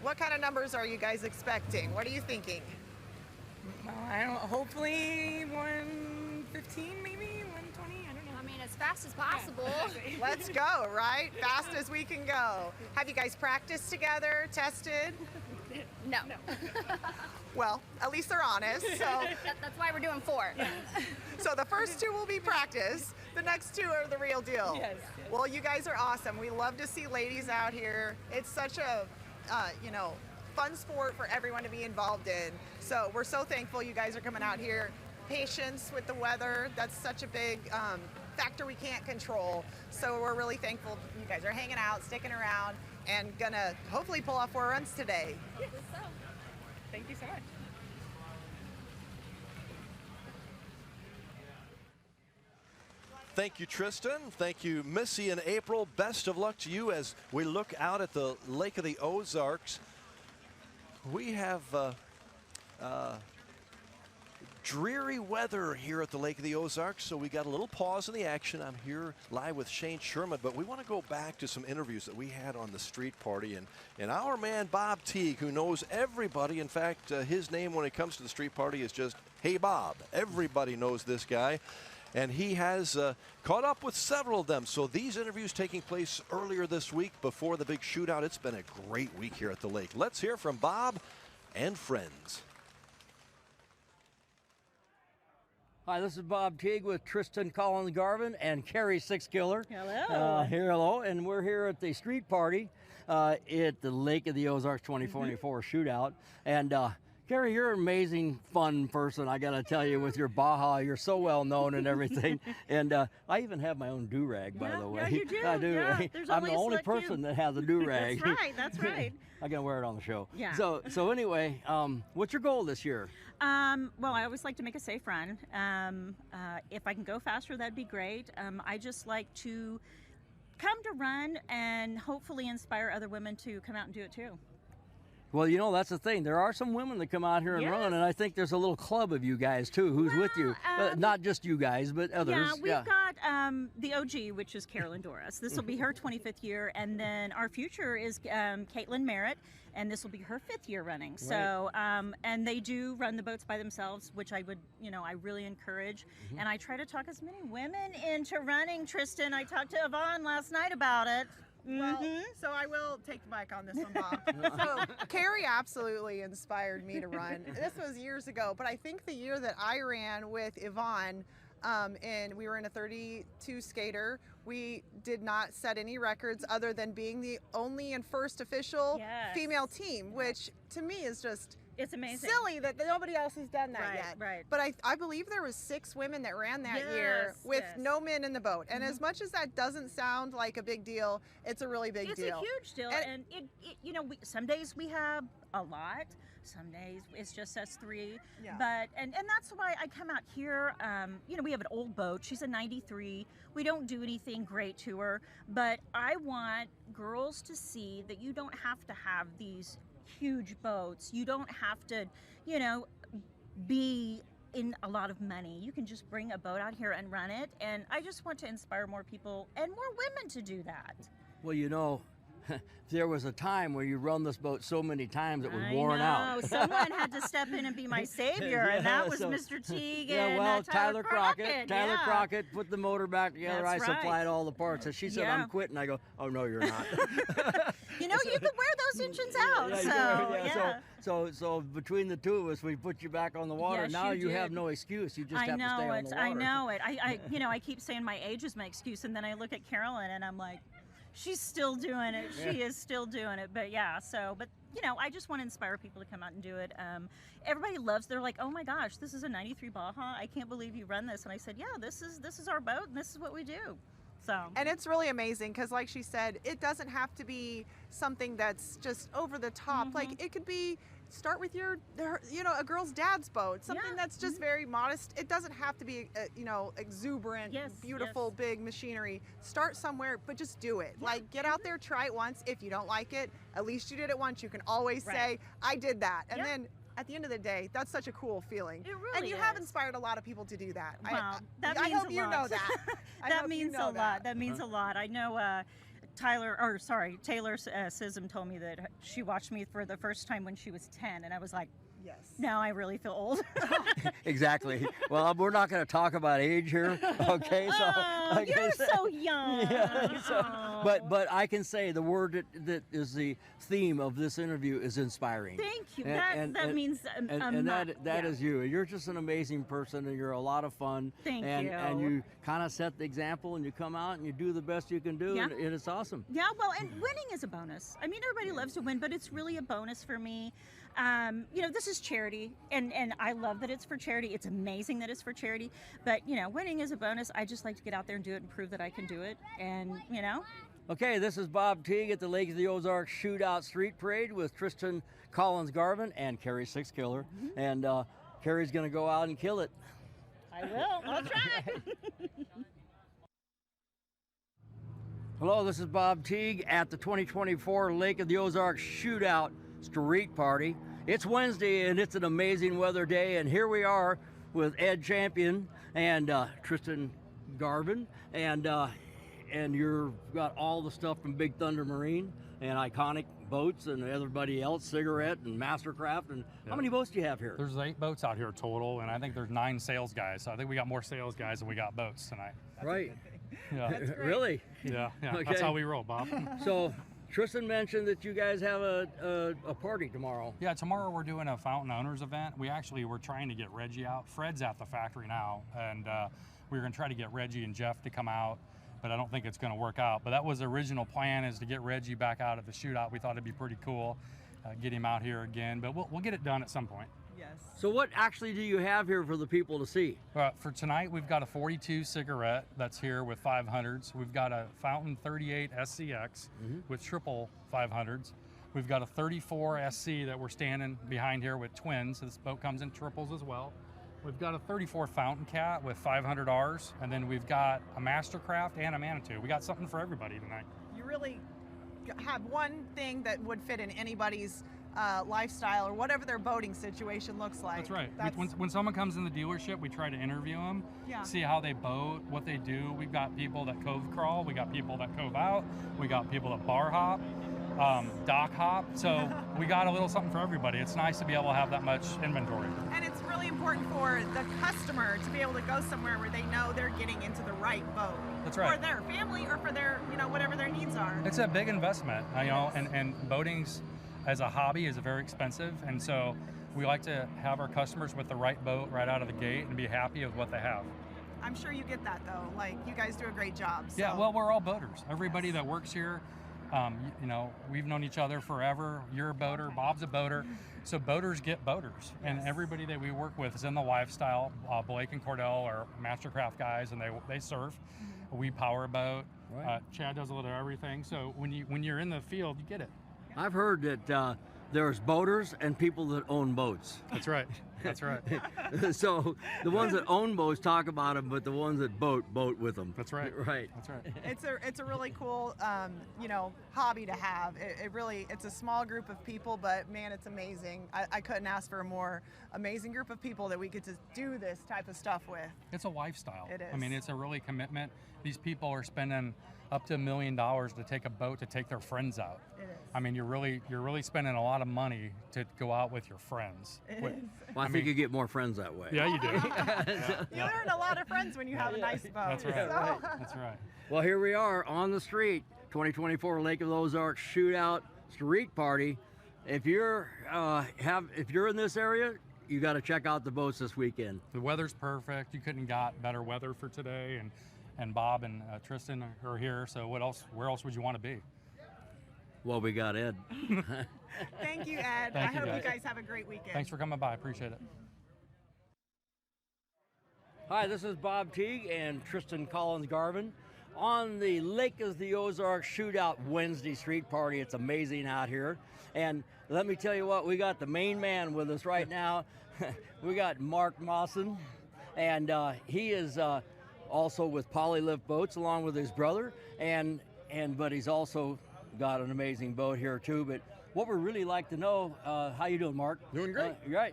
Speaker 2: what kind of numbers are you guys expecting? What are you thinking?
Speaker 19: Well, I don't know. Hopefully 115, maybe 120. I don't know.
Speaker 15: I mean, as fast as possible.
Speaker 2: Let's go, right? Fast as we can go. Have you guys practiced together, tested?
Speaker 15: No.
Speaker 2: Well, at least they're honest. So
Speaker 15: that's why we're doing 4.
Speaker 2: So the first 2 will be practice. The next 2 are the real deal.
Speaker 19: Yes.
Speaker 2: Well, you guys are awesome. We love to see ladies out here. It's such a, fun sport for everyone to be involved in. So we're so thankful you guys are coming out here. Patience with the weather, that's such a big factor we can't control. So we're really thankful you guys are hanging out, sticking around, and gonna hopefully pull off 4 runs today.
Speaker 19: Yes. Thank you so much.
Speaker 1: Thank you, Tristan. Thank you, Missy and April. Best of luck to you as we look out at the Lake of the Ozarks. We have dreary weather here at the Lake of the Ozarks, so we got a little pause in the action. I'm here live with Shane Sherman, but we want to go back to some interviews that we had on the street party. And our man Bob Teague, who knows everybody. In fact, his name when it comes to the street party is just, Hey Bob. Everybody knows this guy. And he has caught up with several of them. So these interviews taking place earlier this week before the big shootout. It's been a great week here at the lake. Let's hear from Bob and friends.
Speaker 10: Hi, this is Bob Teague with Tristan Collins Garvin and Carrie Sixkiller.
Speaker 20: Hello.
Speaker 10: Hello, and we're here at the street party at the Lake of the Ozarks 2024 shootout. And Carrie, you're an amazing, fun person, I got to tell you, with your Baja. You're so well known and everything. And I even have my own do-rag, by the way.
Speaker 20: Yeah, you do.
Speaker 10: I do.
Speaker 20: Yeah,
Speaker 10: I'm the only person that has a do-rag.
Speaker 20: That's right.
Speaker 10: I can wear it on the show.
Speaker 20: Yeah.
Speaker 10: So anyway, what's your goal this year?
Speaker 20: Well, I always like to make a safe run. If I can go faster, that'd be great. I just like to come to run and hopefully inspire other women to come out and do it too.
Speaker 10: Well, that's the thing. There are some women that come out here and run, and I think there's a little club of you guys, too, who's with you. Not just you guys, but others.
Speaker 20: Yeah, we've got the OG, which is Carolyn Doris. This will be her 25th year, and then our future is Caitlin Merritt, and this will be her 5th year running. Right. So, and they do run the boats by themselves, which I would, I really encourage. Mm-hmm. And I try to talk as many women into running, Tristan. I talked to Yvonne last night about it.
Speaker 2: Well, so I will take the mic on this one, Bob. So Carrie absolutely inspired me to run. This was years ago, but I think the year that I ran with Yvonne, and we were in a 32 skater, we did not set any records other than being the only and first official female team, which to me is just
Speaker 20: it's amazing.
Speaker 2: Silly that nobody else has done that yet.
Speaker 20: Right.
Speaker 2: But I believe there was 6 women that ran that year with no men in the boat. And as much as that doesn't sound like a big deal, it's a really big deal.
Speaker 20: It's a huge deal. And it some days we have a lot. Some days it's just us 3.
Speaker 2: Yeah.
Speaker 20: But and that's why I come out here. We have an old boat. She's a 93. We don't do anything great to her, but I want girls to see that you don't have to have these huge boats. You don't have to, be in a lot of money. You can just bring a boat out here and run it. And I just want to inspire more people and more women to do that.
Speaker 10: Well, there was a time where you run this boat so many times it was
Speaker 20: I
Speaker 10: worn
Speaker 20: know.
Speaker 10: out.
Speaker 20: Someone had to step in and be my savior, and that was Mr. Teague and
Speaker 10: well,
Speaker 20: Tyler Crockett.
Speaker 10: Tyler
Speaker 20: yeah.
Speaker 10: Crockett put the motor back together.
Speaker 20: That's
Speaker 10: I supplied
Speaker 20: right.
Speaker 10: all the parts. And she said,
Speaker 20: Yeah.
Speaker 10: I'm quitting. I go, oh, no, you're not.
Speaker 20: You know, you could wear those engines out.
Speaker 10: So between the two of us, we put you back on the water.
Speaker 20: Yes,
Speaker 10: now you have
Speaker 20: did.
Speaker 10: no excuse. You just
Speaker 20: I
Speaker 10: have to
Speaker 20: know
Speaker 10: stay on
Speaker 20: it.
Speaker 10: the water.
Speaker 20: I know it. You know, I keep saying my age is my excuse, and then I look at Carolyn and I'm like, she's still doing it. She is still doing it. But yeah, but you know, I just want to inspire people to come out and do it. Everybody loves. They're like, oh my gosh, this is a '93 Baja. I can't believe you run this. And I said, yeah, this is our boat, and this is what we do. So.
Speaker 2: And it's really amazing because, like she said, it doesn't have to be something that's just over the top. Like it could be. Start with a girl's dad's boat, something that's just very modest. It doesn't have to be, exuberant, beautiful, big machinery. Start somewhere, but just do it. Like, get out there, try it once. If you don't like it, at least you did it once. You can always say, I did that. And then at the end of the day, that's such a cool feeling. It really And you have inspired a lot of people to do that.
Speaker 20: Wow, that
Speaker 2: I
Speaker 20: means
Speaker 2: hope
Speaker 20: a
Speaker 2: you
Speaker 20: lot.
Speaker 2: know that.
Speaker 20: That means a lot. That means a lot. I know Taylor Sism told me that she watched me for the first time when she was 10, and I was like, yes. Now I really feel old.
Speaker 10: Exactly. Well, we're not going to talk about age here, okay? So
Speaker 20: you're so young.
Speaker 10: Yeah, but I can say the word that is the theme of this interview is inspiring.
Speaker 20: Thank you. That means
Speaker 10: that is you. You're just an amazing person, and you're a lot of fun.
Speaker 20: Thank
Speaker 10: you. And you kind of set the example, and you come out and you do the best you can do, and it's awesome.
Speaker 20: Yeah, well, and winning is a bonus. I mean, everybody loves to win, but it's really a bonus for me. This is charity, and I love that it's for charity. It's amazing that it's for charity, but, winning is a bonus. I just like to get out there and do it and prove that I can do it, and,
Speaker 10: Okay, this is Bob Teague at the Lake of the Ozarks Shootout Street Parade with Tristan Collins-Garvin and Carrie Sixkiller, and Carrie's going to go out and kill it.
Speaker 20: I will. I'll try.
Speaker 10: Hello, this is Bob Teague at the 2024 Lake of the Ozarks Shootout Street Party. It's Wednesday and it's an amazing weather day, and here we are with Ed Champion and Tristan Garvin, and you've got all the stuff from Big Thunder Marine and Iconic Boats and everybody else, Cigarette and Mastercraft. And how many boats do you have here?
Speaker 21: There's 8 boats out here total, and I think there's 9 sales guys. So I think we got more sales guys than we got boats tonight.
Speaker 10: Right.
Speaker 21: Yeah.
Speaker 10: Really?
Speaker 21: Yeah.
Speaker 10: Okay.
Speaker 21: That's how we roll, Bob.
Speaker 10: So Tristan mentioned that you guys have a party tomorrow.
Speaker 21: Yeah, tomorrow we're doing a Fountain Owners event. We're trying to get Reggie out. Fred's at the factory now, and we're going to try to get Reggie and Jeff to come out, but I don't think it's going to work out. But that was the original plan, is to get Reggie back out at the shootout. We thought it'd be pretty cool, get him out here again, but we'll get it done at some point.
Speaker 2: Yes.
Speaker 10: So what actually do you have here for the people to see?
Speaker 21: For tonight, we've got a 42 Cigarette that's here with 500s. We've got a Fountain 38 SCX with triple 500s. We've got a 34 SC that we're standing behind here with twins. So this boat comes in triples as well. We've got a 34 Fountain Cat with 500 Rs, and then we've got a Mastercraft and a Manitou. We got something for everybody tonight.
Speaker 2: You really have one thing that would fit in anybody's lifestyle or whatever their boating situation looks like.
Speaker 21: That's right. When someone comes in the dealership, we try to interview them, see how they boat, what they do. We've got people that cove crawl, we got people that cove out, we got people that bar hop, dock hop. So we got a little something for everybody. It's nice to be able to have that much inventory.
Speaker 2: And it's really important for the customer to be able to go somewhere where they know they're getting into the right boat.
Speaker 21: That's right.
Speaker 2: For their family or for their, whatever their needs are.
Speaker 21: It's a big investment, and boating's as a hobby is very expensive, and so we like to have our customers with the right boat right out of the gate and be happy with what they have.
Speaker 2: I'm sure you get that though. Like, you guys do a great job. So.
Speaker 21: Yeah, well, we're all boaters. Everybody that works here, we've known each other forever. You're a boater, Bob's a boater. So boaters get boaters, and everybody that we work with is in the lifestyle. Blake and Cordell are Mastercraft guys, and they surf. We power a boat.
Speaker 10: Right.
Speaker 21: Chad does a little of everything. So when you're in the field, you get it.
Speaker 10: I've heard that there's boaters and people that own boats.
Speaker 21: That's right. That's right.
Speaker 10: So the ones that own boats talk about them, but the ones that boat with them.
Speaker 21: That's right.
Speaker 10: Right.
Speaker 21: That's right.
Speaker 2: It's a really cool hobby to have. It's a small group of people, but man, it's amazing. I couldn't ask for a more amazing group of people that we get to do this type of stuff with.
Speaker 21: It's a lifestyle.
Speaker 2: It is.
Speaker 21: I mean, it's a really commitment. These people are spending up to $1 million to take a boat to take their friends out.
Speaker 2: It is.
Speaker 21: I mean, you're really spending a lot of money to go out with your friends.
Speaker 2: It
Speaker 21: Wait,
Speaker 2: is.
Speaker 10: Well, I think you get more friends that way.
Speaker 21: Yeah, you do.
Speaker 2: You learn a lot of friends when you have a nice boat.
Speaker 21: That's right.
Speaker 2: So.
Speaker 21: That's right.
Speaker 10: Well, here we are on the street, 2024 Lake of the Ozarks Shootout Street Party. If you're in this area, you got to check out the boats this weekend.
Speaker 21: The weather's perfect. You couldn't got better weather for today, and Bob and Tristan are here. So where else would you want to be?
Speaker 10: Well, we got Ed.
Speaker 2: Thank you, Ed.
Speaker 21: Thank
Speaker 2: I
Speaker 21: you,
Speaker 2: hope
Speaker 21: guys.
Speaker 2: you guys have a great weekend.
Speaker 21: Thanks for coming by. Appreciate it.
Speaker 10: Hi, this is Bob Teague and Tristan Collins Garvin on the Lake of the Ozarks Shootout Wednesday Street Party. It's amazing out here. And let me tell you what, we got the main man with us right now. We got Mark Mosson, and he is also with Polylift Boats along with his brother, but he's also got an amazing boat here too. But what we really like to know, how you doing, Mark?
Speaker 17: Doing great.
Speaker 10: Right.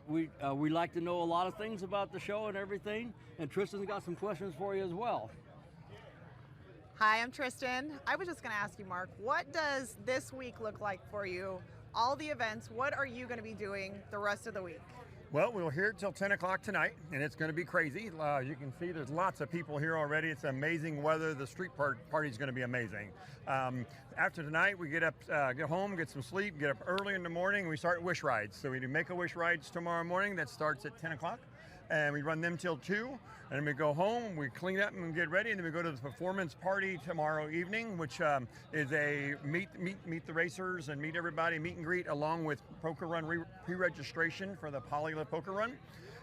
Speaker 10: We like to know a lot of things about the show and everything, and Tristan's got some questions for you as well.
Speaker 2: Hi, I'm Tristan. I was just going to ask you, Mark, what does this week look like for you? All the events, what are you going to be doing the rest of the week?
Speaker 17: Well, we're here till 10 o'clock tonight, and it's going to be crazy. You can see there's lots of people here already. It's amazing weather. The street party is going to be amazing. After tonight, we get up, get home, get some sleep, get up early in the morning, and we start wish rides. So we do Make-A-Wish rides tomorrow morning. That starts at 10 o'clock. And we run them till 2, and then we go home, we clean up and get ready, and then we go to the performance party tomorrow evening, which is a meet the racers and meet everybody, meet and greet, along with poker run pre-registration for the Polylift poker run.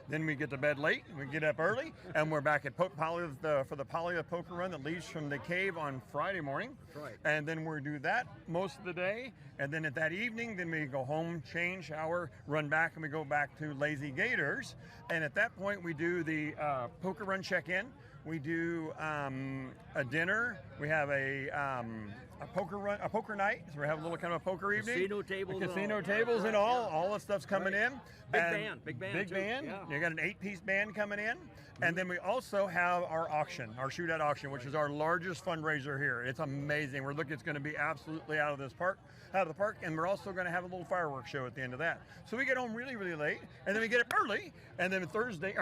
Speaker 17: Then we get to bed late, we get up early, and we're back at Polylift for the Polylift poker run that leaves from the cave on Friday morning.
Speaker 10: That's right.
Speaker 17: And then we do that most of the day, and then at that evening, then we go home, change, shower, run back, and we go back to Lazy Gators. And at that point, we do the poker run check-in. We do a dinner. We have a poker night. So we have a little kind of a poker evening.
Speaker 10: Casino
Speaker 17: tables and all the stuff's coming in.
Speaker 10: Big band
Speaker 17: Big
Speaker 10: too.
Speaker 17: band.
Speaker 10: Yeah.
Speaker 17: You got an 8-piece band coming in. And then we also have our auction, our shootout auction, which is our largest fundraiser here. It's amazing. We're looking, it's going to be absolutely out of the park. And we're also going to have a little fireworks show at the end of that. So we get home really, really late, and then we get up early, and then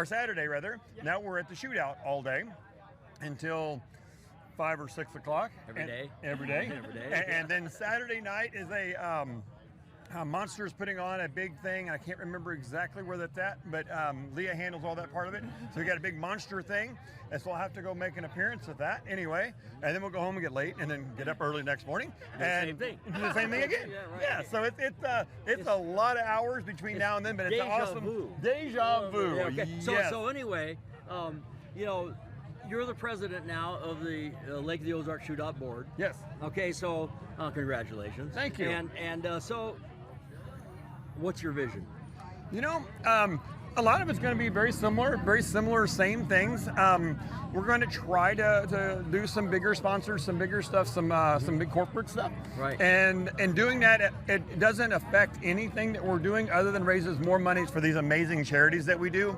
Speaker 17: Saturday rather. Now we're at the shootout all day until 5 or 6 o'clock.
Speaker 10: Every day.
Speaker 17: And then Saturday night is Monster's putting on a big thing. I can't remember exactly where that's at, but Leah handles all that part of it. So we got a big Monster thing, and so I'll have to go make an appearance at that anyway. And then we'll go home and get late, and then get up early next morning and do the same thing again. Yeah, so it's a lot of hours between now and then, but it's awesome. Deja vu.
Speaker 10: Yeah, okay.
Speaker 17: Yes.
Speaker 10: So anyway, you're the president now of the Lake of the Ozarks Shootout Board.
Speaker 17: Yes.
Speaker 10: Okay, so congratulations.
Speaker 17: Thank you.
Speaker 10: And so, what's your vision?
Speaker 17: A lot of it's going to be very similar, same things. We're going to try to do some bigger sponsors, some bigger stuff, some big corporate stuff.
Speaker 10: Right.
Speaker 17: And doing that, it doesn't affect anything that we're doing other than raises more money for these amazing charities that we do.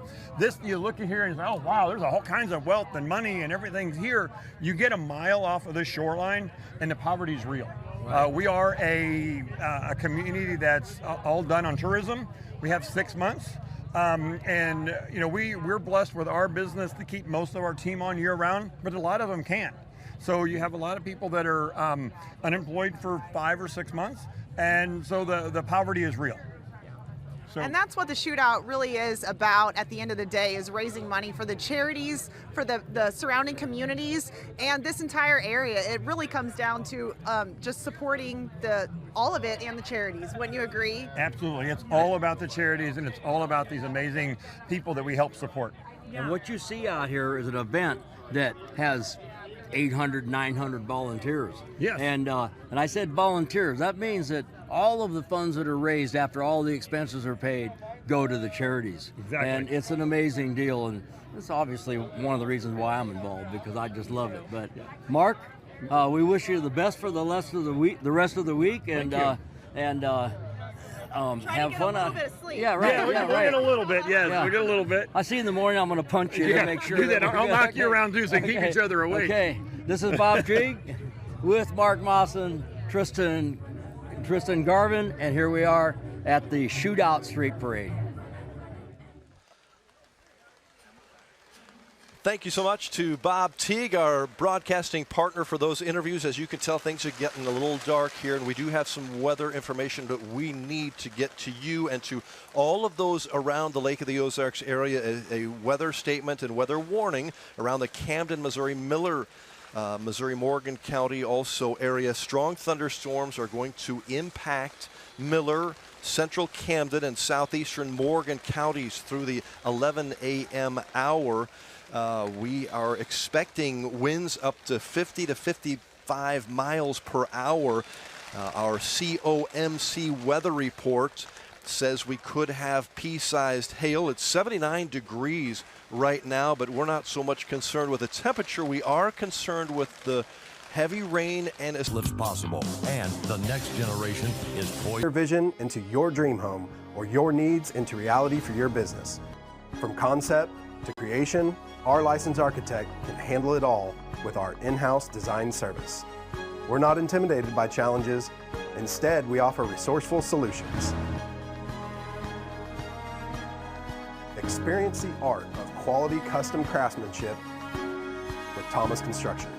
Speaker 17: You look at here and say, oh wow, there's all kinds of wealth and money and everything's here. You get a mile off of the shoreline and the poverty's real.
Speaker 10: Right.
Speaker 17: We are a community that's all done on tourism. We have 6 months. We're blessed with our business to keep most of our team on year round, but a lot of them can't. So you have a lot of people that are unemployed for 5 or 6 months, and so the poverty is real. So,
Speaker 2: and that's what the shootout really is about at the end of the day, is raising money for the charities, for the surrounding communities, and this entire area. It really comes down to just supporting all of it and the charities. Wouldn't you agree?
Speaker 17: Absolutely. It's all about the charities, and it's all about these amazing people that we help support.
Speaker 10: And what you see out here is an event that has 800, 900 volunteers.
Speaker 17: Yes.
Speaker 10: And I said volunteers. That means that all of the funds that are raised after all the expenses are paid go to the charities.
Speaker 17: Exactly.
Speaker 10: And it's an amazing deal, and it's obviously one of the reasons why I'm involved, because I just love it. But Mark, we wish you the best for the rest of the week, and have fun. Yeah, right.
Speaker 17: Yeah, we'll get a little bit. Yes, we'll get a little bit.
Speaker 10: I see you in the morning. I'm going to punch you to make sure.
Speaker 17: Do that.
Speaker 10: we're
Speaker 17: I'll
Speaker 10: good.
Speaker 17: knock you around too, so keep each other awake.
Speaker 10: Okay. This is Bob Teague with Mark Mosson, Tristan Garvin, and here we are at the Shootout Street Parade.
Speaker 1: Thank you so much to Bob Teague, our broadcasting partner for those interviews. As you can tell, things are getting a little dark here, and we do have some weather information that we need to get to you and to all of those around the Lake of the Ozarks area. A weather statement and weather warning around the Camden, Missouri, Miller, Missouri, Morgan County also area. Strong thunderstorms are going to impact Miller, central Camden, and southeastern Morgan counties through the 11 a.m. hour. We are expecting winds up to 50 to 55 miles per hour. Our COMC weather report says we could have pea-sized hail. It's 79 degrees right now, but we're not so much concerned with the temperature. We are concerned with the heavy rain and as
Speaker 8: lives possible, and the next generation is poised.
Speaker 16: Your vision into your dream home or your needs into reality for your business. From concept to creation, our licensed architect can handle it all with our in-house design service. We're not intimidated by challenges. Instead, we offer resourceful solutions. Experience the art of quality custom craftsmanship with Thomas Construction.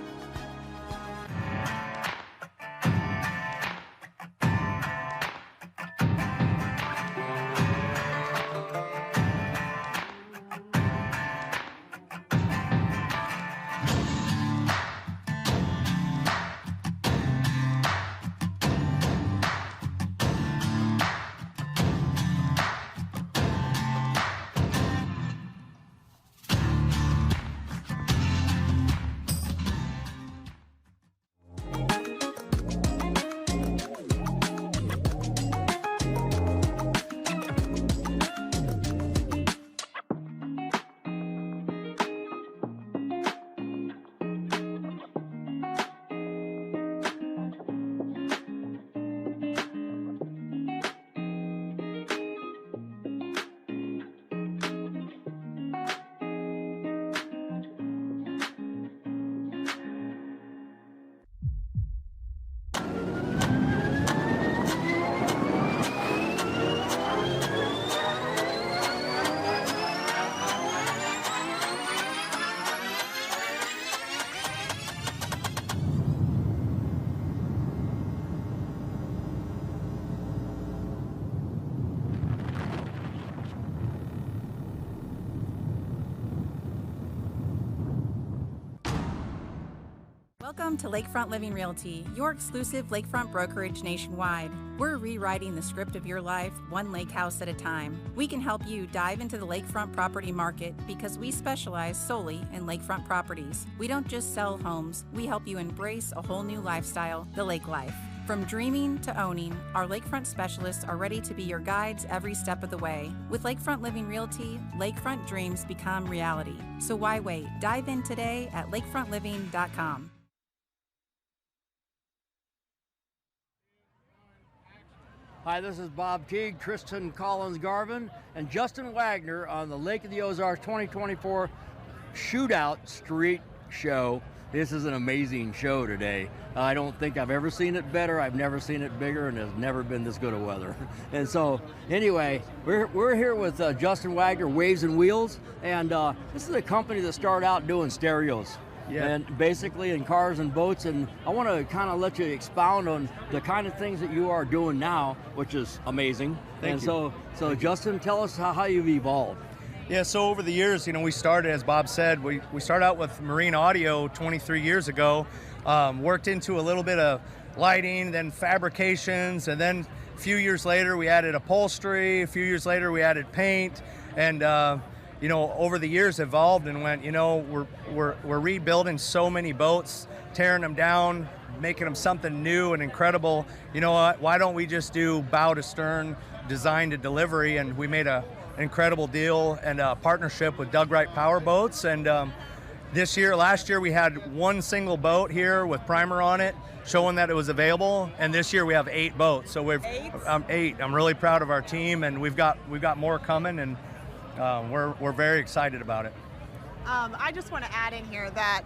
Speaker 22: Welcome to Lakefront Living Realty, your exclusive lakefront brokerage nationwide. We're rewriting the script of your life, one lake house at a time. We can help you dive into the lakefront property market because we specialize solely in lakefront properties. We don't just sell homes, we help you embrace a whole new lifestyle, the lake life. From dreaming to owning, our lakefront specialists are ready to be your guides every step of the way. With Lakefront Living Realty, lakefront dreams become reality. So why wait? Dive in today at lakefrontliving.com.
Speaker 10: Hi, this is Bob Teague, Tristan Garvin, and Justin Wagner on the Lake of the Ozarks 2024 Shootout Street Show. This is an amazing show today. I don't think I've ever seen it better. I've never seen it bigger, and there's never been this good of weather. And so, anyway, we're here with Justin Wagner, Waves and Wheels, and this is a company that started out doing stereos. Yeah. And basically in cars and boats, and I want to kind of let you expound on the kind of things that you are doing now, which is amazing.
Speaker 23: Thank you.
Speaker 10: So Justin, tell us how you've evolved.
Speaker 23: Yeah, so over the years, we started, as Bob said, we started out with marine audio 23 years ago, worked into a little bit of lighting, then fabrications, and then a few years later we added upholstery, a few years later we added paint, and you know, over the years evolved and went, you know, we're rebuilding so many boats, tearing them down, making them something new and incredible. You know what? Why don't we just do bow to stern, design to delivery? And we made an incredible deal and a partnership with Doug Wright Power Boats. And last year we had one single boat here with primer on it, showing that it was available. And this year we have 8 boats. So we've 8. I'm really proud of our team, and we've got more coming, and we're very excited about it.
Speaker 2: I just want to add in here that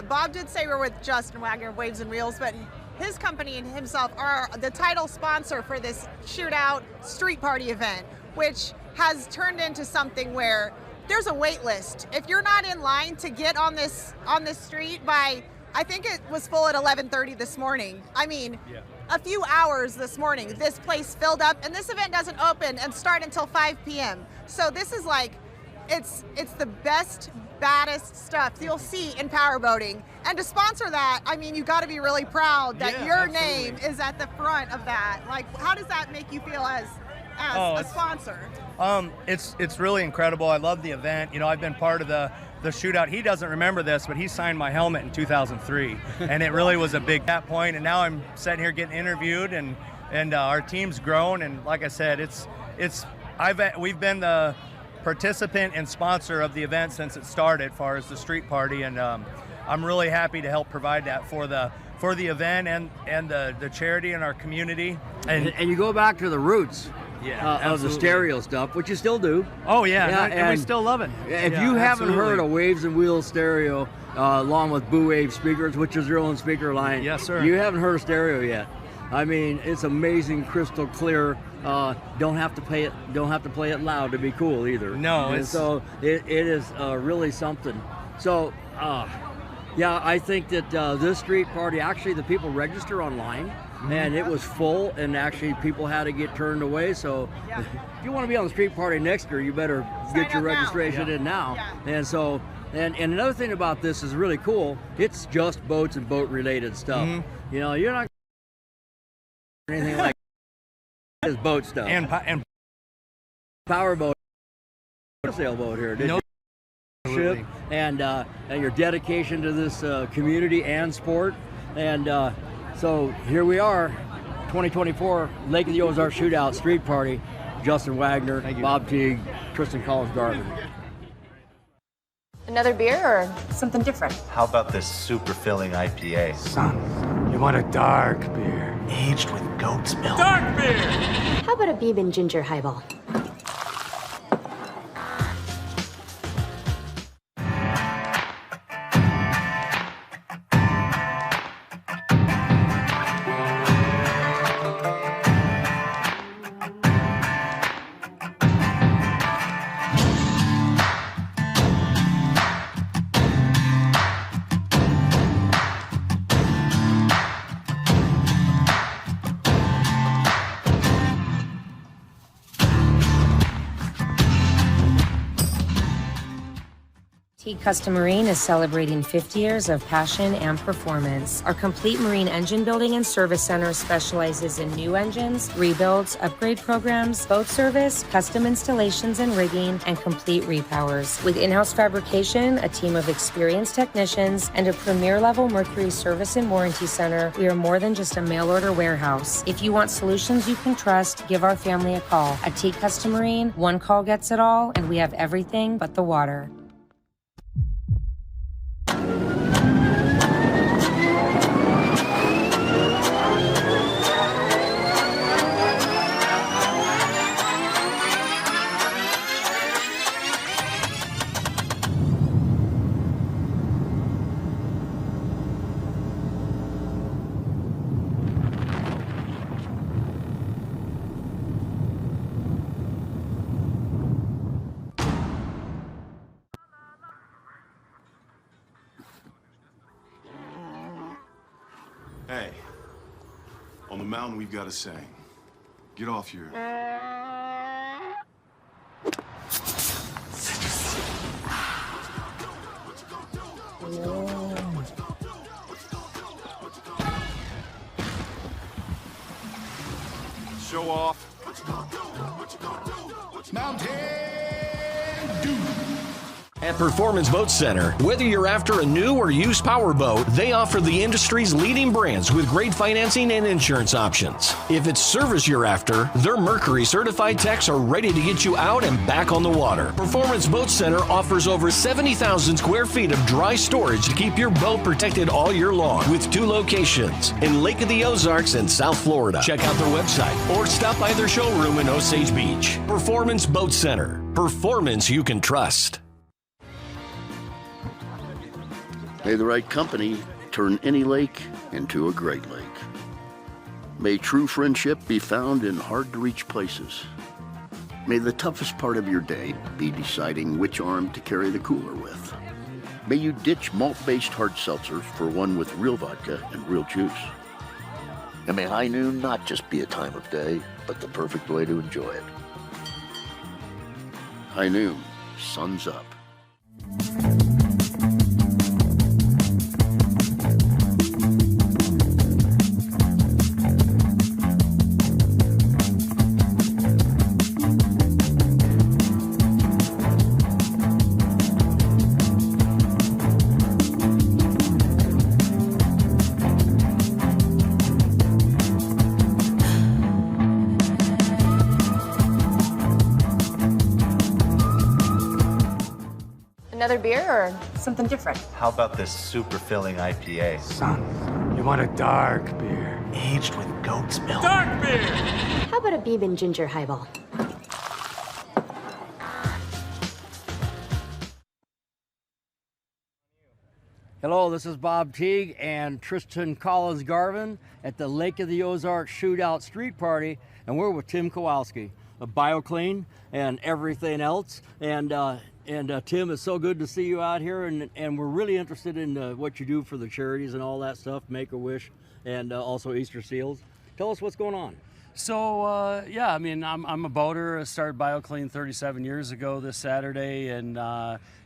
Speaker 2: Bob did say we're with Justin Wagner, Waves and Reels, but his company and himself are the title sponsor for this shootout street party event, which has turned into something where there's a wait list. If you're not in line to get on this street by, I think it was full at 11:30 this morning. I mean, a few hours this morning, this place filled up, and this event doesn't open and start until 5 p.m. So this is like, it's the best, baddest stuff you'll see in powerboating. And to sponsor that, I mean, you got to be really proud that your name is at the front of that. Like, how does that make you feel as a sponsor?
Speaker 23: It's really incredible. I love the event. You know, I've been part of the shootout. He doesn't remember this, but he signed my helmet in 2003, and it really was a big that point. And now I'm sitting here getting interviewed, and our team's grown. And like I said, we've been the participant and sponsor of the event since it started, as far as the street party, and I'm really happy to help provide that for the event and the charity in our community.
Speaker 10: And you go back to the roots. Of the stereo stuff, which you still do.
Speaker 23: Oh yeah, and we still love it.
Speaker 10: If you haven't heard a Waves and Wheels stereo, along with Boo Wave speakers, which is their own speaker line,
Speaker 23: yes sir,
Speaker 10: you haven't heard a stereo yet. I mean, it's amazing, crystal clear. Don't have to play it loud to be cool either.
Speaker 23: No,
Speaker 10: so it is really something. So yeah, I think that this street party, actually the people register online. And it was full, and actually people had to get turned away. So if you want to be on the street party next year, you better get your registration in now. And so, and another thing about this is really cool. It's just boats and boat related stuff. You know, you're not anything like this boat stuff.
Speaker 23: And
Speaker 10: powerboat, sailboat here. Did you? And your dedication to this community and sport, and. So here we are, 2024 Lake of the Ozarks Shootout Street Party. Justin Wagner, Bob Teague, Tristan Collins Garvin.
Speaker 3: Another beer or something different?
Speaker 4: How about this super filling IPA?
Speaker 12: Son, you want a dark beer.
Speaker 4: Aged with goat's milk.
Speaker 12: Dark beer!
Speaker 3: How about a bourbon ginger highball? Custom Marine is celebrating 50 years of passion and performance. Our complete marine engine building and service center specializes in new engines, rebuilds, upgrade programs, boat service, custom installations and rigging, and complete repowers. With in-house fabrication, a team of experienced technicians, and a premier-level Mercury service and warranty center, we are more than just a mail-order warehouse. If you want solutions you can trust, give our family a call. At T Custom Marine, one call gets it all, and we have everything but the water.
Speaker 24: Hey, on the mountain we've got a saying. Get off your... Show off.
Speaker 25: Mountain
Speaker 7: At Performance Boat Center, whether you're after a new or used power boat, they offer the industry's leading brands with great financing and insurance options. If it's service you're after, their Mercury certified techs are ready to get you out and back on the water. Performance Boat Center offers over 70,000 square feet of dry storage to keep your boat protected all year long, with 2 locations in Lake of the Ozarks and South Florida. Check out their website or stop by their showroom in Osage Beach. Performance Boat Center. Performance you can trust.
Speaker 9: May the right company turn any lake into a great lake. May true friendship be found in hard-to-reach places. May the toughest part of your day be deciding which arm to carry the cooler with. May you ditch malt-based hard seltzers for one with real vodka and real juice. And may high noon not just be a time of day, but the perfect way to enjoy it. High noon, sun's up.
Speaker 14: Another beer or something different?
Speaker 4: How about this super filling IPA?
Speaker 12: Son, you want a dark beer.
Speaker 4: Aged with goat's milk.
Speaker 12: Dark beer!
Speaker 14: How about a bourbon ginger highball?
Speaker 10: Hello, this is Bob Teague and Tristan Collins Garvin at the Lake of the Ozarks Shootout Street Party, and we're with Tim Kowalski of BioClean and everything else. And Tim, it's so good to see you out here, and we're really interested in what you do for the charities and all that stuff, Make-A-Wish, and also Easter Seals. Tell us what's going on.
Speaker 21: So, yeah, I mean, I'm a boater. I started BioClean 37 years ago this Saturday, and,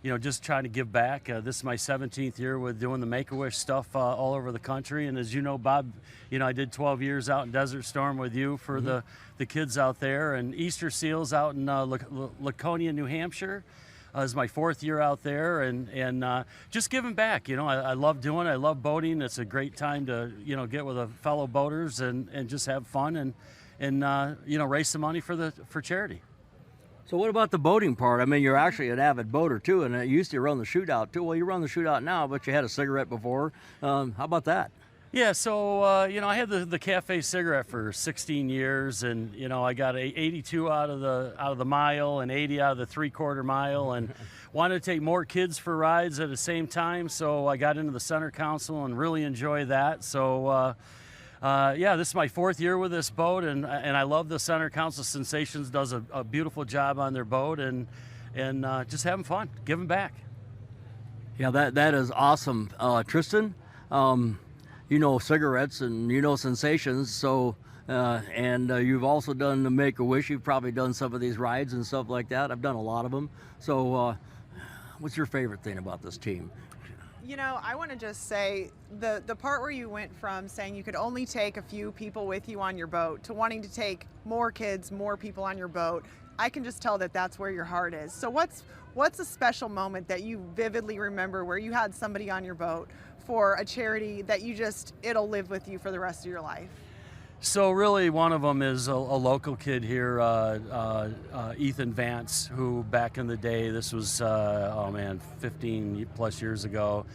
Speaker 21: you know, just trying to give back. This is my 17th year with doing the Make-A-Wish stuff all over the country. And as you know, Bob, you know, I did 12 years out in Desert Storm with you for the kids out there, and Easter Seals out in Laconia, New Hampshire. It's my 4th year out there, and just giving back. You know, I love doing it. I love boating. It's a great time to, you know, get with a fellow boaters and just have fun and you know, raise some money for charity.
Speaker 10: So what about the boating part? I mean, you're actually an avid boater too, and you used to run the shootout too. Well, you run the shootout now, but you had a cigarette before. How about that?
Speaker 21: Yeah, so, you know, I had the cafe cigarette for 16 years, and, you know, I got 82 out of the mile and 80 out of the 3/4 mile, and wanted to take more kids for rides at the same time, so I got into the Center Council and really enjoy that. So, yeah, this is my 4th year with this boat, and I love the Center Council. Sensations does a beautiful job on their boat, and just having fun, giving back.
Speaker 10: Yeah, that is awesome. Tristan, you know cigarettes and you know Sensations, so and you've also done the Make-A-Wish. You've probably done some of these rides and stuff like that. I've done a lot of them. So what's your favorite thing about this team?
Speaker 2: You know, I want to just say the part where you went from saying you could only take a few people with you on your boat to wanting to take more kids, more people on your boat, I can just tell that that's where your heart is. So what's a special moment that you vividly remember where you had somebody on your boat for a charity that it'll live with you for the rest of your life?
Speaker 21: So really one of them is a local kid here, Ethan Vance, who back in the day, this was, 15 plus years ago,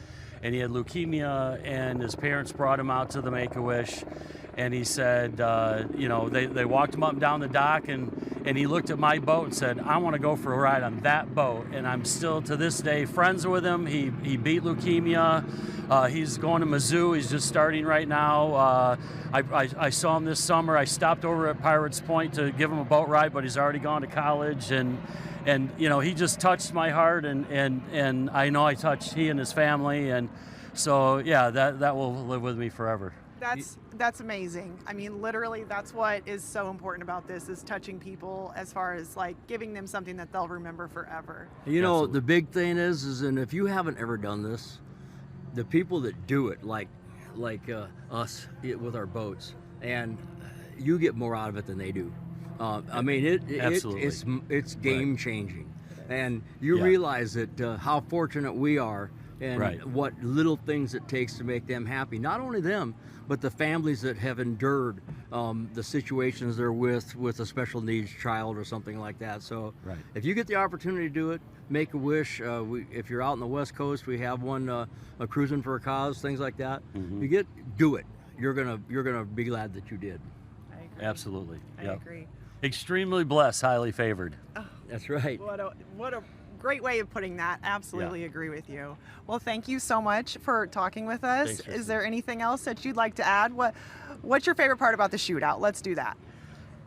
Speaker 21: and he had leukemia, and his parents brought him out to the Make-A-Wish, and he said, you know, they walked him up and down the dock, and he looked at my boat and said, I want to go for a ride on that boat. And I'm still to this day friends with him. He beat leukemia. He's going to Mizzou. He's just starting right now. I saw him this summer. I stopped over at Pirates Point to give him a boat ride, but he's already gone to college. And you know, he just touched my heart, and I know I touched he and his family. And so, yeah, that will live with me forever.
Speaker 2: That's amazing. I mean, literally, that's what is so important about this, is touching people as far as like giving them something that they'll remember forever.
Speaker 10: You know, absolutely. The big thing is, and if you haven't ever done this, the people that do it, like us with our boats, and you get more out of it than they do. I mean, it's game changing. And you realize that how fortunate we are and what little things it takes to make them happy. Not only them, but the families that have endured the situations they're with a special needs child or something like that. So if you get the opportunity to do it, make a wish. If you're out on the West Coast, we have one a Cruising for a Cause, things like that. Do it. You're gonna be glad that you did.
Speaker 2: I agree.
Speaker 6: Absolutely.
Speaker 2: I agree.
Speaker 6: Extremely blessed, highly favored.
Speaker 2: Oh,
Speaker 10: that's right.
Speaker 2: What a great way of putting that. Absolutely agree with you. Well, thank you so much for talking with us.
Speaker 6: Thanks,
Speaker 2: Is there anything else that you'd like to add? What's your favorite part about the shootout? Let's do that.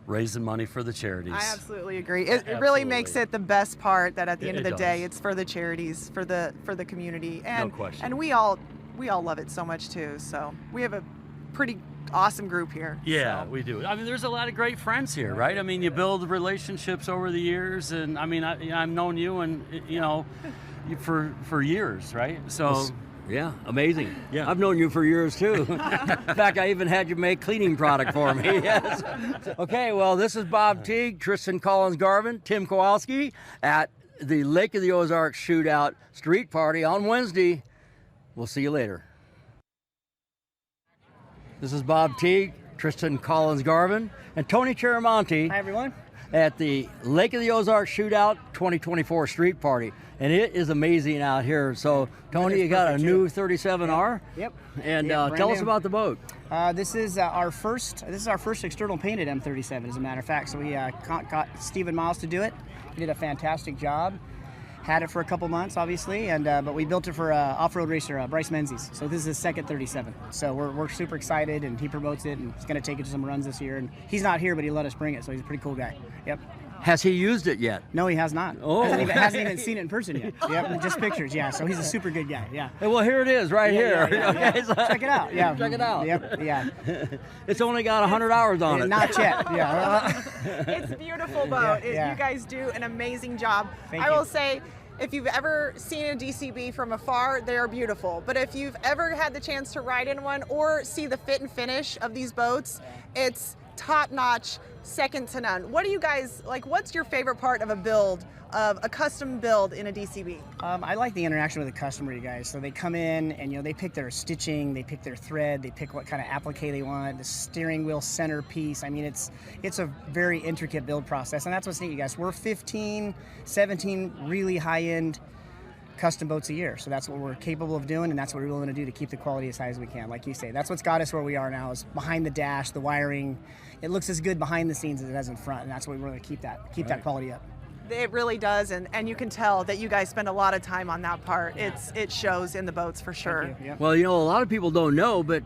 Speaker 6: Raising money for the charities.
Speaker 2: I absolutely agree. It really makes it the best part, that at the end of the day, it's for the charities, for the community, and
Speaker 6: no question.
Speaker 2: And we all love it so much too. So we have a pretty awesome group here.
Speaker 6: Yeah, we do. I mean, there's a lot of great friends here, right? I mean, you build relationships over the years, and I mean, I've known you and for years, right? So.
Speaker 10: Yeah, amazing. Yeah, I've known you for years too. In fact, I even had you make cleaning product for me. Yes. Okay, well, this is Bob Teague, Tristan Collins-Garvin, Tim Kowalski at the Lake of the Ozarks Shootout Street Party on Wednesday. We'll see you later. This is Bob Teague, Tristan Collins-Garvin, and Tony Chiaramonte.
Speaker 11: Hi, everyone.
Speaker 10: At the Lake of the Ozarks Shootout 2024 Street Party. And it is amazing out here. So, Tony, you got a new 37R?
Speaker 11: Yep.
Speaker 10: And tell us about the boat.
Speaker 11: This is our first external painted M37, as a matter of fact. So we got Stephen Miles to do it. He did a fantastic job. Had it for a couple months, obviously, and but we built it for off-road racer Bryce Menzies. So this is his second 37. So we're super excited, and he promotes it, and he's going to take it to some runs this year. And he's not here, but he let us bring it, so he's a pretty cool guy. Yep.
Speaker 10: Has he used it yet?
Speaker 11: No, he has not.
Speaker 10: Oh.
Speaker 11: Hasn't even seen it in person yet. Yep, just pictures, yeah. So he's a super good guy, yeah.
Speaker 10: Hey, well, here it is right here.
Speaker 11: Yeah.
Speaker 10: Okay, so
Speaker 11: check it out, yeah.
Speaker 10: Check it out.
Speaker 11: Yep, yeah.
Speaker 10: It's only got 100 hours on it.
Speaker 11: Not yet, yeah.
Speaker 2: It's a beautiful boat. You guys do an amazing job.
Speaker 11: Thank
Speaker 2: I
Speaker 11: you.
Speaker 2: will say, if you've ever seen a DCB from afar, they are beautiful. But if you've ever had the chance to ride in one or see the fit and finish of these boats, it's top-notch, second to none. What do you guys like? What's your favorite part of a custom build in a DCB?
Speaker 11: I like the interaction with the customer, you guys. So they come in and they pick their stitching, they pick their thread, they pick what kind of applique they want, the steering wheel centerpiece. I mean, it's a very intricate build process, and that's what's neat, you guys. We're 15, 17 really high-end custom boats a year. So that's what we're capable of doing, and that's what we're willing to do to keep the quality as high as we can. Like you say, that's what's got us where we are now, is behind the dash, the wiring. It looks as good behind the scenes as it does in front, and that's what we're going to keep that quality up.
Speaker 2: It really does, and you can tell that you guys spend a lot of time on that part. It shows in the boats for sure.
Speaker 11: Yep.
Speaker 10: Well, a lot of people don't know, but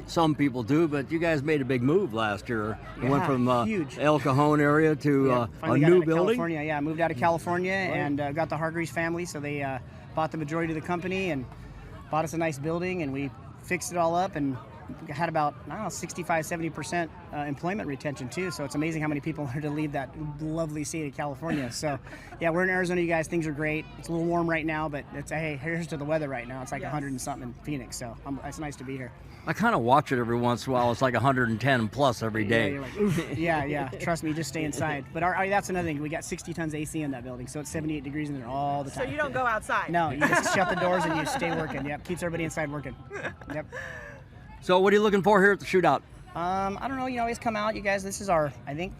Speaker 10: some people do, but you guys made a big move last year. You went from
Speaker 11: huge.
Speaker 10: El Cajon area to a new building.
Speaker 11: California. Yeah, I moved out of California and got the Hargreaves family, so they bought the majority of the company and bought us a nice building, and we fixed it all up and had about 65-70% employment retention too. So it's amazing how many people are to leave that lovely state of California. So yeah, we're in Arizona, you guys. Things are great. It's a little warm right now, but it's here's to the weather right now. It's like 100 and something in Phoenix. So it's nice to be here.
Speaker 10: I kind of watch it every once in a while. It's like 110 plus every day.
Speaker 11: Yeah, you're like, oof. Yeah. Trust me, just stay inside. But that's another thing. We got 60 tons AC in that building, so it's 78 degrees in there all the time.
Speaker 2: So you don't go outside?
Speaker 11: No, you just shut the doors and you stay working. Yep, keeps everybody inside working. Yep.
Speaker 10: So what are you looking for here at the shootout?
Speaker 11: I don't know. Always come out, you guys. This is our, I think,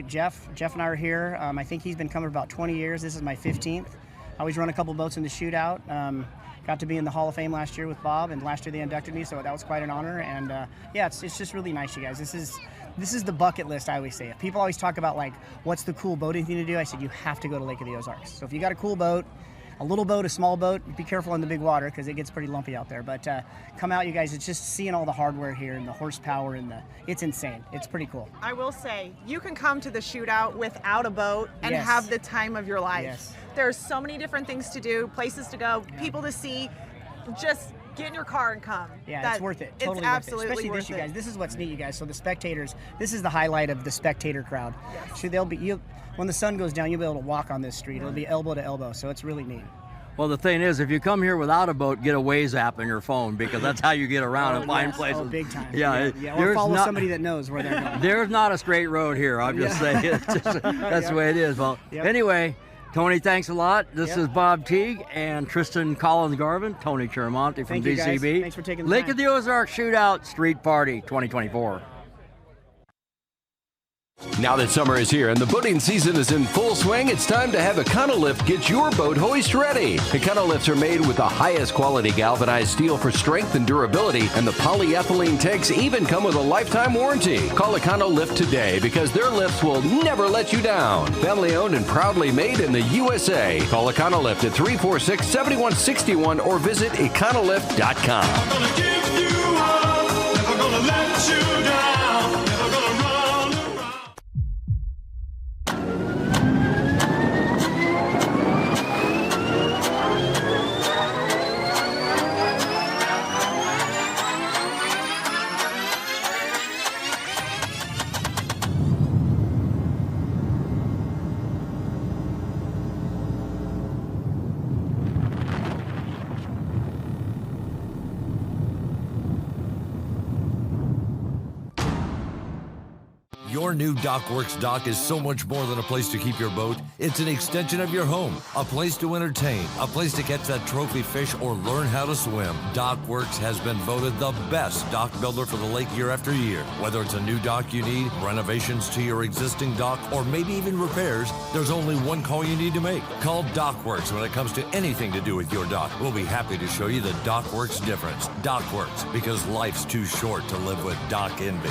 Speaker 11: Jeff and I are here. I think he's been coming for about 20 years. This is my 15th. I always run a couple boats in the shootout. Got to be in the Hall of Fame last year with Bob, and last year they inducted me, so that was quite an honor. And it's just really nice, you guys. This is the bucket list, I always say. If people always talk about like what's the cool boating thing to do, I said you have to go to Lake of the Ozarks. So if you got a cool boat, a little boat, a small boat, be careful in the big water because it gets pretty lumpy out there. But come out, you guys. It's just seeing all the hardware here and the horsepower and it's insane. It's pretty cool.
Speaker 2: I will say, you can come to the shootout without a boat and have the time of your life.
Speaker 11: Yes.
Speaker 2: There's so many different things to do, places to go, people to see. Just get in your car and come.
Speaker 11: Yeah, it's worth it. Totally
Speaker 2: it's absolutely
Speaker 11: worth it. Especially
Speaker 2: worth
Speaker 11: this, you
Speaker 2: it.
Speaker 11: guys. This is what's neat, you guys. So the spectators, this is the highlight of the spectator crowd. Yes. So when the sun goes down, you'll be able to walk on this street. It'll be elbow to elbow, so it's really neat.
Speaker 10: Well, the thing is, if you come here without a boat, get a Waze app on your phone because that's how you get around and find places.
Speaker 11: Oh, big time.
Speaker 10: Yeah.
Speaker 11: Or follow somebody that knows where they're going.
Speaker 10: There's not a straight road here. I'm just saying. That's the way it is. Well, anyway, Tony, thanks a lot. This
Speaker 11: Yep.
Speaker 10: is Bob Teague and Tristan Collins Garvin, Tony Chiaramonte from
Speaker 11: Thank you, guys.
Speaker 10: DCB.
Speaker 11: Thanks for taking the
Speaker 10: Lake
Speaker 11: time.
Speaker 10: of the Ozarks Shootout Street Party 2024.
Speaker 7: Now that summer is here and the boating season is in full swing, it's time to have Econolift get your boat hoist ready. Econolifts are made with the highest quality galvanized steel for strength and durability, and the polyethylene tanks even come with a lifetime warranty. Call Econolift today because their lifts will never let you down. Family owned and proudly made in the USA. Call Econolift at 346-7161 or visit econolift.com.
Speaker 5: I'm gonna give you up, never gonna let you down, never gonna run around.
Speaker 8: Your new DockWorks dock is so much more than a place to keep your boat. It's an extension of your home, a place to entertain, a place to catch that trophy fish or learn how to swim. DockWorks has been voted the best dock builder for the lake year after year. Whether it's a new dock you need, renovations to your existing dock, or maybe even repairs, there's only one call you need to make. Call DockWorks when it comes to anything to do with your dock. We'll be happy to show you the DockWorks difference. DockWorks, because life's too short to live with dock envy.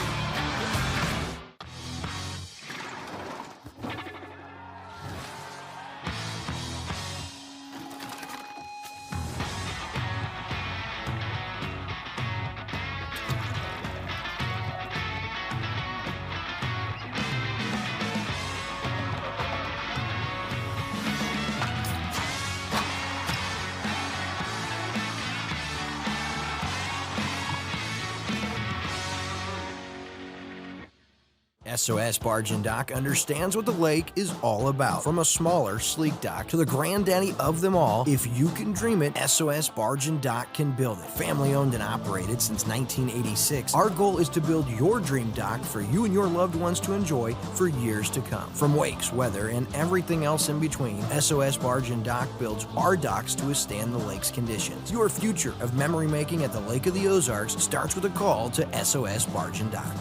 Speaker 13: SOS Barge and Dock understands what the lake is all about. From a smaller, sleek dock to the granddaddy of them all, if you can dream it, SOS Barge and Dock can build it. Family owned and operated since 1986, our goal is to build your dream dock for you and your loved ones to enjoy for years to come. From wakes, weather, and everything else in between, SOS Barge and Dock builds our docks to withstand the lake's conditions. Your future of memory making at the Lake of the Ozarks starts with a call to SOS Barge and Dock.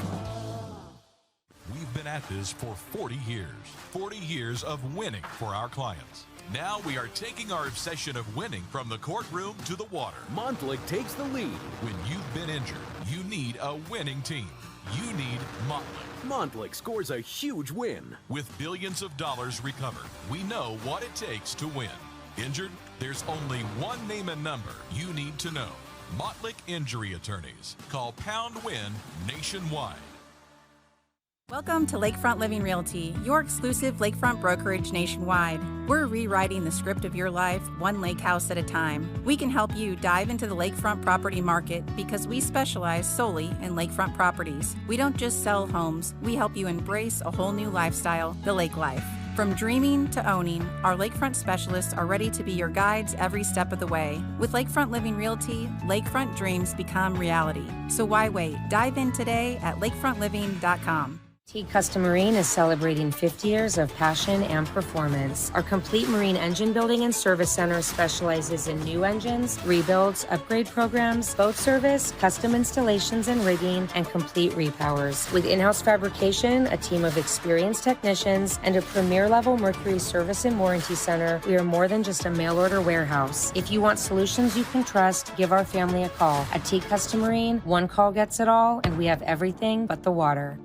Speaker 15: Been at this for 40 years of winning for our clients. Now we are taking our obsession of winning from the courtroom to the water.
Speaker 7: Montlick takes the lead.
Speaker 15: When you've been injured, you need a winning team. You need Montlick.
Speaker 7: Montlick scores a huge win.
Speaker 15: With billions of dollars recovered, we know what it takes to win. Injured? There's only one name and number you need to know. Montlick Injury Attorneys. Call Pound Win nationwide.
Speaker 22: Welcome to Lakefront Living Realty, your exclusive lakefront brokerage nationwide. We're rewriting the script of your life, one lake house at a time. We can help you dive into the lakefront property market because we specialize solely in lakefront properties. We don't just sell homes, we help you embrace a whole new lifestyle, the lake life. From dreaming to owning, our lakefront specialists are ready to be your guides every step of the way. With Lakefront Living Realty, lakefront dreams become reality. So why wait? Dive in today at lakefrontliving.com.
Speaker 3: Petti Custom Marine is celebrating 50 years of passion and performance. Our complete marine engine building and service center specializes in new engines, rebuilds, upgrade programs, boat service, custom installations and rigging, and complete repowers. With in-house fabrication, a team of experienced technicians, and a premier-level Mercury service and warranty center, we are more than just a mail-order warehouse. If you want solutions you can trust, give our family a call. At Petti Custom Marine, one call gets it all, and we have everything but the water.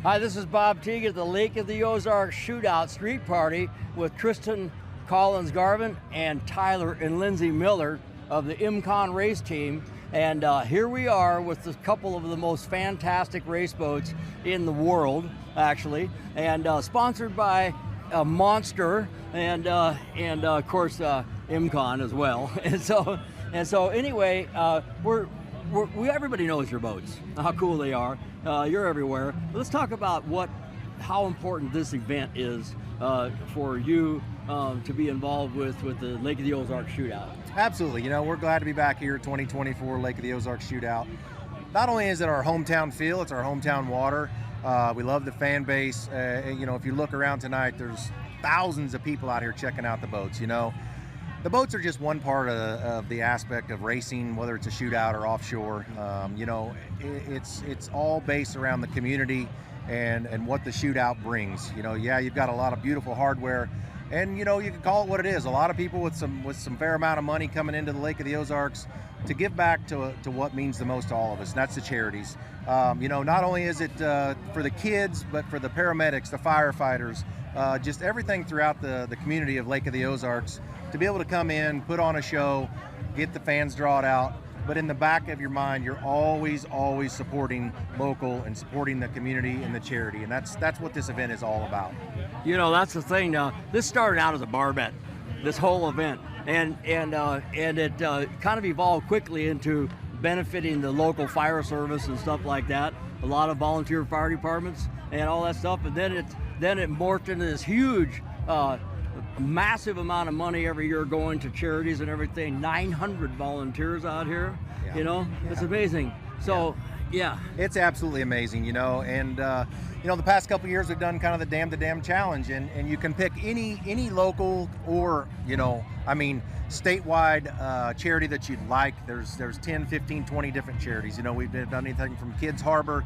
Speaker 10: Hi, this is Bob Teague at the Lake of the Ozarks Shootout Street Party with Tristan Collins Garvin and Tyler and Lindsay Miller of the MCON race team. And here we are with a couple of the most fantastic race boats in the world, actually, and sponsored by Monster and of course MCON as well. And so anyway, everybody knows your boats, how cool they are. You're everywhere. Let's talk about how important this event is for you to be involved with the Lake of the Ozarks Shootout.
Speaker 23: Absolutely. You know, we're glad to be back here at 2024 Lake of the Ozarks Shootout. Not only is it our hometown feel, it's our hometown water.
Speaker 17: We love the fan base. You know, if you look around tonight, there's thousands of people out here checking out the boats. You know, the boats are just one part of the aspect of racing, whether it's a shootout or offshore. You know, it's all based around the community and what the shootout brings. You know, yeah, you've got a lot of beautiful hardware, and you know, you can call it what it is. A lot of people with some fair amount of money coming into the Lake of the Ozarks to give back to what means the most to all of us, and that's the charities. You know, not only is it for the kids, but for the paramedics, the firefighters, just everything throughout the community of Lake of the Ozarks, to be able to come in, put on a show, get the fans drawn out, but in the back of your mind, you're always supporting local and supporting the community and the charity, and that's what this event is all about.
Speaker 10: You know, that's the thing. This started out as a bar bet, this whole event, and it kind of evolved quickly into benefiting the local fire service and stuff like that. A lot of volunteer fire departments and all that stuff, and then it morphed into this huge, massive amount of money every year going to charities and everything. 900 volunteers out here. Yeah. You know, it's amazing. So. Yeah,
Speaker 17: it's absolutely amazing, you know, and you know, the past couple of years we've done kind of the Dam to Dam challenge, and you can pick any local or, you know, I mean, statewide charity that you'd like. There's 10, 15, 20 different charities. You know, we've done anything from Kids Harbor.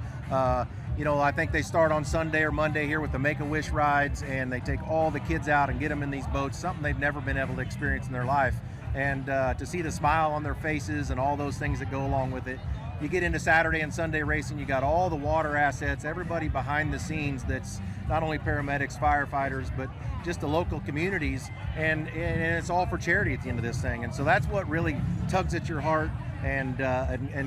Speaker 17: You know, I think they start on Sunday or Monday here with the Make-A-Wish rides, and they take all the kids out and get them in these boats, something they've never been able to experience in their life. And to see the smile on their faces and all those things that go along with it. You get into Saturday and Sunday racing, you got all the water assets, everybody behind the scenes that's not only paramedics, firefighters, but just the local communities, and it's all for charity at the end of this thing. And so that's what really tugs at your heart and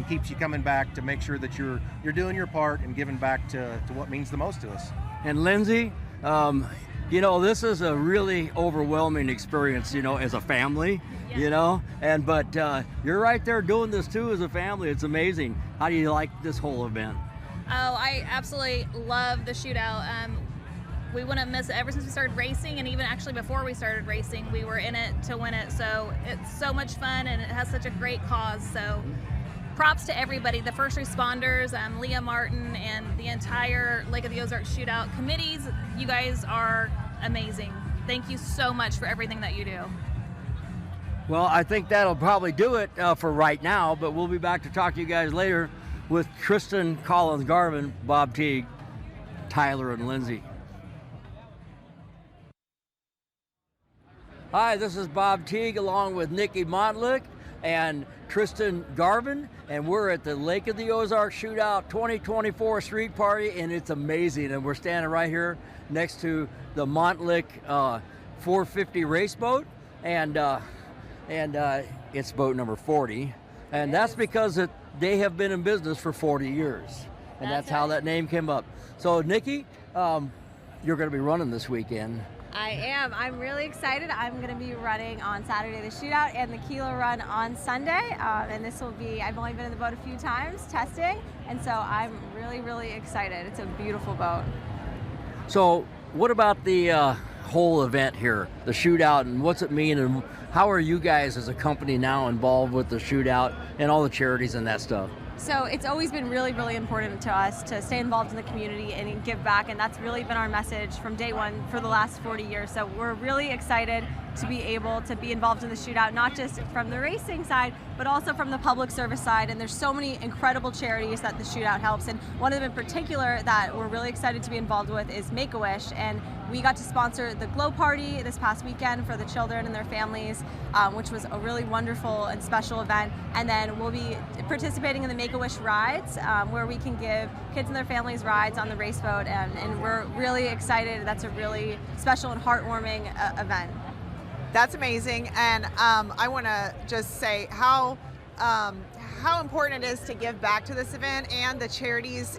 Speaker 17: keeps you coming back to make sure that you're doing your part and giving back to what means the most to us.
Speaker 10: And Lindsay, you know, this is a really overwhelming experience, you know, as a family. You know, but you're right there doing this too as a family. It's amazing. How do you like this whole event?
Speaker 18: Oh, I absolutely love the shootout. We wouldn't miss it ever since we started racing, and even actually before we started racing, we were in it to win it. So it's so much fun, and it has such a great cause. So props to everybody, the first responders, Leah Martin, and the entire Lake of the Ozarks Shootout committees. You guys are amazing. Thank you so much for everything that you do.
Speaker 10: Well, I think that'll probably do it for right now, but we'll be back to talk to you guys later with Tristan, Collins, Garvin, Bob Teague, Tyler, and Lindsay. Hi, this is Bob Teague along with Nikki Montlick and Tristan Garvin, and we're at the Lake of the Ozarks Shootout 2024 Street Party, and it's amazing. And we're standing right here next to the Montlick 450 race boat, and it's boat number 40, and that's because they have been in business for 40 years, and that's how that name came up. So Nikki, you're going to be running this weekend.
Speaker 19: I am. I'm really excited. I'm going to be running on Saturday the shootout and the Kilo run on Sunday, and this will be, I've only been in the boat a few times testing, and so I'm really excited. It's a beautiful boat.
Speaker 10: So what about the whole event here, the shootout, and what's it mean, and how are you guys as a company now involved with the shootout and all the charities and that stuff?
Speaker 19: So it's always been really important to us to stay involved in the community and give back, and that's really been our message from day one for the last 40 years. So we're really excited to be able to be involved in the shootout, not just from the racing side, but also from the public service side. And there's so many incredible charities that the shootout helps, and one of them in particular that we're really excited to be involved with is Make-A-Wish, and we got to sponsor the Glow Party this past weekend for the children and their families, which was a really wonderful and special event. And then we'll be participating in the Make-A-Wish rides, where we can give kids and their families rides on the race boat, and we're really excited. That's a really special and heartwarming event.
Speaker 2: That's amazing, and I want to just say how important it is to give back to this event and the charities.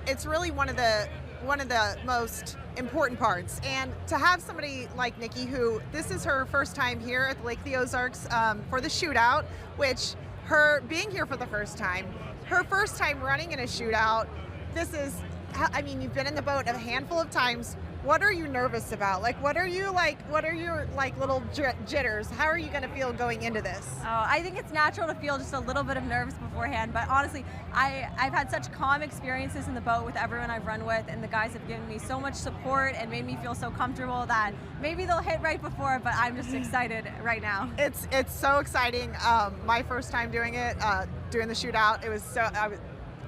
Speaker 2: It's really one of the most important parts, and to have somebody like Nikki, who this is her first time here at the Lake of the Ozarks for the shootout, which her being here for the first time, her first time running in a shootout. This is, I mean, you've been in the boat a handful of times. What are you nervous about? Like, what are your little jitters? How are you going to feel going into this?
Speaker 19: Oh, I think it's natural to feel just a little bit of nerves beforehand, but honestly, I've had such calm experiences in the boat with everyone I've run with, and the guys have given me so much support and made me feel so comfortable that maybe they'll hit right before, but I'm just excited right now.
Speaker 2: It's so exciting. My first time doing it, doing the shootout, it was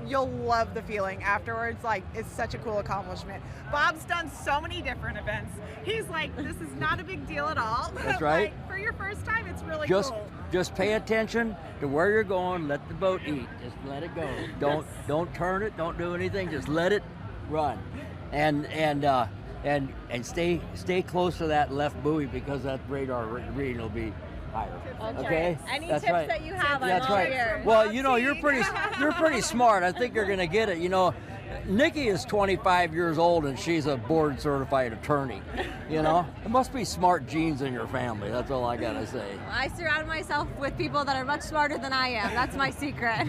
Speaker 2: you'll love the feeling afterwards. Like, it's such a cool accomplishment. Bob's done so many different events. He's like, this is not a big deal at all.
Speaker 10: That's right.
Speaker 2: Like, for your first time, it's really
Speaker 10: Just
Speaker 2: cool.
Speaker 10: Just pay attention to where you're going. Let the boat eat. Just let it go. Don't turn it. Don't do anything. Just let it run, and stay close to that left buoy because that radar reading will be higher. Okay.
Speaker 19: Any
Speaker 10: That's
Speaker 19: tips
Speaker 10: right.
Speaker 19: that you have?
Speaker 10: That's
Speaker 19: I'm all
Speaker 10: right.
Speaker 19: ears.
Speaker 10: Well, you know, you're pretty smart. I think you're gonna get it. You know, Nikki is 25 years old and she's a board certified attorney. You know, there must be smart genes in your family. That's all I gotta say.
Speaker 19: I surround myself with people that are much smarter than I am. That's my secret.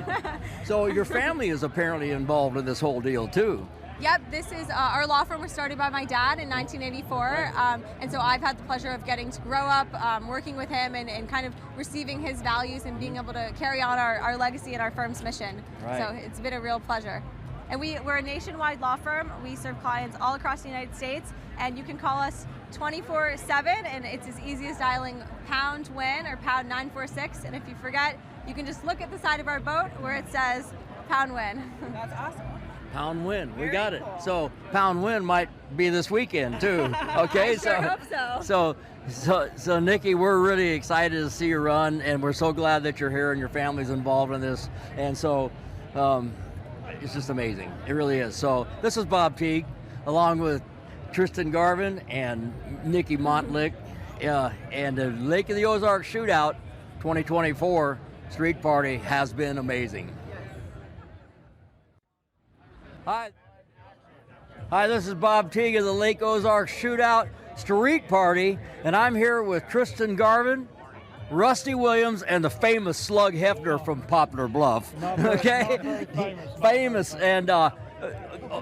Speaker 10: So your family is apparently involved in this whole deal too.
Speaker 19: Yep, this is our law firm was started by my dad in 1984, and so I've had the pleasure of getting to grow up working with him and kind of receiving his values and being able to carry on our legacy and our firm's mission.
Speaker 10: Right.
Speaker 19: So it's been a real pleasure. And we're a nationwide law firm. We serve clients all across the United States, and you can call us 24/7, and it's as easy as dialing #WIN or #946. And if you forget, you can just look at the side of our boat where it says #WIN.
Speaker 2: That's awesome.
Speaker 10: Pound win, we got it. So pound win might be this weekend too. Okay,
Speaker 19: I sure hope so.
Speaker 10: So Nikki, we're really excited to see you run, and we're so glad that you're here and your family's involved in this. And so it's just amazing. It really is. So this is Bob Teague, along with Tristan Garvin and Nikki Montlick, and the Lake of the Ozarks Shootout 2024 Street Party has been amazing. Hi, this is Bob Teague of the Lake Ozarks Shootout Street Party, and I'm here with Tristan Garvin, Rusty Williams, and the famous Slug Heftner from Poplar Bluff. Okay? Famous and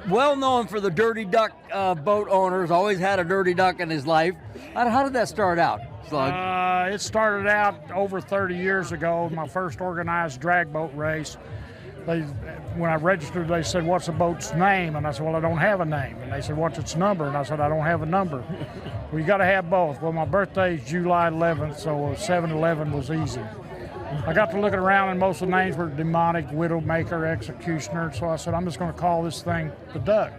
Speaker 10: well known for the Dirty Duck boat owners, always had a dirty duck in his life. How did that start out, Slug?
Speaker 1: It started out over 30 years ago, my first organized drag boat race. When I registered, they said, "What's the boat's name?" And I said, "Well, I don't have a name." And they said, "What's its number?" And I said, "I don't have a number." Well, you got to have both. Well, my birthday is July 11th, so 7/11 was easy. I got to looking around, and most of the names were demonic, widowmaker, executioner. So I said, "I'm just going to call this thing the Duck."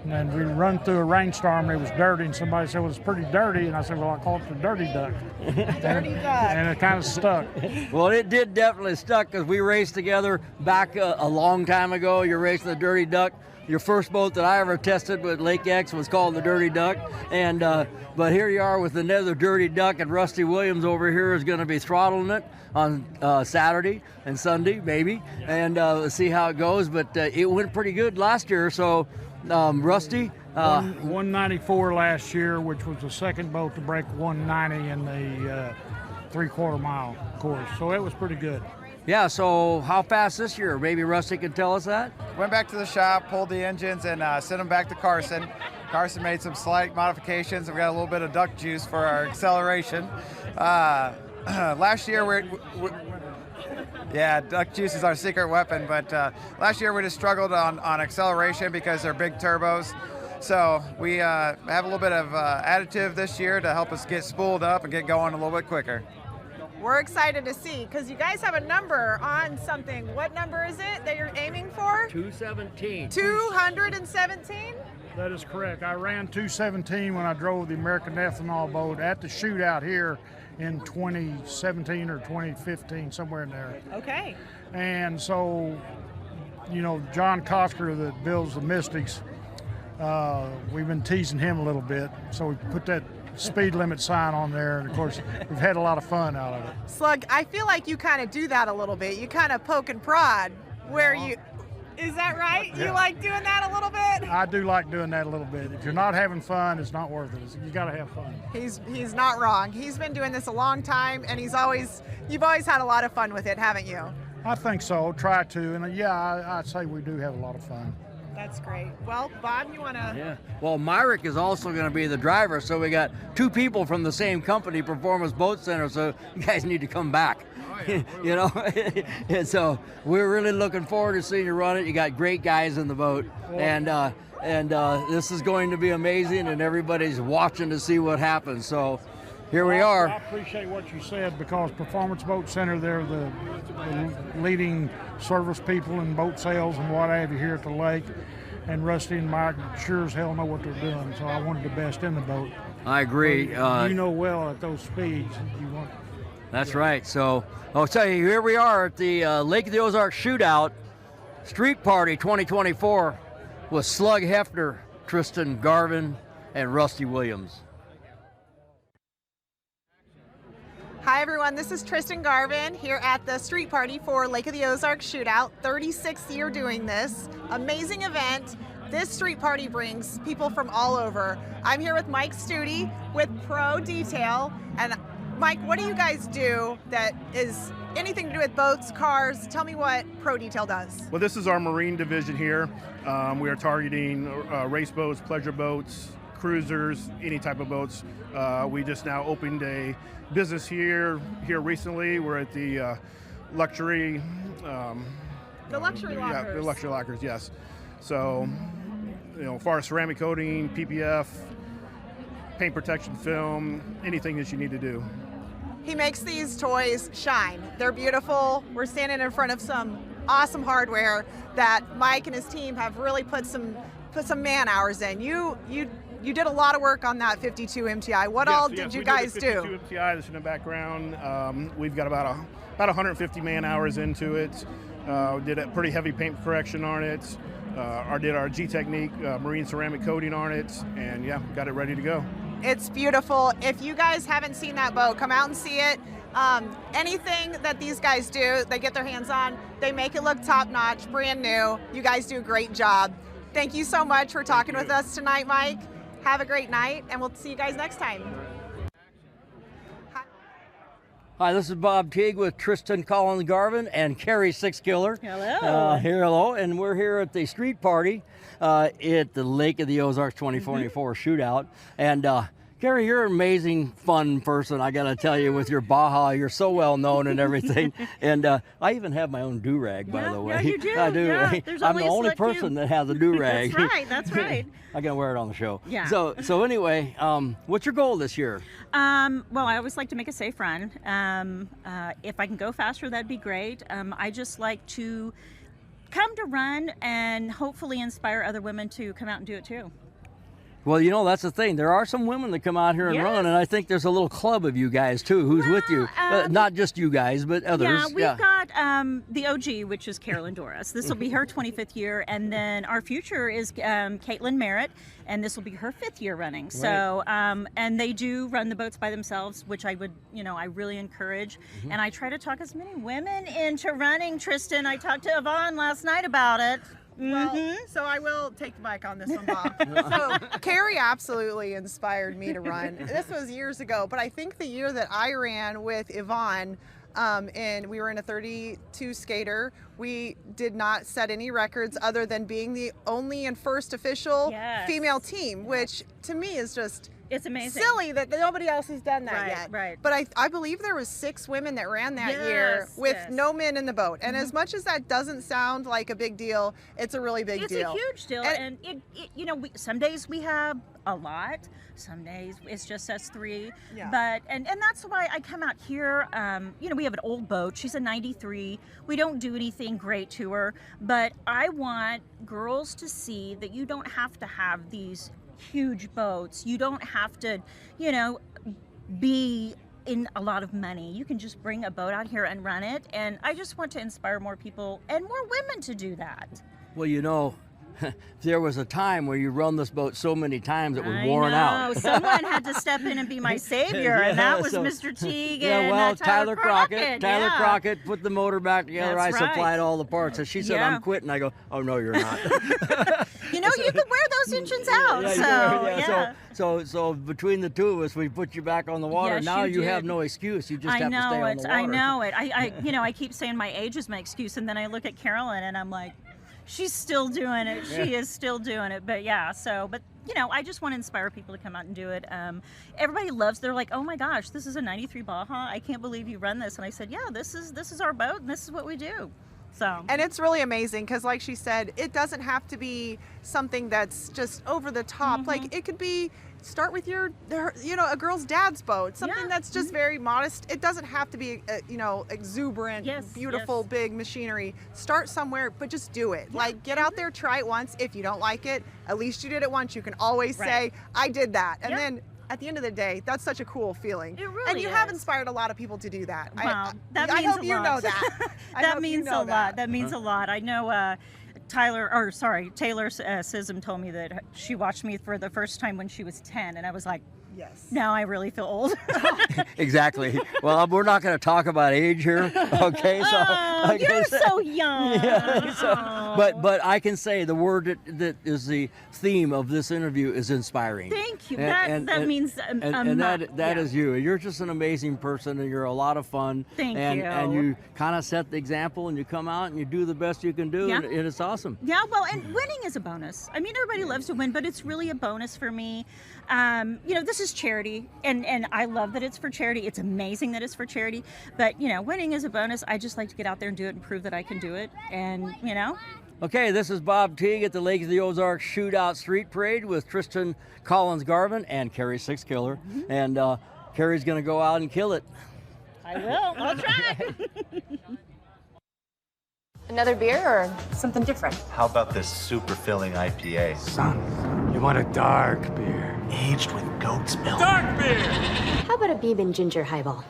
Speaker 1: And then we run through a rainstorm, and it was dirty, and somebody said, "Well, it's pretty dirty." And I said, "Well, I call it the Dirty Duck."
Speaker 2: Dirty Duck.
Speaker 1: And it kind of stuck.
Speaker 10: Well, it did definitely stuck because we raced together back a long time ago. You're racing the Dirty Duck. Your first boat that I ever tested with Lake X was called the Dirty Duck. And but here you are with another Dirty Duck, and Rusty Williams over here is going to be throttling it on Saturday and Sunday, maybe, and let's see how it goes. But it went pretty good last year, so Rusty.
Speaker 1: 194 last year, which was the second boat to break 190 in the 3/4 mile course. So it was pretty good.
Speaker 10: Yeah, so how fast this year? Maybe Rusty can tell us that?
Speaker 16: Went back to the shop, pulled the engines, and sent them back to Carson. Carson made some slight modifications, and we got a little bit of duck juice for our acceleration. Last year, duck juice is our secret weapon, but last year we just struggled on acceleration because they're big turbos. So we have a little bit of additive this year to help us get spooled up and get going a little bit quicker.
Speaker 2: We're excited to see, because you guys have a number on something. What number is it that you're aiming for?
Speaker 10: 217.
Speaker 2: 217?
Speaker 1: That is correct. I ran 217 when I drove the American Ethanol boat at the shootout here in 2017 or 2015, somewhere in there.
Speaker 2: Okay.
Speaker 1: And so, you know, John Kosker that builds the Mystics, we've been teasing him a little bit. So we put that speed limit sign on there, and of course we've had a lot of fun out of it.
Speaker 2: Slug, I feel like you kind of do that a little bit. You kind of poke and prod where you, is that right?
Speaker 1: Yeah.
Speaker 2: You like doing that a little bit?
Speaker 1: I do like doing that a little bit. If you're not having fun, it's not worth it. You got to have fun.
Speaker 2: He's not wrong. He's been doing this a long time, and you've always had a lot of fun with it, haven't you?
Speaker 1: I think so. Try to, and yeah, I'd say we do have a lot of fun.
Speaker 2: That's great. Well, Bob, you want to?
Speaker 10: Yeah. Well, Myrick is also going to be the driver, so we got 2 people from the same company, Performance Boat Center. So you guys need to come back. You know, and so we're really looking forward to seeing you run it. You got great guys in the boat, and this is going to be amazing, and everybody's watching to see what happens. So here we are.
Speaker 1: I appreciate what you said, because Performance Boat Center, they're the leading service people in boat sales and what have you here at the lake. And Rusty and Mike sure as hell know what they're doing, so I wanted the best in the boat.
Speaker 10: I agree.
Speaker 1: You know well at those speeds.
Speaker 10: That's right. So I'll tell you, here we are at the Lake of the Ozarks Shootout Street Party 2024 with Slug Heftner, Tristan Garvin, and Rusty Williams.
Speaker 2: Hi everyone, this is Tristan Garvin here at the street party for Lake of the Ozarks Shootout. 36th year doing this. Amazing event. This street party brings people from all over. I'm here with Mike Studi with Pro Detail. And Mike, what do you guys do that is anything to do with boats, cars? Tell me what Pro Detail does.
Speaker 4: Well, this is our marine division here. We are targeting race boats, pleasure boats, cruisers, any type of boats. We just now opened a business here recently. We're at the luxury.
Speaker 2: The luxury lockers.
Speaker 4: Yeah, the luxury lockers. Yes. So, you know, as far as ceramic coating, PPF, paint protection film, anything that you need to do.
Speaker 2: He makes these toys shine. They're beautiful. We're standing in front of some awesome hardware that Mike and his team have really put some man hours in. You did a lot of work on that 52 MTI. What all did you guys do?
Speaker 4: 52 MTI, that's in the background. We've got about 150 man hours into it. Did a pretty heavy paint correction on it. Did our G Technique marine ceramic coating on it, and yeah, got it ready to go.
Speaker 2: It's beautiful. If you guys haven't seen that boat, come out and see it. Anything that these guys do, they get their hands on, they make it look top-notch, brand new. You guys do a great job. Thank you so much for talking with us tonight, Mike. Have a great night, and we'll see you guys next time.
Speaker 10: Hi, this is Bob Teague with Tristan Collins Garvin and Carrie Sixkiller.
Speaker 9: Hello.
Speaker 10: Hello, and we're here at the street party at the Lake of the Ozarks 2024 Shootout. And Carrie, you're an amazing, fun person, I gotta tell you, with your Baja. You're so well known and everything. And I even have my own do-rag, by the way.
Speaker 9: Yeah, you do.
Speaker 10: I do.
Speaker 9: Yeah,
Speaker 10: I'm the only person that has a do-rag.
Speaker 9: That's right, that's right.
Speaker 10: I gotta wear it on the show.
Speaker 9: Yeah.
Speaker 10: So anyway, what's your goal this year?
Speaker 9: Well, I always like to make a safe run. If I can go faster, that'd be great. I just like to come to run and hopefully inspire other women to come out and do it too.
Speaker 10: Well, you know, that's the thing. There are some women that come out here and run, and I think there's a little club of you guys, too, who's with you. Not just you guys, but others.
Speaker 9: Yeah, we've got the OG, which is Carolyn Doris. This will be her 25th year, and then our future is Caitlin Merritt, and this will be her 5th year running. Right. So, and they do run the boats by themselves, which I would, I really encourage. Mm-hmm. And I try to talk as many women into running, Tristan. I talked to Yvonne last night about it.
Speaker 2: Well, so I will take the mic on this one, Bob. So Carrie absolutely inspired me to run. This was years ago, but I think the year that I ran with Yvonne, and we were in a 32 skater, we did not set any records other than being the only and first official female team, which to me is just
Speaker 9: it's amazing.
Speaker 2: Silly that nobody else has done that yet.
Speaker 9: Right.
Speaker 2: But I believe there was 6 women that ran that year with no men in the boat. And as much as that doesn't sound like a big deal, it's a really big deal.
Speaker 9: It's a huge deal. And some days we have a lot. Some days it's just us 3. Yeah. But and that's why I come out here. We have an old boat. She's a 93. We don't do anything great to her. But I want girls to see that you don't have to have these huge boats. You don't have to, be in a lot of money. You can just bring a boat out here and run it. And I just want to inspire more people and more women to do that.
Speaker 10: Well, there was a time where you run this boat so many times it was worn out.
Speaker 9: Someone had to step in and be my savior, and that was Mr. Teague and
Speaker 10: Tyler
Speaker 9: Crockett.
Speaker 10: Tyler Crockett put the motor back together.
Speaker 9: That's
Speaker 10: I supplied all the parts. And she said, I'm quitting. I go, oh, no, you're not.
Speaker 9: You can wear those engines out.
Speaker 10: So between the two of us, we put you back on the water.
Speaker 9: Yes,
Speaker 10: now you have no excuse. You just have to stay on the water.
Speaker 9: I know it. I keep saying my age is my excuse, and then I look at Carolyn, and I'm like, she's still doing it. She is still doing it. But yeah, but you know, I just want to inspire people to come out and do it. Everybody loves. They're like, oh my gosh, this is a '93 Baja. I can't believe you run this. And I said, yeah, this is our boat, and this is what we do. So.
Speaker 2: And it's really amazing because, like she said, it doesn't have to be something that's just over the top. Like it could be. Start with a girl's dad's boat, something that's just very modest. It doesn't have to be, exuberant, beautiful, big machinery. Start somewhere, but just do it. Like, get out there, try it once. If you don't like it, at least you did it once. You can always say, I did that. And then at the end of the day, that's such a cool feeling. It really And you have inspired a lot of people to do that.
Speaker 9: Wow,
Speaker 2: I hope you know that.
Speaker 9: That means a lot. That means a lot. I know Taylor Sism told me that she watched me for the first time when she was 10, and I was like, yes. Now I really feel old.
Speaker 10: Exactly. Well, we're not going to talk about age here, okay? So
Speaker 9: you're so young.
Speaker 10: Yeah, but I can say the word that is the theme of this interview is inspiring.
Speaker 9: Thank you. That means
Speaker 10: that is you. You're just an amazing person, and you're a lot of fun.
Speaker 9: Thank you.
Speaker 10: And you kind of set the example, and you come out and you do the best you can do, and it's awesome.
Speaker 9: Yeah. Well, and winning is a bonus. I mean, everybody loves to win, but it's really a bonus for me. This is charity, and I love that it's for charity. It's amazing that it's for charity, but winning is a bonus. I just like to get out there and do it and prove that I can do it, and
Speaker 10: Okay, this is Bob Teague at the Lake of the Ozarks Shootout Street Parade with Tristan Collins-Garvin and Carrie Sixkiller, and Carrie's going to go out and kill it.
Speaker 9: I will. I'll try.
Speaker 12: Another beer or something different?
Speaker 14: How about this super filling IPA?
Speaker 20: Son, you want a dark beer.
Speaker 14: Aged with goat's milk.
Speaker 20: Dark beer!
Speaker 12: How about a bourbon ginger highball?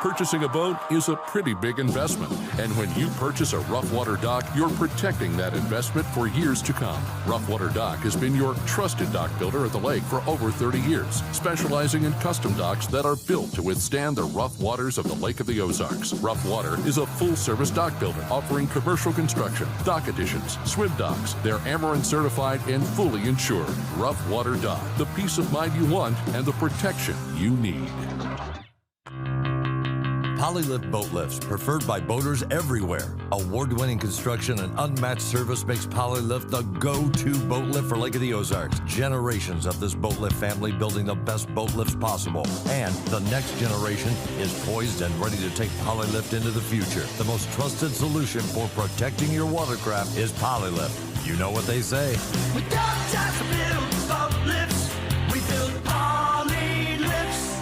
Speaker 24: Purchasing a boat is a pretty big investment, and when you purchase a Rough Water dock, you're protecting that investment for years to come. Rough Water Dock has been your trusted dock builder at the lake for over 30 years, specializing in custom docks that are built to withstand the rough waters of the Lake of the Ozarks. Rough Water is a full-service dock builder offering commercial construction, dock additions, swim docks. They're Amarin certified and fully insured. Rough Water Dock, the peace of mind you want and the protection you need.
Speaker 8: Polylift boat lifts, preferred by boaters everywhere. Award-winning construction and unmatched service makes Polylift the go-to boat lift for Lake of the Ozarks. Generations of this boat lift family building the best boat lifts possible. And the next generation is poised and ready to take Polylift into the future. The most trusted solution for protecting your watercraft is Polylift. You know what they say.
Speaker 5: We don't just build boat lifts, we build Polylifts.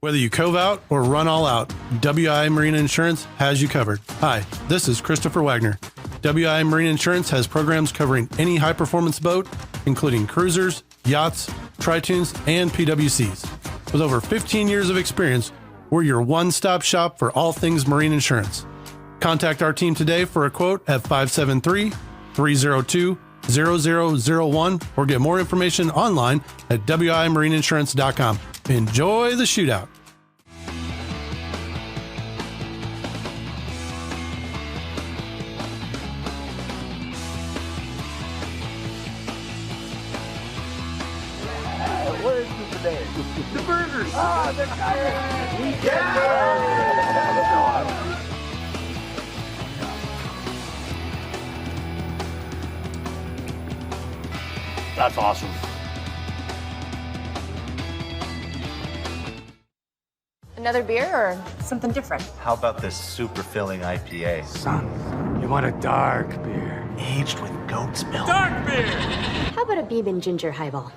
Speaker 4: Whether you cove out or run all out, WI Marine Insurance has you covered. Hi, this is Christopher Wagner. WI Marine Insurance has programs covering any high-performance boat, including cruisers, yachts, tritoons, and PWCs. With over 15 years of experience, we're your one-stop shop for all things marine insurance. Contact our team today for a quote at 573-302-0001 or get more information online at wimarineinsurance.com. Enjoy the shootout.
Speaker 5: The burgers!
Speaker 6: Ah, the
Speaker 10: That's awesome.
Speaker 12: Another beer or something different?
Speaker 14: How about this super filling IPA?
Speaker 20: Son, you want a dark beer.
Speaker 14: Aged with goat's milk.
Speaker 5: Dark beer!
Speaker 12: How about a bourbon ginger highball?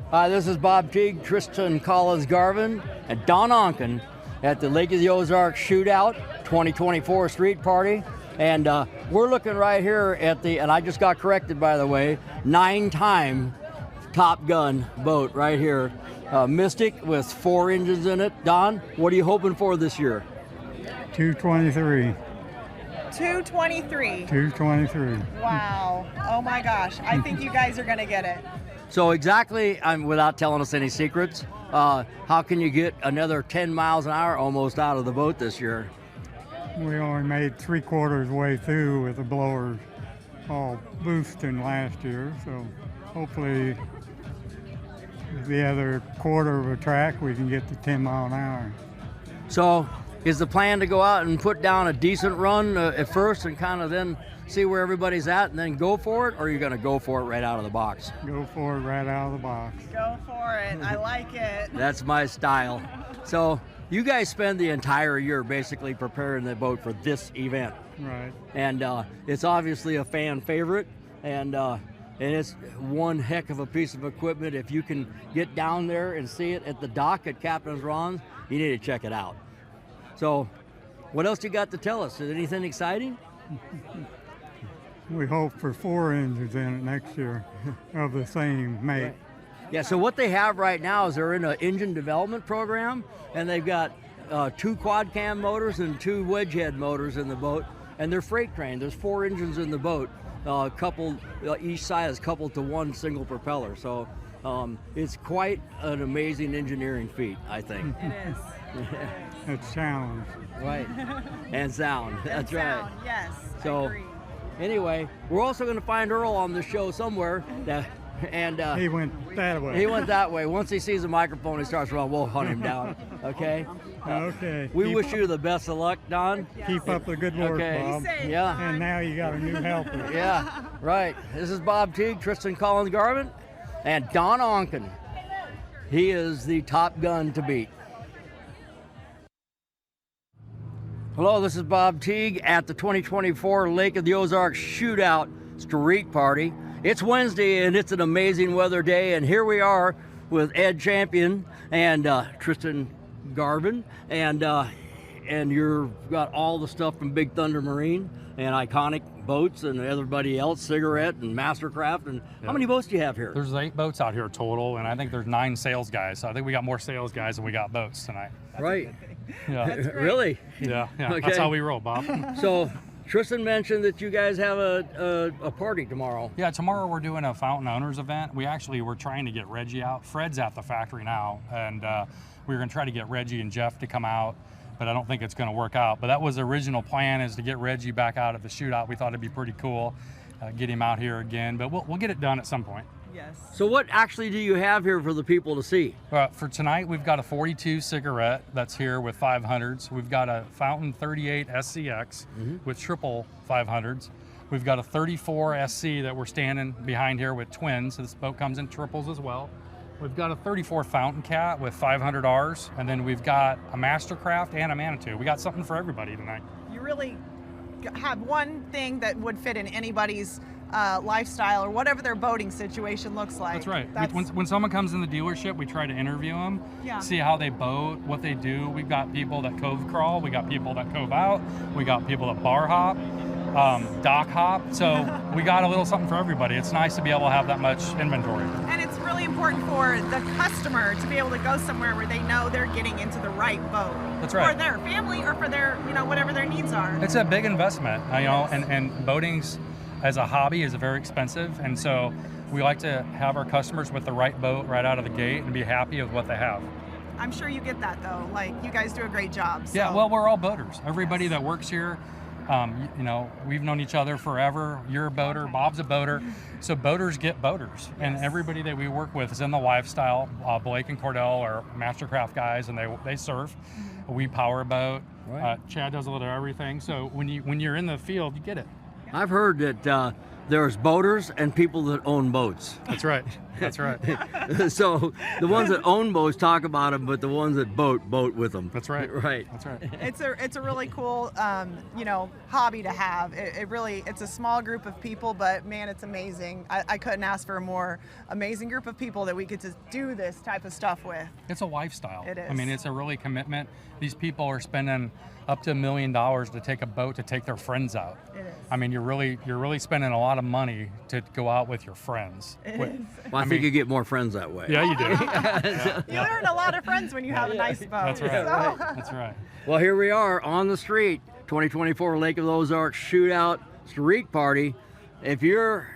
Speaker 10: Hi, this is Bob Teague, Tristan Collins Garvin, and Don Onken at the Lake of the Ozarks Shootout 2024 Street Party. And we're looking right here at the, and I just got corrected by the way, 9-time Top Gun boat right here. Mystic with 4 engines in it. Don, what are you hoping for this year?
Speaker 11: 223.
Speaker 2: 223.
Speaker 11: 223.
Speaker 2: Wow. Oh my gosh. I think you guys are going to get it.
Speaker 10: So exactly, without telling us any secrets, how can you get another 10 miles an hour almost out of the boat this year?
Speaker 11: We only made 3/4 way through with the blowers all boosting last year, so hopefully the other quarter of a track we can get to 10 mile an hour.
Speaker 10: So is the plan to go out and put down a decent run at first and kind of then see where everybody's at and then go for it, or are you going to go for it right out of the box?
Speaker 11: Go for it right out of the box.
Speaker 2: Go for it. I like it.
Speaker 10: That's my style. So you guys spend the entire year basically preparing the boat for this event.
Speaker 11: Right.
Speaker 10: And it's obviously a fan favorite, and it's one heck of a piece of equipment. If you can get down there and see it at the dock at Captain's Ron's, you need to check it out. So what else you got to tell us? Is anything exciting?
Speaker 11: We hope for 4 engines in it next year of the same make.
Speaker 10: Right. Yeah, so what they have right now is they're in an engine development program, and they've got 2 quad cam motors and 2 wedge head motors in the boat, and they're freight trained. There's 4 engines in the boat, coupled, each side is coupled to 1 single propeller. So it's quite an amazing engineering feat, I think.
Speaker 2: It is.
Speaker 11: It's challenge.
Speaker 10: Right. And sound. That's
Speaker 2: and
Speaker 10: right.
Speaker 2: Sound, yes.
Speaker 10: So
Speaker 2: I agree.
Speaker 10: Anyway, we're also going to find Earl on the show somewhere. And
Speaker 11: he went that way.
Speaker 10: He went that way. Once he sees a microphone, he starts running. We'll hunt him down. Okay.
Speaker 11: Okay.
Speaker 10: We wish you the best of luck, Don.
Speaker 11: Keep up the good work, Bob.
Speaker 10: Yeah.
Speaker 11: And now you got a new helper.
Speaker 10: Yeah. Right. This is Bob Teague, Tristan Collins Garvin, and Don Onken. He is the Top Gun to beat. Hello, this is Bob Teague at the 2024 Lake of the Ozarks Shootout Street Party. It's Wednesday and it's an amazing weather day, and here we are with Ed Champion and Tristan Garvin, and you've got all the stuff from Big Thunder Marine and Iconic Boats and everybody else, Cigarette and Mastercraft. And how many boats do you have here?
Speaker 13: There's 8 boats out here total, and I think there's 9 sales guys. So I think we got more sales guys than we got boats tonight.
Speaker 10: Right.
Speaker 13: Yeah.
Speaker 10: Really?
Speaker 13: Yeah.
Speaker 10: Okay.
Speaker 13: That's how we roll, Bob.
Speaker 10: So Tristan mentioned that you guys have a party tomorrow.
Speaker 13: Yeah, tomorrow we're doing a fountain owners event. We're trying to get Reggie out. Fred's at the factory now, and we were going to try to get Reggie and Jeff to come out, but I don't think it's going to work out. But that was the original plan, is to get Reggie back out at the shootout. We thought it'd be pretty cool, get him out here again, but we'll get it done at some point.
Speaker 2: Yes.
Speaker 10: So what actually do you have here for the people to see?
Speaker 13: For tonight, we've got a 42 Cigarette that's here with 500s. We've got a Fountain 38 SCX with triple 500s. We've got a 34 SC that we're standing behind here with twins. So this boat comes in triples as well. We've got a 34 Fountain Cat with 500 Rs, and then we've got a Mastercraft and a Manitou. We got something for everybody tonight.
Speaker 2: You really have one thing that would fit in anybody's lifestyle or whatever their boating situation looks like.
Speaker 13: That's right. When someone comes in the dealership, we try to interview them, see how they boat, what they do. We've got people that cove crawl, we got people that cove out, we got people that bar hop, dock hop. So we got a little something for everybody. It's nice to be able to have that much inventory.
Speaker 2: And it's really important for the customer to be able to go somewhere where they know they're getting into the right boat.
Speaker 13: That's right.
Speaker 2: For their family or for their, whatever their needs are.
Speaker 13: It's a big investment, and boating's as a hobby is very expensive, and so we like to have our customers with the right boat right out of the gate and be happy with what they have.
Speaker 2: I'm sure you get that though. Like, you guys do a great job. So.
Speaker 13: Yeah, well, we're all boaters. Everybody that works here You know, we've known each other forever. You're a boater, Bob's a boater. So boaters get boaters. And everybody that we work with is in the lifestyle. Blake and Cordell are Mastercraft guys, and they surf. We power boat.
Speaker 10: Right.
Speaker 13: Chad does a little of everything. So when you're in the field, you get it.
Speaker 10: I've heard that there's boaters and people that own boats.
Speaker 13: That's right. That's right.
Speaker 10: So the ones that own boats talk about them, but the ones that boat with them.
Speaker 13: That's right.
Speaker 10: Right.
Speaker 13: That's right.
Speaker 2: It's a really cool hobby to have. It's a small group of people, but man, it's amazing. I couldn't ask for a more amazing group of people that we get to do this type of stuff with.
Speaker 13: It's a lifestyle.
Speaker 2: It is.
Speaker 13: I mean, it's a really commitment. These people are spending up to $1 million to take a boat to take their friends out.
Speaker 2: It is.
Speaker 13: I mean, you're really spending a lot of money to go out with your friends.
Speaker 2: It is.
Speaker 10: Well, I think you get more friends that way.
Speaker 13: Yeah, you do.
Speaker 2: You earn a lot of friends when you have a nice boat.
Speaker 13: That's right.
Speaker 2: So.
Speaker 13: That's right.
Speaker 10: Well, here we are on the street, 2024 Lake of the Ozarks Shootout Street Party. If you're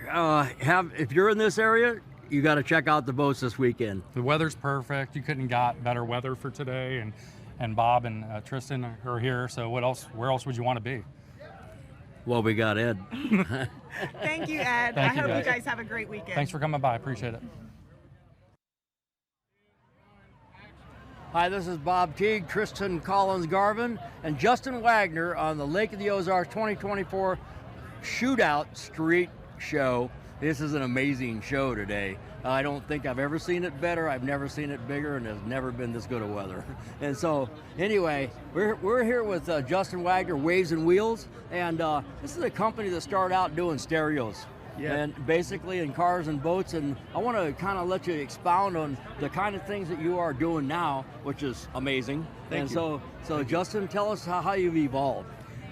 Speaker 10: in this area, you got to check out the boats this weekend.
Speaker 13: The weather's perfect. You couldn't got better weather for today, and Bob and Tristan are here. So where else would you want to be?
Speaker 10: Well, we got Ed.
Speaker 2: Thank you, Ed. I hope you guys have a great weekend.
Speaker 13: Thanks for coming by. Appreciate it.
Speaker 10: Hi, this is Bob Teague, Tristan Collins Garvin, and Justin Wagner on the Lake of the Ozarks 2024 Shootout Street Show. This is an amazing show today. I don't think I've ever seen it better. I've never seen it bigger, and there's never been this good of weather. And so, anyway, we're here with Justin Wagner, Waves and Wheels, and this is a company that started out doing stereos.
Speaker 23: Yeah.
Speaker 10: And basically in cars and boats, and I want to kind of let you expound on the kind of things that you are doing now, which is amazing.
Speaker 23: Thank you.
Speaker 10: So Justin, tell us how you've evolved.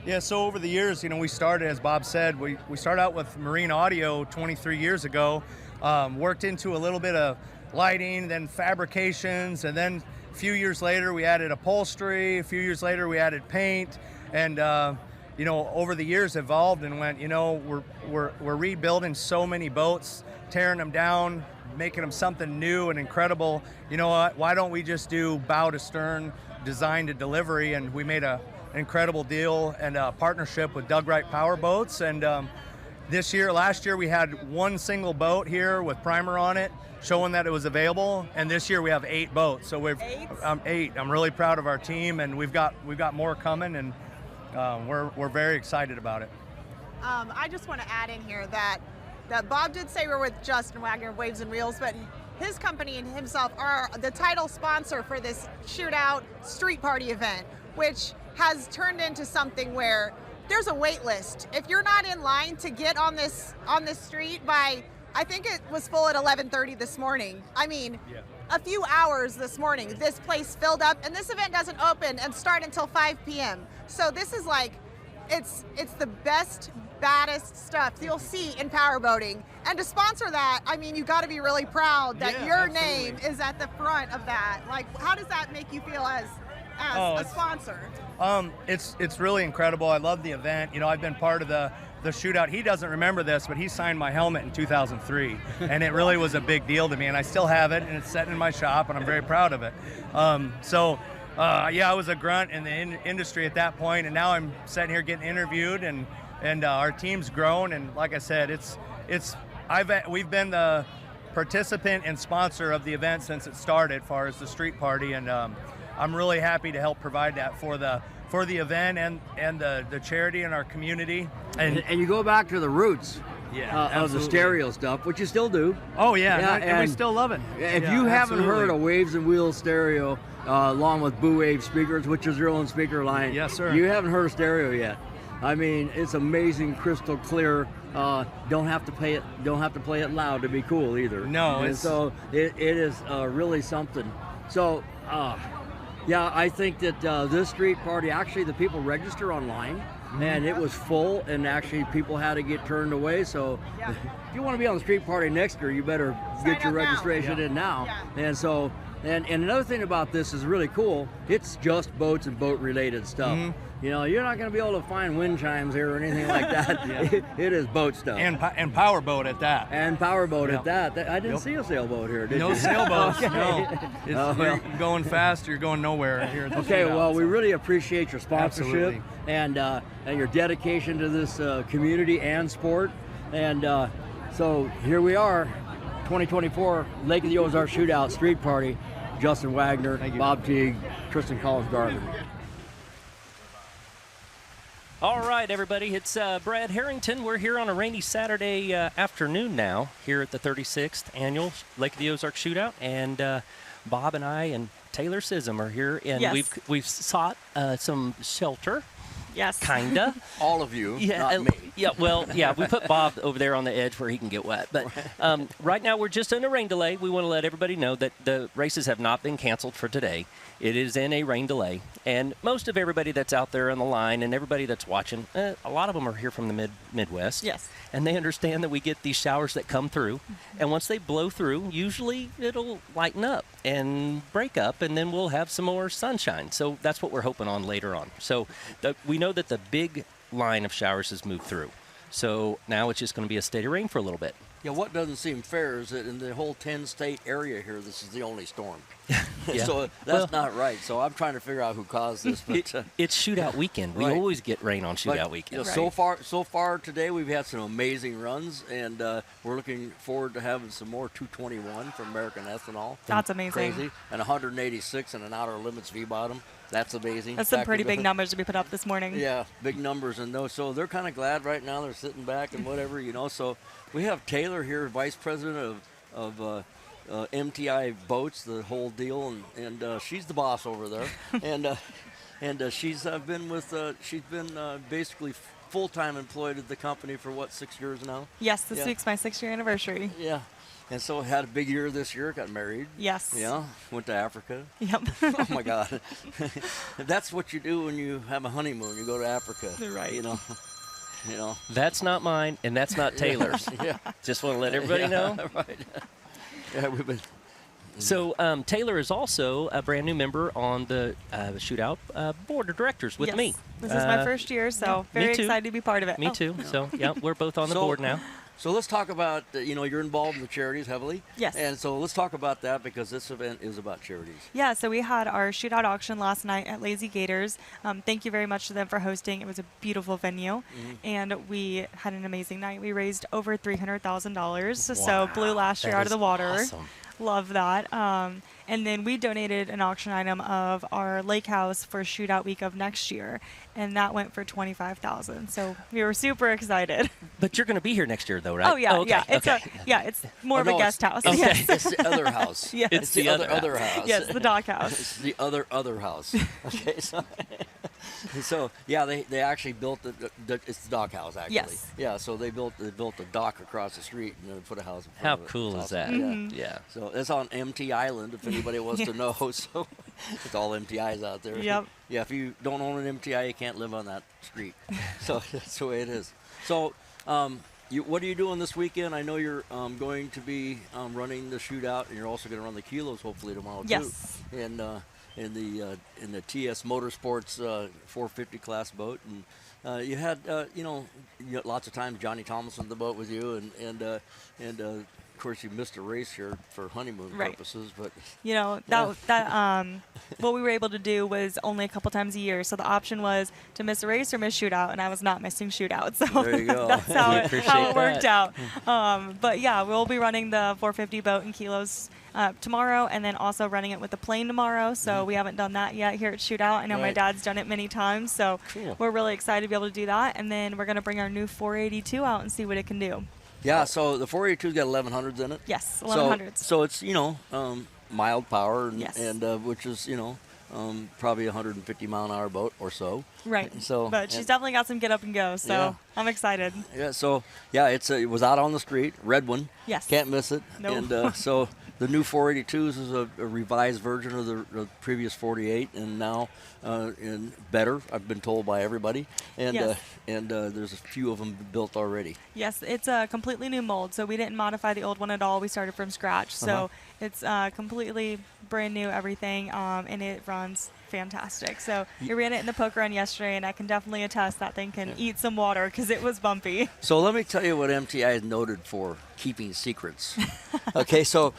Speaker 23: Yeah, so over the years, we started, as Bob said, we started out with marine audio 23 years ago, worked into a little bit of lighting, then fabrications, and then a few years later we added upholstery, a few years later we added paint, and over the years evolved and went, we're rebuilding so many boats, tearing them down, making them something new and incredible. You know what, why don't we just do bow to stern, design to delivery? And we made an incredible deal and a partnership with Doug Wright Power Boats. And last year we had one single boat here with primer on it, showing that it was available. And this year we have 8 boats. So we've 8. I'm really proud of our team, and we've got more coming, and we're very excited about it.
Speaker 2: I just want to add in here that Bob did say we're with Justin Wagner, Waves and Wheels, but his company and himself are the title sponsor for this Shootout Street Party event, which has turned into something where there's a wait list. If you're not in line to get on this street by, I think it was full at 11:30 this morning. I mean, a few hours this morning, this place filled up, and this event doesn't open and start until 5 p.m. So this is like, it's the best, baddest stuff you'll see in powerboating. And to sponsor that, I mean, you got to be really proud that your name is at the front of that. Like, how does that make you feel as a sponsor?
Speaker 23: It's really incredible. I love the event. I've been part of the shootout. He doesn't remember this, but he signed my helmet in 2003, and it really was a big deal to me, and I still have it, and it's sitting in my shop, and I'm very proud of it. I was a grunt in the industry at that point, and now I'm sitting here getting interviewed, and our team's grown, and like I said, we've been the participant and sponsor of the event since it started, as far as the street party, and I'm really happy to help provide that for the event and the charity in our community.
Speaker 10: And you go back to the roots of the stereo stuff, which you still do.
Speaker 23: Oh, yeah, and we still love it.
Speaker 10: If you haven't heard a Waves and Wheels stereo, along with Boo Wave speakers, which is your own speaker line,
Speaker 23: yes, sir.
Speaker 10: You haven't heard a stereo yet. I mean, it's amazing, crystal clear. Don't have to play it loud to be cool either.
Speaker 23: No,
Speaker 10: and so it is really something. So. I think that this street party, actually the people register online, and it was full, and actually people had to get turned away. So if you want to be on the street party next year, you better get your registration in now. And so And another thing about this is really cool. It's just boats and boat-related stuff. You know, you're not going to be able to find wind chimes here or anything like that. It is boat stuff.
Speaker 23: And power boat at that.
Speaker 10: And power boat at that. I didn't see a sailboat here, did you?
Speaker 23: No sailboats, no.
Speaker 10: Well.
Speaker 23: You're going fast, you're going nowhere here at the
Speaker 10: Okay,
Speaker 23: shootout,
Speaker 10: well, we
Speaker 23: so.
Speaker 10: really appreciate your sponsorship and your dedication to this community and sport. And so here we are, 2024 Lake of the Ozarks Shootout Street Party. Justin Wagner, Bob Teague, Tristan Garvin.
Speaker 6: All right, everybody, it's Brad Harrington. We're here on a rainy Saturday afternoon now here at the 36th Annual Lake of the Ozarks Shootout, and Bob and I and Taylor Sism are here, and
Speaker 7: Yes.
Speaker 6: we've sought some shelter.
Speaker 7: Yes.
Speaker 6: Kinda.
Speaker 10: All of you,
Speaker 6: Yeah,
Speaker 10: not me.
Speaker 6: Yeah, well, yeah, we put Bob over there on the edge where he can get wet. But right now we're just in a rain delay. We want to let everybody know that the races have not been canceled for today. It is in a rain delay. And most of everybody that's out there on the line and everybody that's watching, a lot of them are here from the Midwest.
Speaker 7: Yes.
Speaker 6: And they understand that we get these showers that come through. And once they blow through, usually it'll lighten up and break up, and then we'll have some more sunshine. So that's what we're hoping on later on. So we know that the big line of showers has moved through. So now it's just going to be a steady rain for a little bit.
Speaker 10: Yeah, what doesn't seem fair is that in the whole 10-state area here, this is the only storm.
Speaker 6: Yeah.
Speaker 10: So that's not right. So I'm trying to figure out who caused this. But
Speaker 6: it's shootout weekend. We always get rain on shootout weekend.
Speaker 10: You know, so far today, we've had some amazing runs, and we're looking forward to having some more 221 from American Ethanol.
Speaker 19: That's amazing.
Speaker 10: Crazy. And 186 in an outer limits V-bottom. That's amazing.
Speaker 19: That's some pretty big numbers to be put up this morning.
Speaker 10: Yeah, big numbers, and those. So they're kind of glad right now. They're sitting back and whatever, you know. So we have Taylor here, vice president of MTI Boats, the whole deal, and she's the boss over there, and she's been basically full-time employed at the company for what, 6 years now?
Speaker 19: Yes, this week's my 6-year anniversary.
Speaker 10: Yeah. And so had a big year this year, got married.
Speaker 19: Yes.
Speaker 10: Yeah, went to Africa.
Speaker 19: Yep.
Speaker 10: Oh my God. That's what you do when you have a honeymoon. You go to Africa.
Speaker 19: Right.
Speaker 10: You know.
Speaker 6: That's not mine, and that's not Taylor's.
Speaker 10: Yeah.
Speaker 6: Just want to let everybody know.
Speaker 10: Right. Yeah, we've been.
Speaker 6: So Taylor is also a brand new member on the Shootout board of directors with me.
Speaker 19: This is my first year, so very excited to be part of it.
Speaker 6: Me too. So yeah, we're both on the board now.
Speaker 10: So let's talk about, you're involved in the charities heavily.
Speaker 19: Yes.
Speaker 10: And so let's talk about that because this event is about charities.
Speaker 19: Yeah, so we had our shootout auction last night at Lazy Gators. Thank you very much to them for hosting. It was a beautiful venue, and we had an amazing night. We raised over $300,000, so blew last year out of the water.
Speaker 6: Awesome.
Speaker 19: Love that. And then we donated an auction item of our lake house for shootout week of next year, and that went for $25,000. So we were super excited.
Speaker 6: But you're going to be here next year, though, right?
Speaker 19: Oh yeah,
Speaker 6: okay.
Speaker 19: yeah. It's more of a guest house.
Speaker 6: Okay.
Speaker 19: Yes.
Speaker 10: It's the other house.
Speaker 19: Yes.
Speaker 10: It's the other house.
Speaker 19: Yes, the dog house.
Speaker 10: It's the other house. Okay, so yeah, they actually built it's the dock house actually.
Speaker 19: Yes.
Speaker 10: Yeah, so they built a dock across the street and then put a house in front
Speaker 6: How
Speaker 10: of it.
Speaker 6: cool is that?
Speaker 19: Mm-hmm.
Speaker 6: Yeah.
Speaker 10: So it's on MT Island if anybody wants to know. So it's all MTIs out there.
Speaker 19: Yep.
Speaker 10: Yeah, if you don't own an MTI, you can't live on that street. So that's the way it is. So what are you doing this weekend? I know you're going to be running the shootout, and you're also going to run the kilos hopefully tomorrow
Speaker 19: Yes.
Speaker 10: too. And in the TS Motorsports 450 class boat, and you had lots of times Johnny Thomason the boat with you, and of course you missed a race here for honeymoon purposes, but
Speaker 19: what we were able to do was only a couple times a year. So the option was to miss a race or miss shootout, and I was not missing shootout. So
Speaker 10: there you go.
Speaker 19: that's how it worked out. But yeah, we'll be running the 450 boat in kilos tomorrow, and then also running it with the plane tomorrow. So we haven't done that yet here at Shootout. I know my dad's done it many times, so we're really excited to be able to do that. And then we're going to bring our new 482 out and see what it can do.
Speaker 10: Yeah, so the 482's got 1100s in it.
Speaker 19: Yes, 1100s.
Speaker 10: So it's mild power, and which is probably a 150 mile an hour boat or so.
Speaker 19: Right.
Speaker 10: So,
Speaker 19: but she's definitely got some get up and go. So
Speaker 7: I'm excited.
Speaker 15: Yeah, so, it was out on the street, red one.
Speaker 7: Yes.
Speaker 15: Can't miss it.
Speaker 7: Nope.
Speaker 15: And so the new 482s is a revised version of the previous 48, and now better, I've been told by everybody. And
Speaker 7: Yes.
Speaker 15: There's a few of them built already.
Speaker 7: Yes, it's a completely new mold, so we didn't modify the old one at all. We started from scratch. So it's completely brand new everything, and it runs fantastic. So we ran it in the poke run yesterday, and I can definitely attest that thing can eat some water because it was bumpy.
Speaker 15: So let me tell you what MTI is noted for: keeping secrets. Okay, so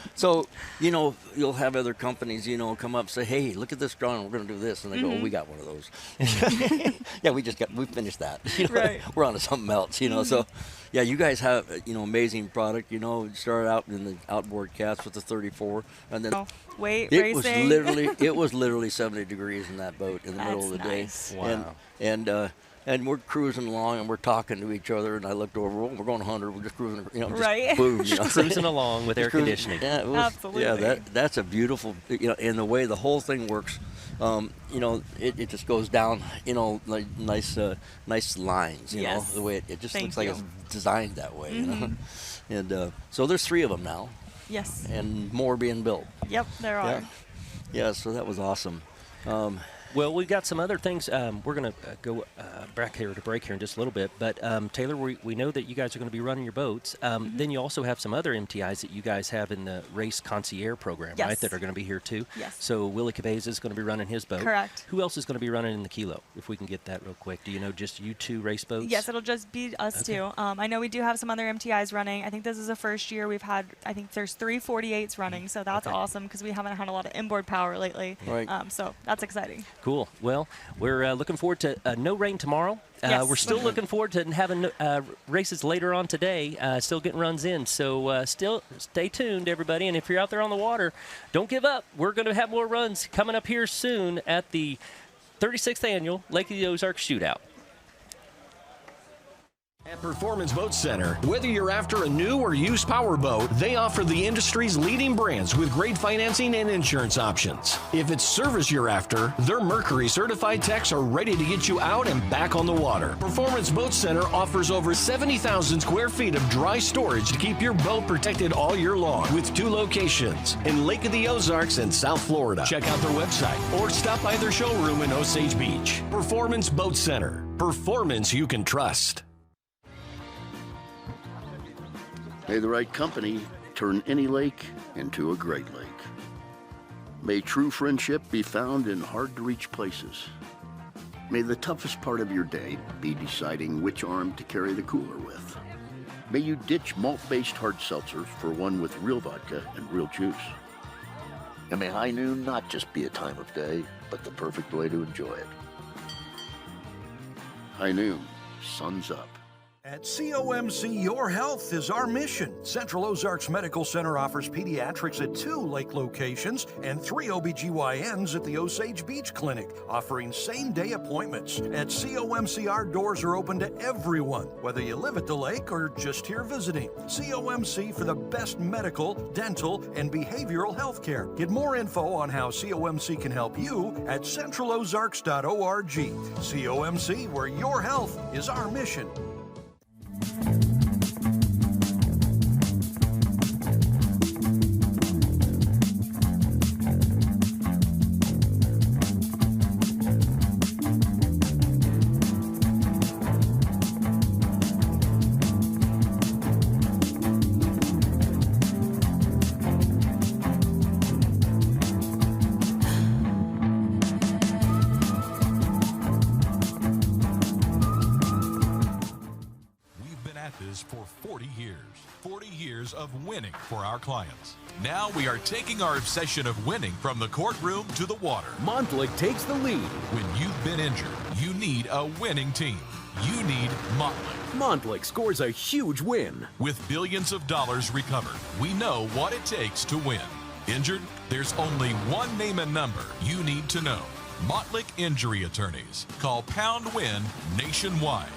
Speaker 15: you'll have other companies come up and say, hey, look at this drawing, we're going to do this, and they go, oh, we got one of those. Yeah, we finished that.
Speaker 7: Right.
Speaker 15: We're on to something else. So yeah, you guys have amazing product. Started out in the outboard cats with the 34, and then it was literally 70 degrees in that boat in the middle of the day. Wow. And we're cruising along, and we're talking to each other, and I looked over, we're going 100, we're just cruising,
Speaker 7: right.
Speaker 15: Boom.
Speaker 6: Cruising along with air conditioning.
Speaker 15: Yeah, it was,
Speaker 7: absolutely.
Speaker 15: Yeah, that's a beautiful, and the way the whole thing works, it just goes down, like nice lines,
Speaker 7: yes.
Speaker 15: the way it just
Speaker 7: Thank
Speaker 15: looks like
Speaker 7: you.
Speaker 15: it's designed that way, And so there's 3 of them now.
Speaker 7: Yes.
Speaker 15: And more being built.
Speaker 7: Yep, there are.
Speaker 15: Yeah, so that was awesome.
Speaker 6: Well, we've got some other things. We're going to go back here to break here in just a little bit. But, Taylor, we know that you guys are going to be running your boats. Then you also have some other MTIs that you guys have in the Race Concierge program,
Speaker 7: yes.
Speaker 6: right, that are going to be here too?
Speaker 7: Yes.
Speaker 6: So Willie Cabeza is going to be running his boat.
Speaker 7: Correct.
Speaker 6: Who else is going to be running in the Kilo, if we can get that real quick? Do you know just you 2 race boats?
Speaker 7: Yes, it'll just be us two. I know we do have some other MTIs running. I think this is the first year we've had, I think there's 3 48s running. So that's awesome because we haven't had a lot of inboard power lately.
Speaker 15: Right.
Speaker 7: So that's exciting.
Speaker 6: Cool. Well, we're looking forward to no rain tomorrow.
Speaker 7: Yes.
Speaker 6: We're still looking forward to having races later on today, still getting runs in. So still stay tuned, everybody. And if you're out there on the water, don't give up. We're going to have more runs coming up here soon at the 36th Annual Lake of the Ozarks Shootout.
Speaker 21: At Performance Boat Center, whether you're after a new or used power boat, they offer the industry's leading brands with great financing and insurance options. If it's service you're after, their Mercury certified techs are ready to get you out and back on the water. Performance Boat Center offers over 70,000 square feet of dry storage to keep your boat protected all year long, with 2 locations in Lake of the Ozarks and South Florida. Check out their website or stop by their showroom in Osage Beach. Performance Boat Center. Performance you can trust.
Speaker 22: May the right company turn any lake into a great lake. May true friendship be found in hard-to-reach places. May the toughest part of your day be deciding which arm to carry the cooler with. May you ditch malt-based hard seltzers for one with real vodka and real juice. And may high noon not just be a time of day, but the perfect way to enjoy it. High noon, sun's up.
Speaker 25: At COMC, your health is our mission. Central Ozarks Medical Center offers pediatrics at 2 lake locations and 3 OBGYNs at the Osage Beach Clinic, offering same-day appointments. At COMC, our doors are open to everyone, whether you live at the lake or just here visiting. COMC for the best medical, dental, and behavioral health care. Get more info on how COMC can help you at centralozarks.org. COMC, where your health is our mission.
Speaker 26: For 40 years. 40 years of winning for our clients. Now we are taking our obsession of winning from the courtroom to the water.
Speaker 27: Montlick takes the lead.
Speaker 26: When you've been injured, you need a winning team. You need Montlick.
Speaker 27: Montlick scores a huge win.
Speaker 26: With billions of dollars recovered, we know what it takes to win. Injured? There's only one name and number you need to know. Montlick Injury Attorneys. Call Pound Win nationwide.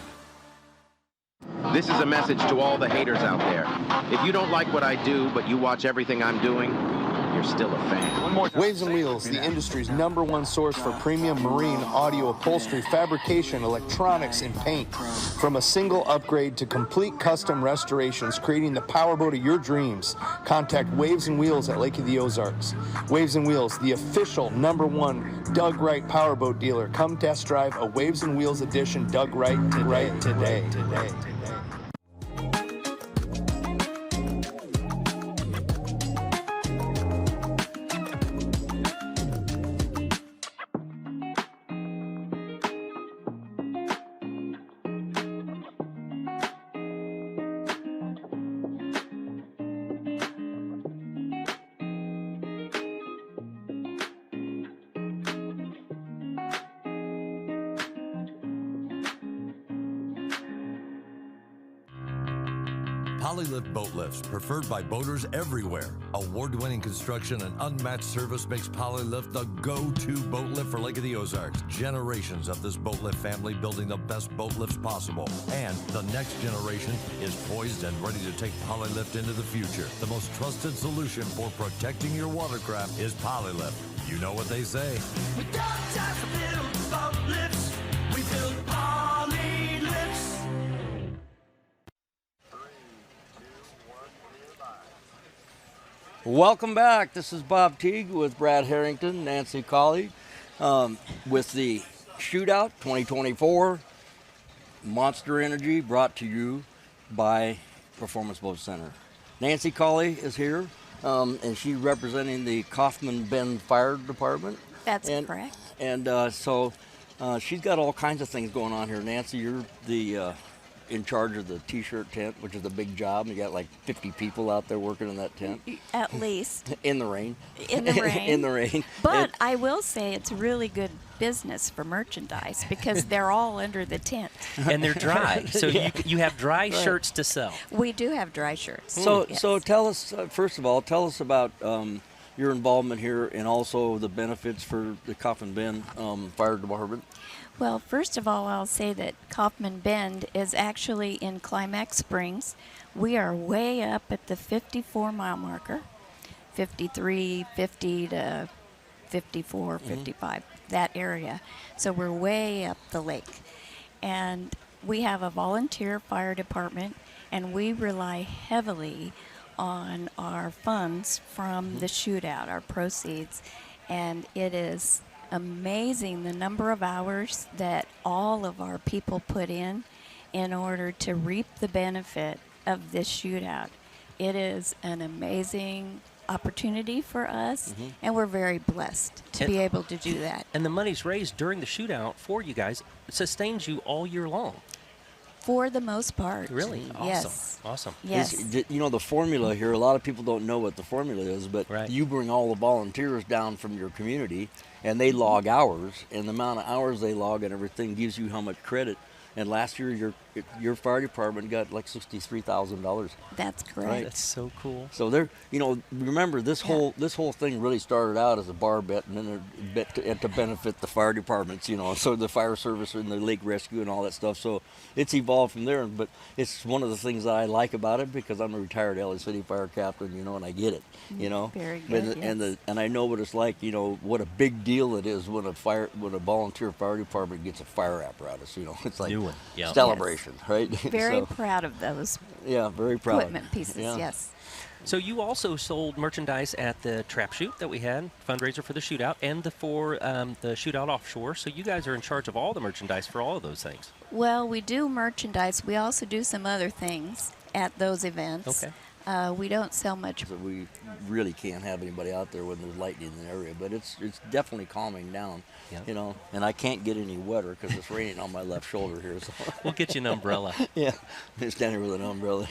Speaker 28: This is a message to all the haters out there. If you don't like what I do, but you watch everything I'm doing,
Speaker 1: you're still a fan. One more time.
Speaker 3: Waves and Wheels, the industry's #1 source for premium marine audio upholstery, fabrication, electronics, and paint. From a single upgrade to complete custom restorations, creating the powerboat of your dreams. Contact Waves and Wheels at Lake of the Ozarks. Waves and Wheels, the official #1 Doug Wright powerboat dealer. Come test drive a Waves and Wheels edition Doug Wright today.
Speaker 8: Polylift boat lifts, preferred by boaters everywhere. Award-winning construction and unmatched service makes Polylift the go-to boat lift for Lake of the Ozarks. Generations of this boat lift family building the best boat lifts possible. And the next generation is poised and ready to take Polylift into the future. The most trusted solution for protecting your watercraft is Polylift. You know what they say.
Speaker 5: We don't just build boat lifts, we build poly lifts.
Speaker 15: Welcome back. This is Bob Teague with Brad Harrington, Nancy Collie, with the Shootout 2024 Monster Energy, brought to you by Performance Boat Center. Nancy Collie is here, and she's representing the Kaufman Bend Fire Department.
Speaker 9: That's correct.
Speaker 15: And so she's got all kinds of things going on here. Nancy, you're the in charge of the T-shirt tent, which is a big job. You got like 50 people out there working in that tent.
Speaker 9: At least.
Speaker 15: In the rain.
Speaker 9: In the rain.
Speaker 15: In the rain.
Speaker 9: But I will say it's really good business for merchandise because they're all under the tent.
Speaker 6: And they're dry. So you have dry shirts to sell.
Speaker 9: We do have dry shirts.
Speaker 15: So tell us, first of all, tell us about your involvement here and also the benefits for the Kaufman Bend Fire Department.
Speaker 9: Well, first of all, I'll say that Kaufman Bend is actually in Climax Springs. We are way up at the 54-mile marker, 53, 50 to 54, 55, that area. So we're way up the lake. And we have a volunteer fire department, and we rely heavily on our funds from the shootout, our proceeds. And it is amazing the number of hours that all of our people put in order to reap the benefit of this shootout. It is an amazing opportunity for us, and we're very blessed to be able to do that.
Speaker 6: And the money's raised during the shootout for you guys sustains you all year long.
Speaker 9: For the most part.
Speaker 6: Really? Awesome.
Speaker 9: Yes.
Speaker 6: Awesome.
Speaker 9: Yes.
Speaker 15: You know, the formula here, a lot of people don't know what the formula is, but you bring all the volunteers down from your community, and they log hours, and the amount of hours they log and everything gives you how much credit. And last year, your fire department got like $63,000.
Speaker 9: That's correct.
Speaker 15: Right?
Speaker 6: That's so cool.
Speaker 15: So there, you know, remember this whole thing really started out as a bar bet, and then a bet to benefit the fire departments, you know, so the fire service and the lake rescue and all that stuff. So it's evolved from there. But it's one of the things that I like about it because I'm a retired LA City fire captain, you know, and I get it, you know.
Speaker 9: Very good.
Speaker 15: And I know what it's like, you know, what a big deal it is when a volunteer fire department gets a fire apparatus, you know, it's like celebration, right?
Speaker 9: Very proud of those.
Speaker 15: Yeah, very proud.
Speaker 9: Equipment pieces, yes.
Speaker 6: So you also sold merchandise at the trap shoot that we had, fundraiser for the shootout, and the shootout offshore. So you guys are in charge of all the merchandise for all of those things.
Speaker 9: Well, we do merchandise. We also do some other things at those events.
Speaker 6: Okay.
Speaker 9: We don't sell much.
Speaker 15: We really can't have anybody out there when there's lightning in the area, but it's definitely calming down, you know. And I can't get any wetter because it's raining on my left shoulder here. So
Speaker 6: we'll get you an umbrella.
Speaker 15: Yeah, I'm standing with an umbrella.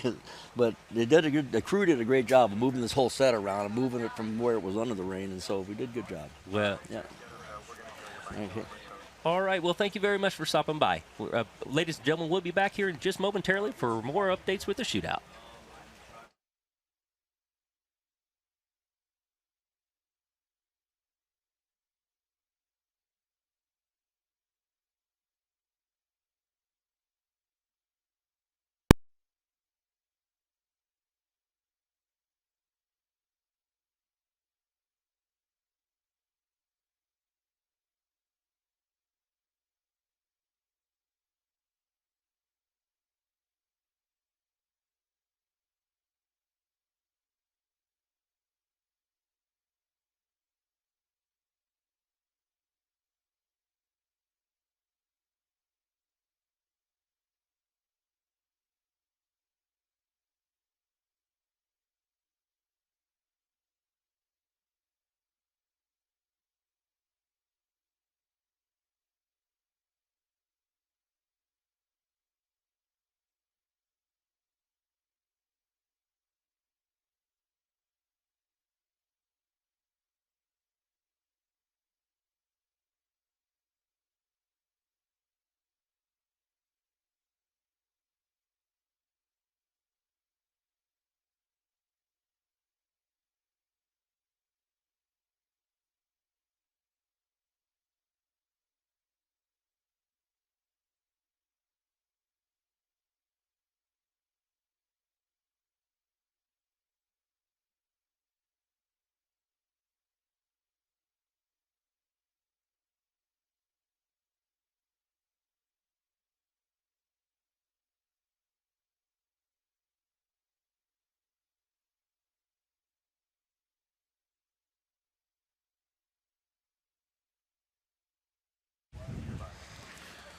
Speaker 15: But the crew did a great job of moving this whole set around and moving it from where it was under the rain, and so we did a good job.
Speaker 6: Well,
Speaker 15: yeah. Okay.
Speaker 6: All right. Well, thank you very much for stopping by. Ladies and gentlemen, we'll be back here just momentarily for more updates with the shootout.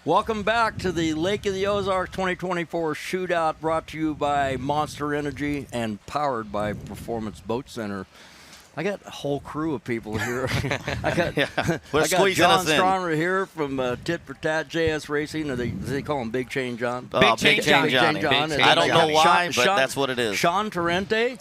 Speaker 15: Welcome back to the Lake of the Ozarks 2024 Shootout, brought to you by Monster Energy and powered by Performance Boat Center. I got a whole crew of people here. I got John Straumer here from Tit for Tat JS Racing. Do they call him Big Chain John?
Speaker 1: Big Chain Johnny. I don't know why, but that's what it is.
Speaker 15: Sean Torrente